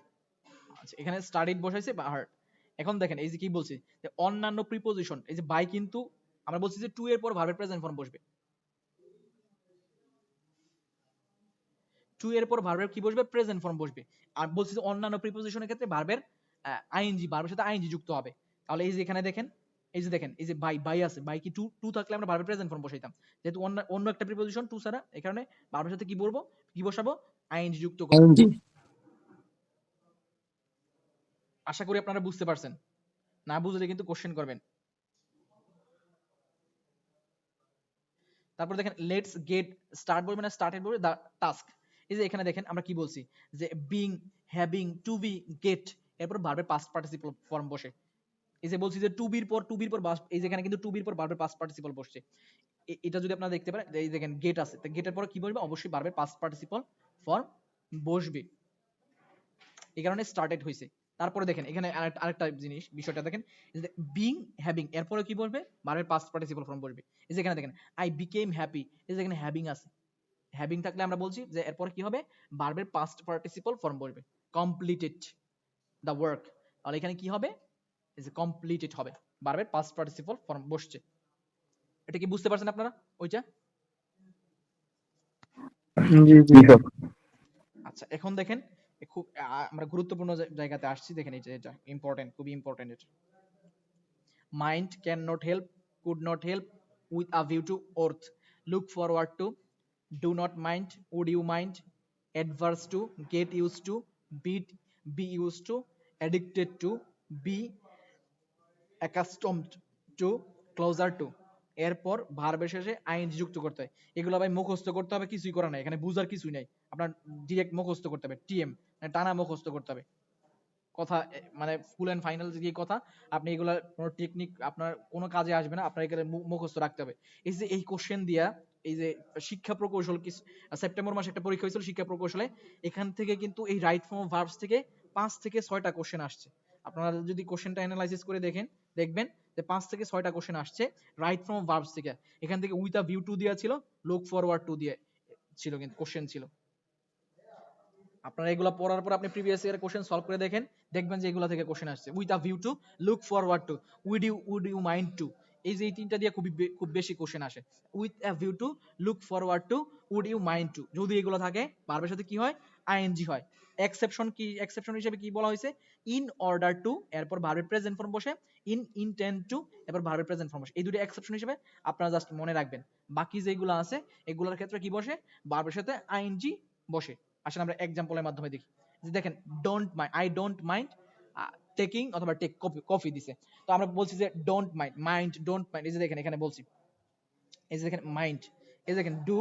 আচ্ছা এখানে স্টাডিড বসাইছে বা হার্ড। এখন দেখেন এই যে কি বলছি, যে অন্যান্য প্রিপোজিশন, এই যে বাই কিন্তু আমরা বলছি যে টু এর পর ভার্বের প্রেজেন্ট ফর্ম বসবে, টু এর পর ভার্বের কি বসবে? প্রেজেন্ট ফর্ম বসবে। আর বলছি যে অন্যান্য প্রিপোজিশনের ক্ষেত্রে ভার্বের আইএনজি, ভার্বের সাথে আইএনজি যুক্ত হবে। তাহলে এই যে এখানে দেখেন, এই যে দেখেন এই যে বাই আছে, বাই কি টু থাকলে আমরা ভার্বের প্রেজেন্ট ফর্ম বসাইতাম, যেহেতু অন্য অন্য একটা প্রিপোজিশন টু ছাড়া, এই কারণে ভার্বের সাথে কি বলবো, কি বসাবো? আইএনজি যুক্ত করব। জি আশা করি আপনারা বুঝতে পারছেন, না বুঝলে কিন্তু কোশ্চেন করবেন। তারপর দেখেন লেটস গেট স্টার্ট বলবে না স্টার্টেড বলবে দা টাস্ক। এই যে এখানে দেখেন আমরা কি বলছি, যে being, having, to be, get, এরপর ভার্বের পাস্ট পার্টিসিপল ফর্ম বসে। এই যে বলছি যে টু বির পর এই যে এখানে কিন্তু টু বির পর ভার্বের পাস্ট পার্টিসিপল বসছে। এটা যদি আপনারা দেখতে পারেন, এই দেখেন গেট আছে, তো গেটের পর কি বসবে? অবশ্যই ভার্বের পাস্ট পার্টিসিপল ফর্ম বসবে, এই কারণে স্টার্টেড হয়েছে। তারপরে দেখেন এখানে আরেকটা জিনিস, বিষয়টা দেখেন, বিং হ্যাভিং এরপরে কি বলবে? ভার্বের পাস্ট পার্টিসিপল ফর্ম বসবে। এই যে এখানে দেখেন আই বিকেম হ্যাপি, এই যে এখানে হ্যাভিং আছে, হ্যাভিং থাকলে আমরা বলছি যে এরপর কি হবে? ভার্বের পাস্ট পার্টিসিপল ফর্ম বসবে, কমপ্লিটেড দ্য ওয়ার্ক। তাহলে এখানে কি হবে? এই যে কমপ্লিটেড হবে, ভার্বের পাস্ট পার্টিসিপল ফর্ম বসছে। এটা কি বুঝতে পারছেন আপনারা ওইটা? জি জি স্যার। আচ্ছা এখন দেখেন খুব আমরা গুরুত্বপূর্ণ জায়গাতে আসছি, দেখেন এই যে এটা ইম্পর্টেন্ট, খুবই ইম্পর্টেন্ট এটা। Mind can not help, could not help, with a view to, অর্থ, look forward to, do not mind, would you mind, adverse to, get use to, be use to, addicted to, be accustomed to, closer to. এরপর ভার্বের শেষে ING যুক্ত করতে হয়। এগুলো ভাই মুখস্থ করতে হবে, কিছুই করা নাই এখানে, বুঝার কিছুই নাই, আপনার ডিরেক্ট মুখস্থ করতে হবে, টিএম মানে টানা মুখস্থ করতে হবে কথা, মানে ফুল এন্ড ফাইনাল যে কথা, আপনি এগুলা কোনো টেকনিক আপনার কোনো কাজে আসবে না, আপনার এখানে মুখস্থ রাখতে হবে। এই যে এই কোশ্চেন দিয়া, এই যে শিক্ষা প্রকৌশল কি সেপ্টেম্বর মাসে একটা পরীক্ষা হয়েছিল শিক্ষা প্রকৌশলে, এখান থেকে কিন্তু এই রাইট ফর্ম অফ ভার্বস থেকে 5 থেকে 6টা কোশ্চেন আসছে। আপনারা যদি কোশ্চেনটা অ্যানালাইসিস করে দেখবেন যে 5 থেকে 6টা কোশ্চেন আসছে রাইট ফর্ম অফ ভার্বস থেকে। এখান থেকে উইথ আ ভিউ টু দেয়া ছিল, লুক ফরওয়ার্ড টু দিয়ে ছিল, কিন্তু কোশ্চেন ছিল। আপনারা এগুলো পড়ার পর আপনি প্রিভিয়াস ইয়ার কোশ্চেন সলভ করে দেখবেন যে এগুলা থেকে কোশ্চেন আসছে, with a view to, look forward to, would you mind to. এই যে এই তিনটা দিয়ে খুব বেশি কোশ্চেন আসে, with a view to, look forward to, would you mind to. যদি এগুলো থাকে ভার্বের সাথে কি হয়? আইএনজি হয়। এক্সেপশন কি, এক্সেপশন হিসেবে কি বলা হয়েছে? ইন অর্ডার টু, এরপর ভার্বের প্রেজেন্ট ফর্ম বসে, ইনটেন্ড টু, এরপর ভার্বের প্রেজেন্ট ফর্ম বসে। এই দুটো এক্সেপশন হিসেবে আপনারা জাস্ট মনে রাখবেন। বাকি যেগুলো আছে এগুলোর ক্ষেত্রে কি বসে? ভার্বের সাথে আইএনজি বসে। আসলে আমরা এক্সাম্পলের মাধ্যমে দেখি, যে দেখেন don't mind, I don't mind taking অথবা টেক কফি দিছে, তো আমরা বলছি যে ডোন্ট মাইন্ড ডোন্ট মাইন্ড। এই যে দেখেন এখানে বলছি, এই যে দেখেন মাইন্ড, এই যে দেখেন ডু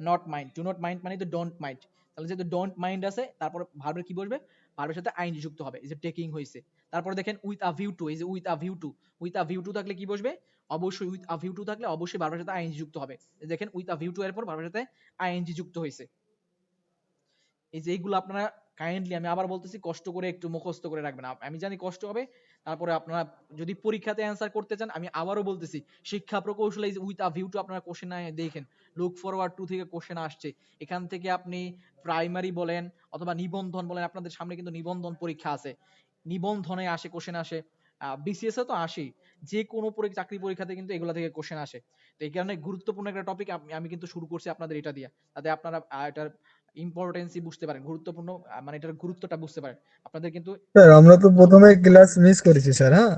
নট মাইন্ড মানে তো ডোন্ট মাইন্ড। তাহলে যেহেতু ডোন্ট মাইন্ড আছে, তারপর ভার্বের কি বসবে? ভার্বের সাথে আইএনজি যুক্ত হবে, এই যে টেকিং হইছে। তারপরে দেখেন উইথ আ ভিউ টু, এই যে উইথ আ ভিউ টু থাকলে কি বসবে? অবশ্যই উইথ আ ভিউ টু থাকলে অবশ্যই ভার্বের সাথে আইএনজি যুক্ত হবে। দেখেন উইথ আ ভিউ টু এর পর ভার্বের সাথে আইএনজি যুক্ত হয়েছে। এই যে এইগুলো আপনারা কাইন্ডলি আমি আবার বলতেছি, কষ্ট করে একটু মুখস্থ করে রাখবেন। আমি জানি কষ্ট হবে, তারপরে আপনারা যদি পরীক্ষাতে অ্যান্সার করতে চান, আমি আবারও বলতেছি, শিক্ষা প্রকৌশল is with a view two, আপনারা কোশ্চেন দেখেন, লুক ফরওয়ার্ড টু থেকে কোশ্চেন আসছে। এখান থেকে আপনি প্রাইমারি বলেন অথবা নিবন্ধন বলেন, আপনাদের সামনে কিন্তু নিবন্ধন পরীক্ষা আছে, নিবন্ধনে আসে কোশ্চেন আসে, বিসিএস এ তো আসেই, যে কোনো চাকরি পরীক্ষাতে কিন্তু এগুলা থেকে কোশ্চেন আসে। তো এই কারণে গুরুত্বপূর্ণ একটা টপিক আমি কিন্তু শুরু করছি আপনাদের এটা দিয়ে, তাতে আপনারা এটার ইম্পর্টেন্সই বুঝতে পারেন, গুরুত্বপূর্ণ মানে এটার গুরুত্বটা বুঝতে পারেন। আপনাদের কিন্তু স্যার আমরা তো প্রথমে ক্লাস মিস করেছি স্যার। হ্যাঁ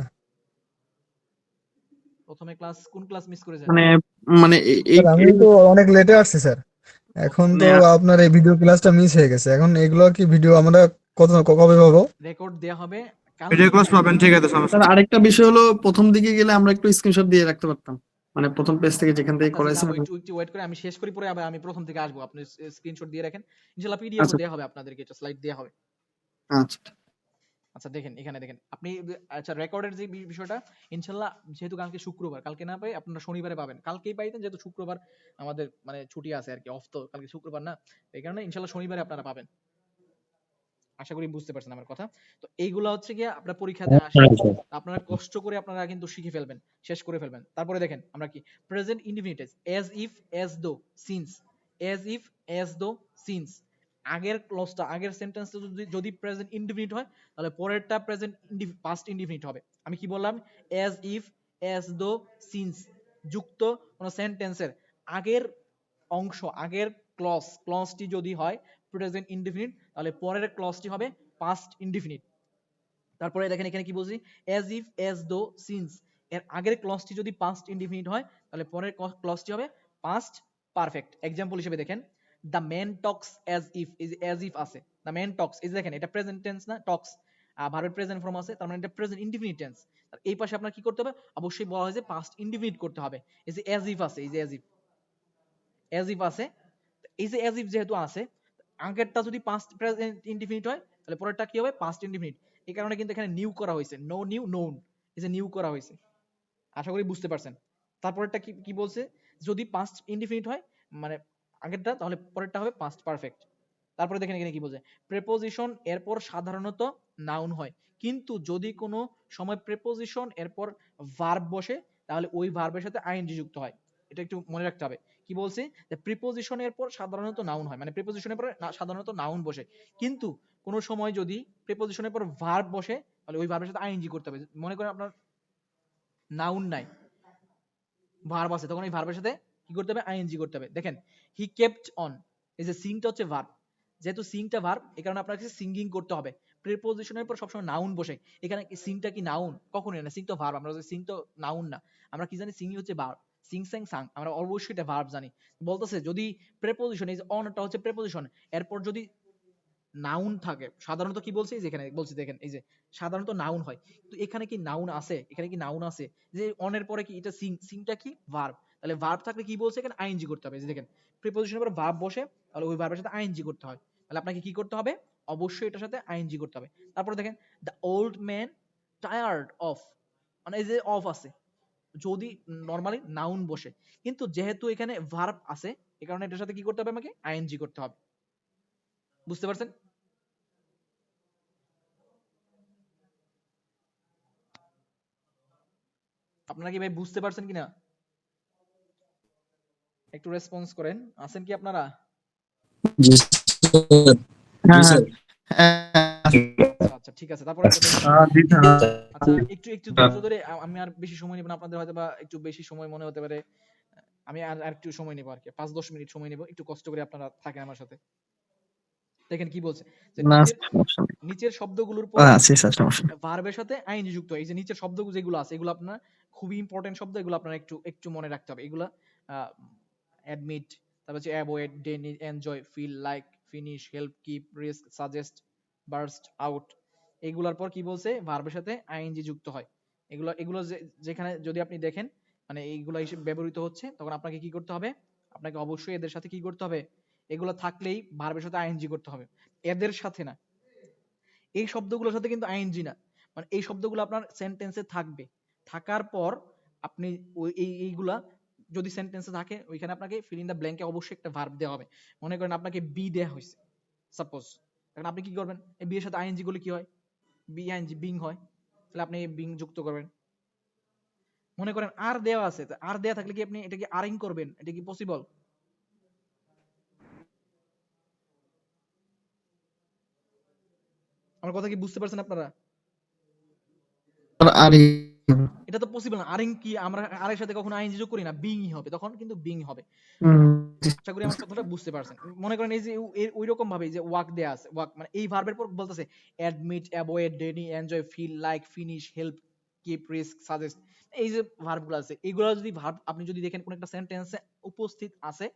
প্রথমে কোন ক্লাস মিস করেছেন? মানে মানে এই স্যার, আমি তো অনেক লেটে আসছি স্যার। এখন তো মানে আপনার এই ভিডিও ক্লাসটা মিস হয়ে গেছে। এখন এগুলো কি ভিডিও আমরা কবে পাবো? রেকর্ড দেয়া হবে ভিডিও কালকে ক্লাস পাবেন। পাবেন, ঠিক আছে সমস্যা স্যার। আরেকটা বিষয় হলো, প্রথম দিকে গেলে আমরা একটু স্ক্রিনশট দিয়ে রাখতে পারতাম, মানে প্রথম পেজ থেকে যেখান থেকে আচ্ছা আচ্ছা করাইছেন। যাবো, একটু একটু ওয়েট করে আমি শেষ করি, পরে আবার আমি প্রথম থেকে আসবো, আপনি স্ক্রিনশট দিয়ে রাখেন, ইনশাআল্লাহ পিডিএফ ও আচ্ছা দেয়া হবে আপনাদেরকে, এটা স্লাইড দেয়া হবে। আচ্ছা আচ্ছা দেখেন, এখানে দেখেন আপনি, আচ্ছা রেকর্ডের যে বিষয়টা, ইনশাআল্লাহ যেহেতু কালকে শুক্রবার, কালকে না পাই আপনারা শনিবারে পাবেন, কালকেই পাইতেন যেহেতু শুক্রবার আমাদের মানে ছুটি আছে আর কি, অফ তো কালকে শুক্রবার না, এই কারণে ইনশাআল্লাহ শনিবারে আপনারা পাবেন। আশা করি বুঝতে পারছেন আমার কথা। তো এইগুলা হচ্ছে গিয়ে আপনার পরীক্ষাতে আসে, আপনারা কষ্ট করে আপনারা কিন্তু শিখে ফেলবেন, শেষ করে ফেলবেন। তারপরে দেখেন আমরা কি present indefinite, as if, as though, since, as if, as though, since. আগের ক্লজটা, আগের সেন্টেন্সটা যদি প্রেজেন্ট ইনডিফিনিট হয়, তাহলে পরেরটা প্রেজেন্ট পাস্ট ইনডিফিনিট হবে। আমি কি বললাম? Age if, as though, since যুক্ত কোন সেন্টেন্সের আগের অংশ, আগের ক্লজটি যদি হয় প্রেজেন্ট ইনডিফিনিট, তাহলে পরের ক্লজটি হবে পাস্ট ইনডিফিনিট। তারপরে দেখেন এখানে কি বলছি, age if, as though, since এর আগের ক্লজটি যদি পাস্ট ইনডিফিনিট হয়, তাহলে পরের ক্লজটি হবে পাস্ট পারফেক্ট। এক্সাম্পল হিসেবে দেখেন, the man Tux age if, এই যে এজ ইফ আছে, দ্য ম্যান টক্স, এই যে দেখেন এটা প্রেজেন্ট টেন্স না, টক্স ভার্বের প্রেজেন্ট ফর্ম আছে, তার মানে এটা প্রেজেন্ট ইনডিফিনিট টেন্স। আর এই পাশে আপনার কি করতে হবে, অবশ্যই বলা হয়েছে পাস্ট ইনডিফিনিট করতে হবে। এই যে এজ ইফ আছে, এই যে এজ ইফ, এজ ইফ আছে, এই যে এজ ইফ যেহেতু আছে, আগেরটা যদি পাস্ট প্রেজেন্ট ইনডিফিনিট হয়, তাহলে পরেরটা কি হবে, পাস্ট ইনডিফিনিট। এই কারণে কিন্তু এখানে নিউ করা হয়েছে, নো নিউ নোন, এই যে নিউ করা হয়েছে। আশা করি বুঝতে পারছেন। তারপরেরটা কি কি বলছে, যদি পাস্ট ইনডিফিনিট হয় মানে আগেরটা, তাহলে পরেরটা হবে পাস্ট পারফেক্ট। তারপরে দেখেন এখানে কি বলছে, প্রেপোজিশন এরপর সাধারণত নাউন হয়, কিন্তু যদি কোনো সময় প্রেপোজিশন এরপর ভার্ব বসে, তাহলে ওই ভার্বের সাথে আইএনজি যুক্ত হয়। এটা একটু মনে রাখতে হবে। কি বলছে, যে প্রিপোজিশনের পর সাধারণত নাউন হয়, মানে প্রিপোজিশনের পর সাধারণত নাউন বসে, কিন্তু কোনো সময় যদি প্রিপোজিশনের পর ভার্ব বসে, তাহলে ওই ভার্বের সাথে আইএনজি করতে হবে। মনে করেন আপনার নাউন নাই, ভার্ব আছে, তখন এই ভার্বের সাথে কি করতে হবে, আইএনজি করতে হবে। দেখেন হি কেপ্ট অন, এই যে সিংটা হচ্ছে ভার্ব, যেহেতু সিংটা ভার্ব, এই কারণে আপনাকে সিঙ্গিং করতে হবে। প্রিপোজিশনের পর সবসময় নাউন বসে, এখানে সিংটা কি নাউন? কখনোই না, সিং তো ভার্ব, আমরা সিং তো নাউন না, আমরা কি জানি, সিংই হচ্ছে ভার্ব, সিং স্যাং সাং, আমরা অবশ্যই এটা ভার্ব জানি। বলতেছে যদি প্রিপোজিশন, এই যে অনটা হচ্ছে প্রিপোজিশন, এরপর যদি নাউন থাকে, সাধারণত কি বলছে, যেখানে বলছি দেখেন, এই যে সাধারণত নাউন হয়, তো এখানে কি নাউন আছে, এখানে কি নাউন আছে, যে অনের পরে কি এটা সিংটা কি ভার্ব, তাহলে ভার্ব থাকলে কি বলছে, এখানে আইএনজি করতে হবে। যে দেখেন প্রিপোজিশনের পরে ভার্ব বসে, তাহলে ওই ভার্বের সাথে আইএনজি করতে হয়, তাহলে আপনাকে কি করতে হবে, অবশ্যই এটার সাথে আইএনজি করতে হবে। তারপরে দেখেন the old man tired of, মানে এই যে অফ আছে, যদি নরমালি নাউন বসে, কিন্তু যেহেতু এখানে ভার্ব আছে, এই কারণে এটার সাথে কি করতে হবে, আমাকে আইএনজি করতে হবে। বুঝতে পারছেন? আপনারা কি ভাই বুঝতে পারছেন কিনা, একটু রেসপন্স করেন, আছেন কি আপনারা? জি স্যার, জি হ্যাঁ স্যার। আচ্ছা আচ্ছা ঠিক আছে। তারপরে তো দেখেন, জি স্যার। আচ্ছা একটু একটু ধৈর্য ধরে, আমি আর বেশি সময় নিব না, আপনাদের হয়তো বা একটু বেশি সময় মনে হতে পারে, আমি আর একটু সময় নেব আর কি, 5-10 মিনিট সময় নেব, একটু কষ্ট করে আপনারা থাকেন আমার সাথে। দেখেন কি বলছে, যে না নিচের সমস্যা নেই। নিচের শব্দগুলোর পরে আচ্ছা স্যার, সমস্যা নেই। ভার্বের সাথে আইএনজি যুক্ত হয়। এই যে নিচের শব্দগুলো যেগুলো আছে, এগুলো আপনার খুবই ইম্পর্টেন্ট শব্দ, এগুলো আপনারা একটু একটু মনে রাখতে হবে। এগুলা অ্যাডমিট, তারপর হচ্ছে avoid, deny, enjoy, feel like, finish, help, keep, risk, suggest, burst out, এগুলার পর কি বলছে, ভার্বের সাথে আইএনজি যুক্ত হয়। এগুলো এগুলো যেখানে যদি আপনি দেখেন মানে এইগুলা হিসেবে ব্যবহৃত হচ্ছে, তখন আপনাকে কি করতে হবে, আপনাকে অবশ্যই এদের সাথে কি করতে হবে, এগুলো থাকলেই ভার্বের সাথে আইএনজি করতে হবে, এদের সাথে না। এই শব্দগুলোর সাথে কিন্তু আইএনজি না, মানে এই শব্দগুলো আপনার সেন্টেন্সে থাকবে, থাকার পর আপনি ওই এইগুলা যদি সেন্টেন্সে থাকে, ওইখানে আপনাকে ফিল ইন দ্য ব্ল্যাঙ্কে অবশ্যই একটা ভার্ব দেওয়া হবে। মনে করেন আপনাকে বি দেয়া হয়েছে, সাপোজ এখন আপনি কি করবেন, এই বি এর সাথে আইএনজি গুলো কি হয়, বি আইএনজি বিং হয়, তাহলে আপনি বিং যুক্ত করবেন। মনে করেন আর দেওয়া আছে, আর দেওয়া থাকলে কি আপনি এটা কি আরিং করবেন, এটা কি পসিবল? আমার কথা কি বুঝতে পারছেন আপনারা? আর এটা তো পসিবল না। আরিং কি, আমরা আর এর সাথে কখনো আইএনজি যোগ করি না, বিংই হবে, তখন কিন্তু বিং হবে। আশা করি আমার কথাটা বুঝতে পারছেন। মনে করেন এই যে ওই রকম ভাবে যে ওয়াক দেয়া আছে, ওয়াক মানে এই ভার্বের পর বলতেছে admit, avoid, deny, enjoy, feel, like, finish, help, keep, risk, suggest, এই যে ভার্বগুলো আছে, এইগুলো যদি ভার্ব আপনি যদি দেখেন কোন একটা সেন্টেন্সে উপস্থিত আছে,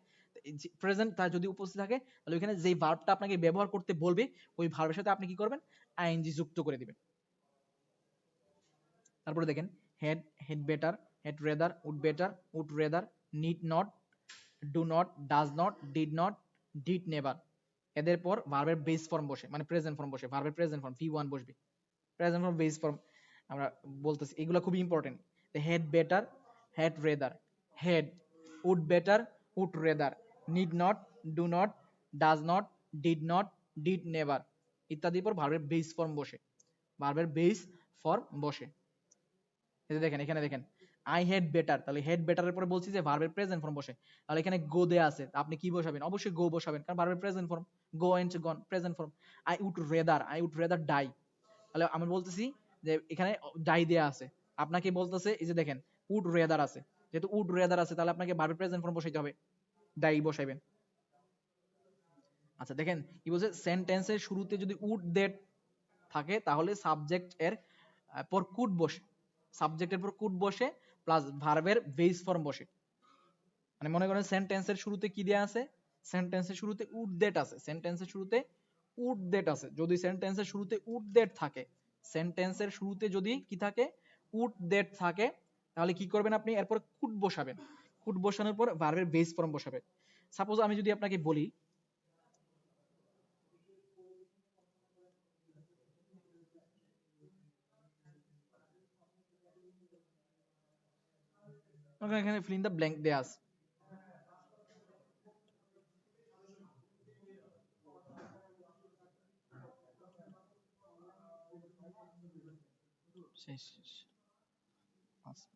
প্রেজেন্ট তার যদি উপস্থিত থাকে, তাহলে ওইখানে যেই ভার্বটা আপনাকে ব্যবহার করতে বলবে, ওই ভার্বের সাথে আপনি কি করবেন, আইএনজি যুক্ত করে দিবেন। তারপরে দেখেন had, had better, had rather, would better, would rather, need not, do not, does not, did not, did never, এদের পর ভার্বের বেস ফর্ম বসে, মানে প্রেজেন্ট ফর্ম বসে, ভার্বের প্রেজেন্ট ফর্ম ভি1 বসবে, প্রেজেন্ট ফর্ম বেস ফর্ম আমরা বলতেছি, এগুলো খুবই important. Had better, had rather, had, would better, would rather, need not, do not, does not, did not, did never ইত্যাদির পর ভার্বের বেস ফর্ম বসে, ভার্বের বেস ফর্ম বসে। এই যে দেখেন, এখানে দেখেন আই হেড বেটার, তাহলে হেড বেটারের পরে বলছি যে ভার্বের প্রেজেন্ট ফর্ম বসে, তাহলে এখানে গো দেয়া আছে, আপনি কি বসাবেন, অবশ্যই গো বসাবেন, কারণ ভার্বের present form, go and gone present form. I would rather, I would rather die, তাহলে আমি বলতেছি যে এখানে ডাই দেয়া আছে, আপনাকে বলতেছে এই যে দেখেন উড রেদার আছে, যেহেতু উড রেদার আছে তাহলে আপনাকে ভার্বের প্রেজেন্ট ফর্ম বসাইতে হবে, ডাই বসাইবেন। আচ্ছা দেখেন কি বলছে, সেন্টেন্সের শুরুতে যদি উড দ্যাট থাকে তাহলে সাবজেক্ট এর পর কুড বসে, সাবজেক্টের পর কুড বসে প্লাস ভার্বের বেস ফর্ম বসে। মানে মনে করেন সেন্টেন্সের শুরুতে কি দেয়া আছে, সেন্টেন্সের শুরুতে উড দ্যাট আছে, সেন্টেন্সের শুরুতে উড দ্যাট আছে, যদি সেন্টেন্সের শুরুতে উড দ্যাট থাকে, সেন্টেন্সের শুরুতে যদি কি থাকে, উড দ্যাট থাকে, তাহলে কি করবেন আপনি, এরপর কুড বসাবেন, কুড বসানোর পর ভার্বের বেস ফর্ম বসাবেন। সাপোজ আমি যদি আপনাকে বলি, এখানে ফিল ইন দ্য ব্ল্যাঙ্ক দেয়া আছে, শেষ শেষ। আচ্ছা।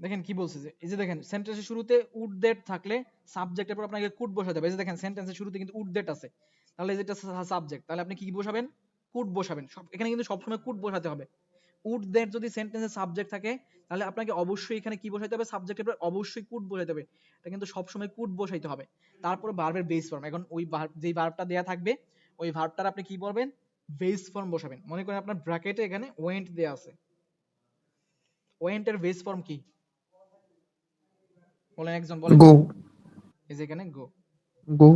দেখেন কি বলছে, যে এই যে দেখেন সেন্টেন্সের শুরুতে উড দ্যাট থাকলে সাবজেক্টের পর আপনাকে কুড বসাতে হবে, এই যে দেখেন সেন্টেন্সের শুরুতে কিন্তু উড দ্যাট আছে, তাহলে যেটা সাবজেক্ট, তাহলে আপনি কি বসাবেন, কুড বসাবেন, সব এখানে কিন্তু সবসময় কুড বসাতে হবে। উড দ্যাট যদি সেন্টেন্সের সাবজেক্ট থাকে, তাহলে আপনাকে অবশ্যই এখানে কি বসাইতে হবে, সাবজেক্টের পর অবশ্যই কুড বসাইতে হবে, এটা কিন্তু সবসময় কুড বসাইতে হবে। তারপর ভার্বের বেস ফর্ম, এখন ওই যেই ভার্বটা দেয়া থাকবে ওই ভার্বটার আপনি কি বলবেন, বেস ফর্ম বসাবেন। মনে করেন আপনার ব্র্যাকেটে এখানে ওয়েন্ট দেয়া আছে, ওয়েন্টের বেস ফর্ম কি বলেন, একজন বলেন। গো, এই যে এখানে গো। গো,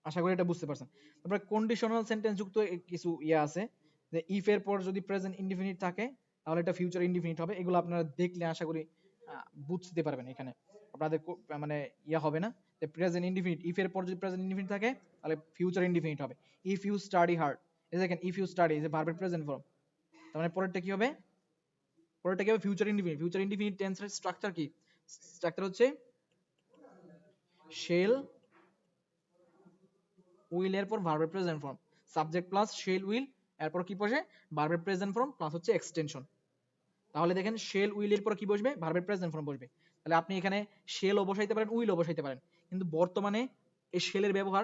আশা করি এটা বুঝতে পারছেন। তারপরে কন্ডিশনাল সেন্টেন্স যুক্ত কিছু ইয়ে আছে, যে ইফ এর পর যদি প্রেজেন্ট ইনডিফিনিট থাকে তাহলে এটা ফিউচার ইনডিফিনিট হবে, এগুলো আপনারা দেখলে আশা করি বুঝতে পারবেন, এখানে আপনাদের মানে ইয়া হবে না, যে প্রেজেন্ট ইনডিফিনিট, ইফ এর পর যদি প্রেজেন্ট ইনডিফিনিট থাকে তাহলে ফিউচার ইনডিফিনিট হবে। ইফ ইউ স্টাডি হার্ড, এই দেখেন ইফ ইউ স্টাডি, এই যে ভার্বের প্রেজেন্ট ফর্ম, তার মানে পরেরটা কি হবে, পরেরটা কি হবে, ফিউচার ইনডিফিনিট। ফিউচার ইনডিফিনিট টেন্সের স্ট্রাকচার কি, স্ট্রাকচার হচ্ছে শেল উইল এর পর ভার্বের present form, subject plus shell will, এরপর কি বসে, ভার্বের প্রেজেন্ট ফর্ম প্লাস হচ্ছে এক্সটেনশন। তাহলে দেখেন শেল উইল এর পর কি বসবে, ভার্বের প্রেজেন্ট ফর্ম বসবে। তাহলে আপনি এখানে শেলও বসাইতে পারেন, উইলও বসাইতে পারেন, কিন্তু বর্তমানে এই শেলের ব্যবহার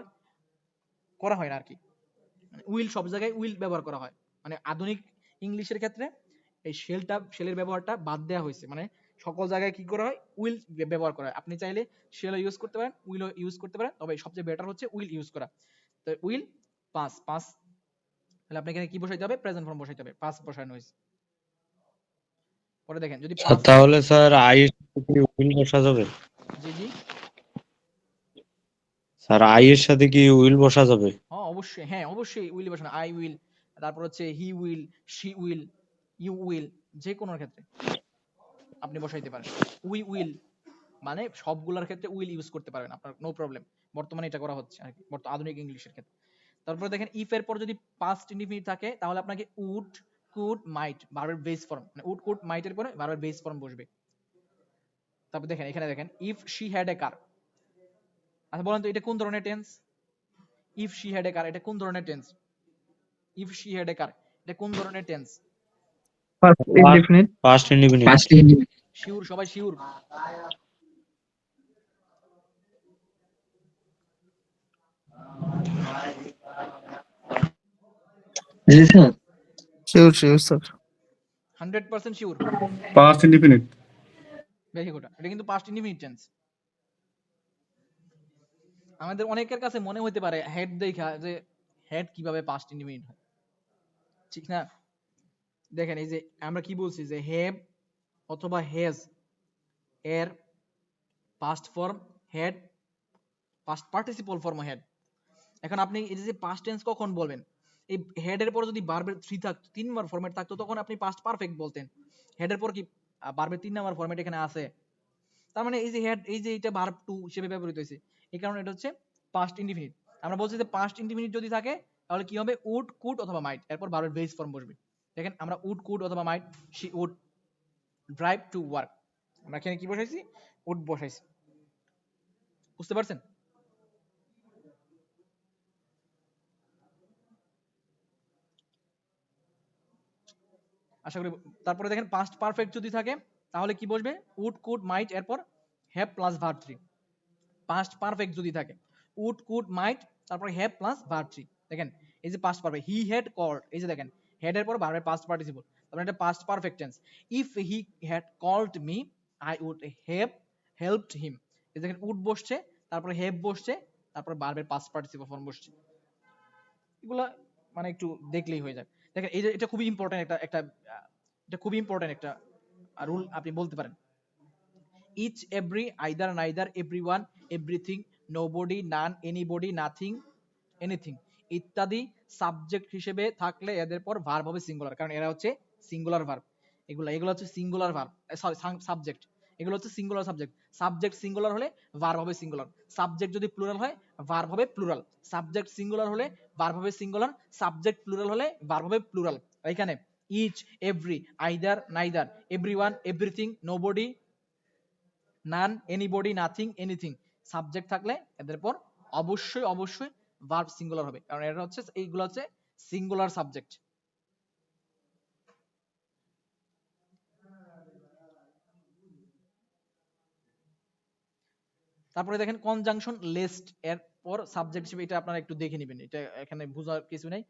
করা হয় না আর কি, উইল সব জায়গায় উইল ব্যবহার করা হয়, মানে আধুনিক ইংলিশের ক্ষেত্রে এই শেলের ব্যবহারটা বাদ দেওয়া হয়েছে, মানে সকল জায়গায় কি করা হয়, উইল ব্যবহার করা হয়। আপনি চাইলে শেলও ইউজ করতে পারেন, উইলও ইউজ করতে পারেন, তবে সবচেয়ে বেটার হচ্ছে উইল ইউজ করা। তো উইল পাস পাস, তাহলে আপনি এখানে কি বসাইতে হবে, প্রেজেন্ট ফর্ম বসাইতে হবে, পাস বসানো হয়েছে। পরে দেখেন যদি পাস, তাহলে স্যার আই এর সাথে কি উইল বসা যাবে? জি জি, স্যার আই এর সাথে কি উইল বসা যাবে? হ্যাঁ অবশ্যই, হ্যাঁ অবশ্যই উইল বসানো, আই উইল, তারপর হচ্ছে he will, she will, you will, যে কোনো ক্ষেত্রে আপনি বসাইতে পারেন। উই উইল মানে সবগুলোর ক্ষেত্রে উইল ইউজ করতে পারবেন, আপনার নো প্রবলেম, বর্তমানে এটা করা হচ্ছে আর কি, আধুনিক ইংলিশের ক্ষেত্রে। তারপরে দেখেন ইফ এর পর যদি পাস্ট ইনডিফিনিট থাকে তাহলে আপনাকে উড, কুড, মাইট ভার্বের বেস ফর্ম, মানে উড, কুড, মাইট এর পরে ভার্বের বেস ফর্ম বসবে। তারপর দেখেন এখানে দেখেন if she had a car. আচ্ছা বলেন তো এটা কোন ধরনের tense? If she had a car এটা কোন ধরনের tense? If she had a car এটা কোন ধরনের tense? First indefinite. Past indefinite. Past indefinite. Sure, সবাই শিওর? জি sir. Sure sure sir. 100% sure? Past indefinite. Very good, এটা কিন্তু পাস্ট ইনডিফিনিট টেন্স। আমাদের অনেকের কাছে মনে হতে পারে হেড দেখা যে হেড কিভাবে পাস্ট ইনডিফিনিট হয়, ঠিক না? দেখেন এই যে আমরা কি বলছি যে হ্যাভ অথবা হ্যাজ এর past form head, past participle form head. এখন আপনি এই যে পাস্ট টেন্স কখন বলবেন, এই হেড এর পর যদি ভার্বের 3 থাকতো, 3 বার ফরম্যাট থাকতো, তখন আপনি পাস্ট পারফেক্ট বলতেন। হেড এর পর কি ভার্বের 3 নাম্বার ফরম্যাট এখানে আছে, তার মানে এই যে হেড, এই যে এটা ভার্ব টু হিসেবে ব্যবহৃত হয়েছে, এই কারণে এটা হচ্ছে পাস্ট ইনডিফিনিট। আমরা বলছি যে পাস্ট ইনডিফিনিট যদি থাকে তাহলে কি হবে, উড কুড অথবা মাইট, এরপর ভার্বের বেস ফর্ম বসবে। দেখেন আমরা উড কুড অথবা might, she would drive to work, আমরা এখানে কি বসাইছি, উড বসাইছি। বুঝতে পারছেন? আশা করি। তারপরে দেখেন পাস্ট পারফেক্ট যদি থাকে তাহলে কি বসবে, উড কুড মাইট এরপর have plus verb 3। Past perfect যদি থাকে উড কুড মাইট তারপর হ্যাভ প্লাস ভার্ব 3। দেখেন এই যে past perfect, he had called, এই যে দেখেন হেড এর পর ভার্বের পাস্ট পার্টিসিপল, তারপর এটা past perfect tense. If he had called me I would have helped him. এই দেখেন উড বসছে, তারপর হ্যাভ বসছে, তারপর ভার্বের পাস্ট পার্টিসিপল ফর্ম বসছে। এগুলা মানে একটু দেখলেই হয়ে যায়। দেখেন এই যে এটা খুবই ইম্পর্টেন্ট একটা একটা এটা খুবই ইম্পর্টেন্ট একটা রুল আপনি বলতে পারেন। Each every either neither everyone everything nobody none anybody nothing anything ইত্যাদি সাবজেক্ট হিসেবে থাকলে এদের পর ভার্ব হবে সিঙ্গুলার, কারণ এরা হচ্ছে সিঙ্গুলার ভার্ব। এগুলো হচ্ছে সিঙ্গুলার ভার্ব, সরি সাবজেক্ট। এগুলো হচ্ছে সিঙ্গুলার সাবজেক্ট। সাবজেক্ট সিঙ্গুলার হলে ভার্ব হবে সিঙ্গুলার, সাবজেক্ট যদি প্লুরাল হয় ভার্ব হবে প্লুরাল, সাবজেক্ট সিঙ্গুলার হলে ভার্ব হবে সিঙ্গুলার, সাবজেক্ট প্লুরাল হলে ভার্ব হবে প্লুরাল। এখানে each every either neither everyone everything nobody none anybody nothing anything subject থাকলে এদের পর অবশ্যই অবশ্যই ভার্ব সিঙ্গুলার হবে, কারণ এটা হচ্ছে এইগুলো হচ্ছে সিঙ্গুলার সাবজেক্ট। তারপরে দেখেন কনজাংশন লেস্ট এর পর সাবজেক্ট হিসেবে, এটা আপনারা একটু দেখে নেবেন, এটা এখানে বোঝার কিছু নাই।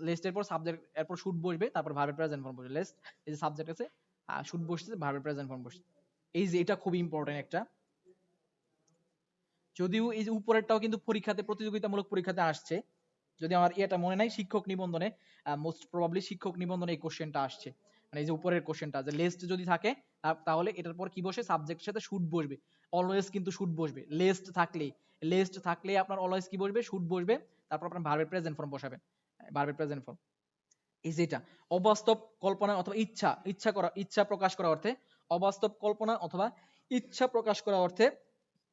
লেস্ট এর পর সাবজেক্ট এরপর শুড বসবে, তারপর ভার্বের প্রেজেন্ট ফর্ম বসবে। লেস্ট এই যে সাবজেক্ট আছে, শুড বসছে, ভার্বের প্রেজেন্ট ফর্ম বসছে। এই যে এটা খুবই ইম্পর্টেন্ট একটা, যদিও এই যে উপরেরটাও কিন্তু পরীক্ষাতে প্রতিযোগিতামূলক পরীক্ষাতে আসছে, যদি আমার এটা মনে নাই শিক্ষক নিবন্ধনে, মোস্ট প্রবাবলি শিক্ষক নিবন্ধনে এই কোশ্চেনটা আসছে। মানে এই যে উপরের কোশ্চেনটা যে লেস্ট যদি থাকে তাহলে এটার পর কি বসে, সাবজেক্টের সাথে শুড বসবে। অলওয়েজ কিন্তু শুড বসবে, লেস্ট থাকলে আপনার অলওয়েজ কি বসবে, শুড বসবে, তারপর আপনার ভার্বের প্রেজেন্ট ফর্ম বসাবেন, ভার্বের প্রেজেন্ট ফর্ম। এই যেটা অবাস্তব কল্পনা অথবা ইচ্ছা প্রকাশ করা অর্থে, অবাস্তব কল্পনা অথবা ইচ্ছা প্রকাশ করা অর্থে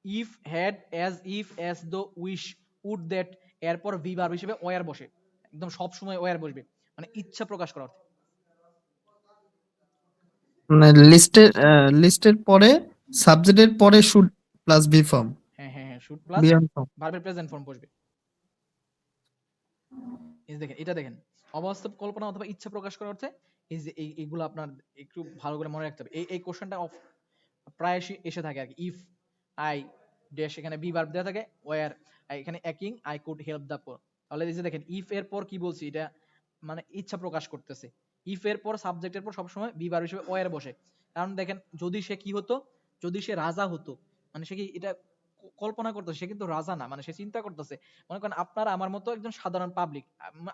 if had as if as though wish would that এরপর ভি ভার্ব হিসেবে ওয়ার বসে, একদম সব সময় ওয়ার বসবে, মানে ইচ্ছা প্রকাশ করা অর্থে। মানে লিস্টের পরে সাবজেক্টের পরে শুড প্লাস বি ফর্ম, হ্যাঁ হ্যাঁ হ্যাঁ, শুড প্লাস বি ফর্ম। ভার্বের প্রেজেন্ট ফর্ম বসবে। এই যে দেখেন এটা দেখেন অবাস্তব কল্পনা অথবা ইচ্ছা প্রকাশ করার অর্থে এই যে এইগুলো আপনার একটু ভালো করে মনে রাখতে হবে। এই কোশ্চেনটা প্রায়শই এসে থাকে আর কি। ইফ আই ড্যাশ, এখানে বি ভার্ব দেওয়া থাকে, ওয়্যার এখানে a king I could help the poor. তাহলে এই যে দেখেন ইফ এর পর কি বলছি, এটা মানে ইচ্ছা প্রকাশ করতেছে। ইফ এর পর সাবজেক্টের পর সবসময় বি ভার্ব হিসেবে ওয়্যার বসে, কারণ দেখেন যদি সে কি হতো, যদি সে রাজা হতো, মানে সে কি এটা কল্পনা করতেছে, সে কিন্তু রাজা না, মানে সে চিন্তা করতেছে। মনে করেন আপনার আমার মতো একজন সাধারণ পাবলিক,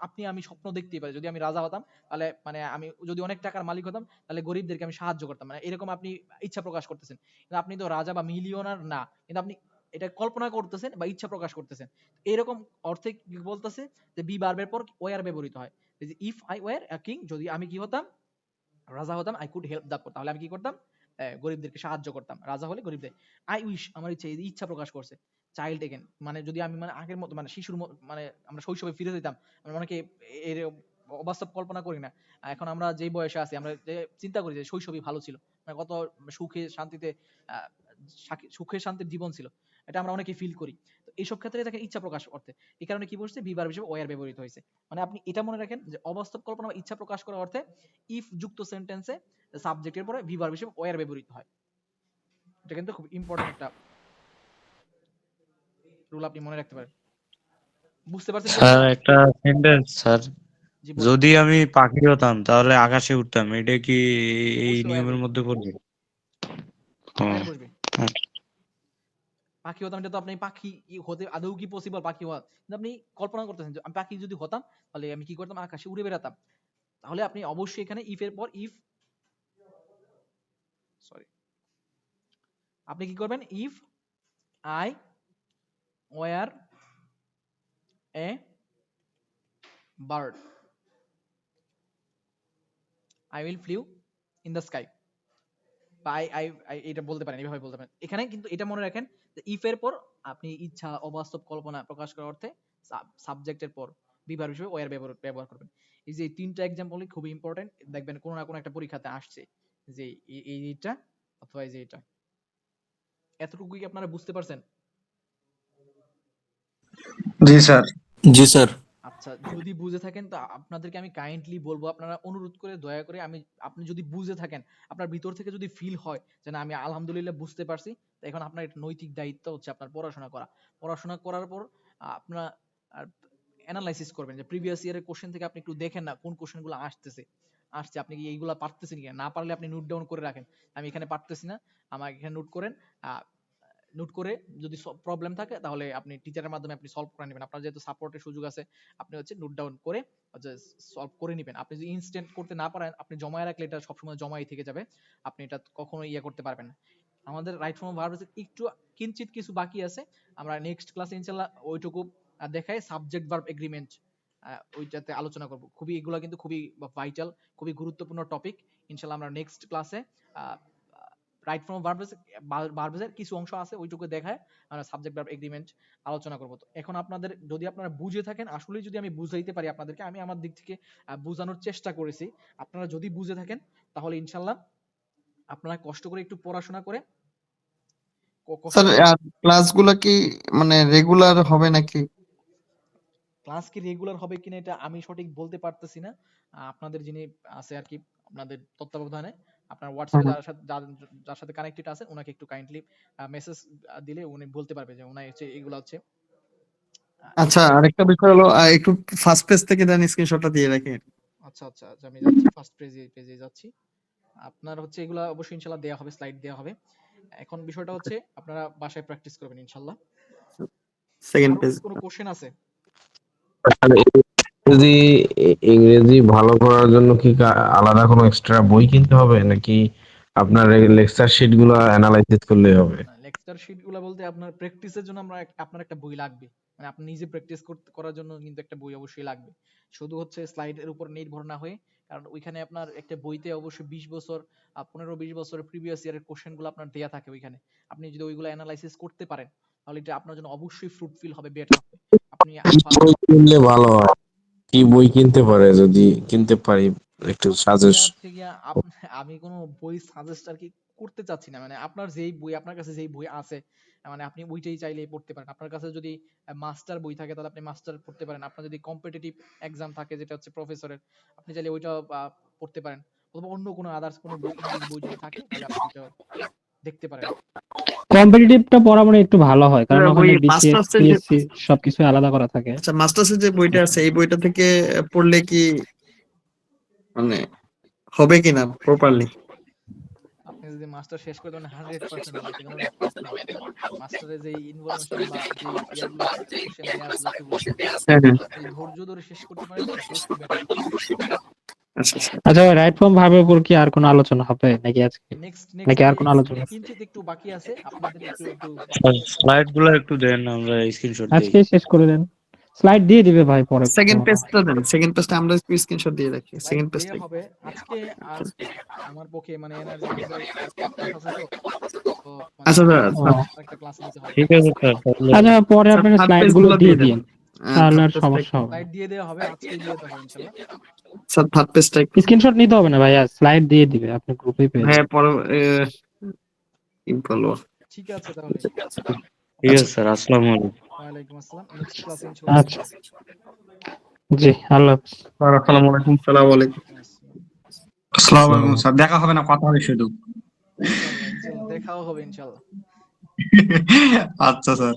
আপনি আমি স্বপ্ন দেখতেই পারি যদি আমি রাজা হতাম, তাহলে মানে আমি যদি অনেক টাকার মালিক হতাম তাহলে গরিবদেরকে আমি সাহায্য করতাম, মানে এরকম আপনি ইচ্ছা প্রকাশ করতেছেন। কিন্তু আপনি তো রাজা বা মিলিয়নার না, কিন্তু আপনি এটা কল্পনা করতেছেন বা ইচ্ছা প্রকাশ করতেছেন। এরকম অর্থে কি বলতেছে যে বি ভার্বের পর ওয়্যার ব্যবহৃত হয়। এই যে if I were a king, যদি আমি কি হতাম, রাজা হতাম, I could help the poor, তাহলে আমি কি করতাম, গরিবদেরকে সাহায্য করতাম, রাজা হলে গরিবদের। আই উইশ, আমার ইচ্ছা, এই যে ইচ্ছা প্রকাশ করছে। চাইল্ড এগেন, মানে যদি আমি মানে আগের মতো মানে শিশুর মানে আমরা শৈশবে ফিরে যেতাম, আমরা অনেকে এর অবাস্তব কল্পনা করি না। এখন আমরা যেই বয়সে আছি আমরা যে চিন্তা করি যে শৈশবই ভালো ছিল, মানে কত সুখে শান্তিতে সুখে শান্তির জীবন ছিল, এটা আমরা অনেকে ফিল করি। তো এইসব ক্ষেত্রে দেখেন ইচ্ছা প্রকাশ অর্থে, এই কারণে কি বলছে ভি ভার্ব হিসেবে ওয়ার ব্যবহৃত হয়েছে। মানে আপনি এটা মনে রাখেন যে অবাস্তব কল্পনা বা ইচ্ছা প্রকাশ করার অর্থে ইফ যুক্ত সেন্টেন্সে সাবজেক্টের পরে ভি ভার্ব হিসেবে ওয়ার ব্যবহৃত হয়। এটা কিন্তু খুব ইম্পর্টেন্ট একটা রুল, আপনি মনে রাখতে পারেন। বুঝতে পারছেন কি স্যার আপনারা? একটা সেন্টেন্স স্যার, জি বলেন। যদি আমি পাখি হতাম তাহলে আকাশে উঠতাম, এটা কি এই অবশ্যই ওয়ার নিয়মের বসবে, মধ্যে পড়বে? ও ওয়ার বসবে। আচ্ছা। পাখি হতাম, এটা তো আপনি পাখি হতে আদৌ কি পসিবল পাখি হওয়া? কিন্তু আপনি কল্পনা করতেছেন যে আমি পাখি যদি হতাম তাহলে আমি কি করতাম, আকাশে উড়ে বেড়াতাম। তাহলে আপনি অবশ্যই এখানে ইফ এর পর ইফ, সরি, আপনি কি করবেন, if I were a bird I will flew in the sky, বা আই এটা বলতে পারেন, এভাবে বলতে পারেন। এখানে কিন্তু এটা মনে রাখেন যে ইফ এর পর আপনি ইচ্ছা অবাস্তব কল্পনা প্রকাশ করার অর্থে সাবজেক্টের পর বিভার হিসেবে ওয়ার ব্যবহার করবেন। এই যে তিনটা এক্সাম্পলই খুবই ইম্পর্টেন্ট, দেখবেন কোনো না কোনো একটা পরীক্ষাতে আসছে যে এইটা অথবা এই যে এটা। এতটুকু কি আপনারা বুঝতে পারছেন? জি স্যার। জি স্যার। আচ্ছা, যদি বুঝে থাকেন তো আপনাদেরকে আমি কাইন্ডলি বলবো, আপনারা অনুরোধ করে দয়া করে, আপনি যদি বুঝে থাকেন, আপনার ভিতর থেকে যদি ফিল হয় যে না আমি আলহামদুলিল্লাহ বুঝতে পারছি, তো এখন আপনার একটা নৈতিক দায়িত্ব হচ্ছে আপনার পড়াশোনা করা। পড়াশোনা করার পর আপনার অ্যানালাইসিস করবেন যে প্রিভিয়াস ইয়ারের কোশ্চেন থেকে আপনি একটু দেখেন না কোন কোশ্চেনগুলো আসছে আপনি কি এইগুলা পারতেছেন কিনা। না পারলে আপনি নোট ডাউন করে রাখেন, আমি এখানে পারতেছি না, আমার এখানে নোট করেন। নোট করে যদি প্রবলেম থাকে তাহলে আপনি টিচারের মাধ্যমে আপনি সলভ করে নেবেন। আপনার যেহেতু সাপোর্টের সুযোগ আছে, আপনি হচ্ছে নোট ডাউন করে সলভ করে নেবেন। আপনি যদি ইনস্ট্যান্ট করতে না পারেন, আপনি জমায় রাখলে এটা সবসময় জমাই থেকে যাবে, আপনি এটা কখনো ইয়ে করতে পারবেন না। আমাদের রাইট ফর্ম ভার্ব একটু কিঞ্চিত কিছু বাকি আছে, আমরা নেক্সট ক্লাসে ইনশাআল্লাহ ওইটুকু দেখাই সাবজেক্ট ভার্ব এগ্রিমেন্ট, ওইটাতে আলোচনা করব। খুবই এগুলো কিন্তু খুবই ভাইটাল, খুবই গুরুত্বপূর্ণ টপিক। ইনশাআল্লাহ আমরা নেক্সট ক্লাসে রাইট ফর্ম ভার্বসের কিছু অংশ আছে ওইটুকু দেখায় আমরা সাবজেক্ট ভার্ব এগ্রিমেন্ট আলোচনা করব। তো এখন আপনাদের যদি আপনারা বুঝে থাকেন, আসলে যদি আমি বুঝাইতে পারি আপনাদেরকে, আমি আমার দিক থেকে বোঝানোর চেষ্টা করেছি। আপনারা যদি বুঝে থাকেন তাহলে ইনশাআল্লাহ আপনারা কষ্ট করে একটু পড়াশোনা করে কষ্ট স্যার করে আর ক্লাসগুলো কি মানে রেগুলার হবে নাকি? ক্লাস কি রেগুলার হবে কিনা এটা আমি সঠিক বলতে পারতেছি না। আপনাদের যিনি আছে আর কি, আপনাদের তত্ত্বাবধানে আপনার হোয়াটসঅ্যাপে যার সাথে কানেক্টেড আছে ওনাকে একটু কাইন্ডলি মেসেজ দিলে উনি বলতে পারবে যে ওনার হচ্ছে এগুলো হচ্ছে আচ্ছা, আরেকটা বিষয় হলো একটু ফার্স্ট পেজ থেকে দেন, স্ক্রিনশটটা দিয়ে রাখেন। আচ্ছা আচ্ছা আচ্ছা, আমি যাচ্ছি ফার্স্ট পেজে যাচ্ছি। আপনার হচ্ছে এগুলা অবশ্যই ইনশাআল্লাহ দেয়া হবে, স্লাইড দেয়া হবে। এখন বিষয়টা হচ্ছে আপনারা বাসায় প্র্যাকটিস করবেন ইনশাআল্লাহ। সেকেন্ড আরো পেজ। কি কোনো কোশ্চেন আছে? যদি ইংরেজি ভালো করার জন্য কি আলাদা কোনো এক্সট্রা বই কিনতে হবে, নাকি আপনার লেকচার শিট গুলো অ্যানালাইসিস করলেই হবে? না, লেকচার শিট গুলা বলতে আপনার প্র্যাকটিসের জন্য আপনার একটা বই লাগবে। মানে আপনি নিজে প্র্যাকটিস করার জন্য কিন্তু একটা বই অবশ্যই লাগবে। শুধু হচ্ছে স্লাইডের উপর নির্ভর না হয়ে, কারণ ওইখানে আপনার একটা বইতে অবশ্যই 20 বছর 15-20 বছরের প্রিভিয়াস ইয়ারের কোশ্চেন গুলো আপনার দেয়া থাকে ওইখানে। আপনি যদি ওইগুলো অ্যানালাইসিস করতে পারেন তাহলে এটা আপনার জন্য অবশ্যই ফ্রুটফুল হবে, বেটার হবে। আপনি কি বই কিনলে ভালো হয়? কি বই কিনতে পারে, যদি কিনতে পারি একটু এটা সাজেস্ট। হচ্ছে গিয়া আমি কোনো বই সাজেস্ট আর কি করতে চাচ্ছি না। মানে আপনার যেই বই, আপনার কাছে যেই বই আছে, মানে আপনি ওইটাই চাইলেই পড়তে পারেন। আপনার কাছে যদি মাস্টার বই থাকে তাহলে আপনি মাস্টার পড়তে পারেন। আপনার যদি কম্পিটিটিভ এক্সাম থাকে যেটা হচ্ছে প্রফেসরের, আপনি চাইলে ওইটা পড়তে পারেন। অথবা অন্য কোনো আদার্স কোনো বই, ইংলিশ বই যদি থাকে তাহলে আপনি ওইটা দেখতে পারেন। কম্পিটিটিভটা পড়া মানে একটু ভালো হয়, কারণ ওই ওখানে বিসিএস মাস্টার্সের যে, সিএসসি সবকিছু আলাদা করা থাকে। আচ্ছা মাস্টার্সের যে বইটা আছে এই বইটা থেকে পড়লে কি মানে হবে কিনা প্রপারলি? আপনি যদি মাস্টার শেষ করে দেন 100% হবে, এটা কোনো প্রশ্ন। মাস্টারে যেই ইনফরমেশন বা যে ইয়াগুলো কোশ্চেন দেয়া আছে যাচ্ছে বইতে, হ্যাঁ হ্যাঁ। আপনি ধৈর্য ধরে শেষ করতে পারেন বেস্ট বেটার। আচ্ছা আচ্ছা। আচ্ছা, রাইট ফর্ম ভার্বের উপর কি আর কোনো আলোচনা হবে নাকি আজকে, নেক্সট নাকি নেক্সট আর কোনো আলোচনা? কিঞ্চিত একটু বাকি আছে, আপনাদের একটু একটু স্লাইড গুলো একটু দেন, আমরা স্ক্রিনশট দেই। আজকে শেষ করে দেন, স্লাইড দিয়ে দিবে ভাই পরে সেকেন্ড সমস্যা পেজটা দেন, সেকেন্ড পেজটা আমরা স্ক্রিনশট দিয়ে রাখি, স্লাইড সেকেন্ড পেজটা। দেয়া হবে আজকে। আর আমার পক্ষে মানে এনার্জি হবে, আরেকটা ক্লাস আছে তো, তো মানে আচ্ছা ও, আরেকটা ক্লাস নিতে হবে। ঠিক আছে স্যার, তাহলে আচ্ছা পরে স্যার আপনারা থার্ড স্লাইড পেজ গুলো গুলো দিয়ে দিয়ে দেন। দিন, তাহলে থার্ড আর পেজটা সমস্যা একটু, হবে না। স্লাইড দিয়ে দেওয়া হবে, আজকেই দিয়ে দেওয়া হবে ইনশাআল্লাহ। স্যার থার্ড পেজটা একটু। স্ক্রিনশট নিতে হবে না ভাইয়া, স্লাইড দিয়ে দিবে, আপনি গ্রুপে পেয়ে হ্যাঁ যাবেন। পরে কি বলবো, ঠিক আছে তাহলে। ঠিক আচ্ছা আছে স্যার, আসসালামু আলাইকুম। ওয়ালাইকুম আসসালাম। নেক্সট ক্লাসে ইনশাআল্লাহ আচ্ছা, জি, আল্লাহ হাফেজ। স্যার আসসালামু আলাইকুম। সালাম আলাইকুম। আসসালাম। আসসালামু আলাইকুম স্যার, দেখা হবে না, কথা হবে শুধু। ইনশাআল্লাহ ইনশাআল্লাহ দেখাও হবে ইনশাআল্লাহ। আচ্ছা স্যার।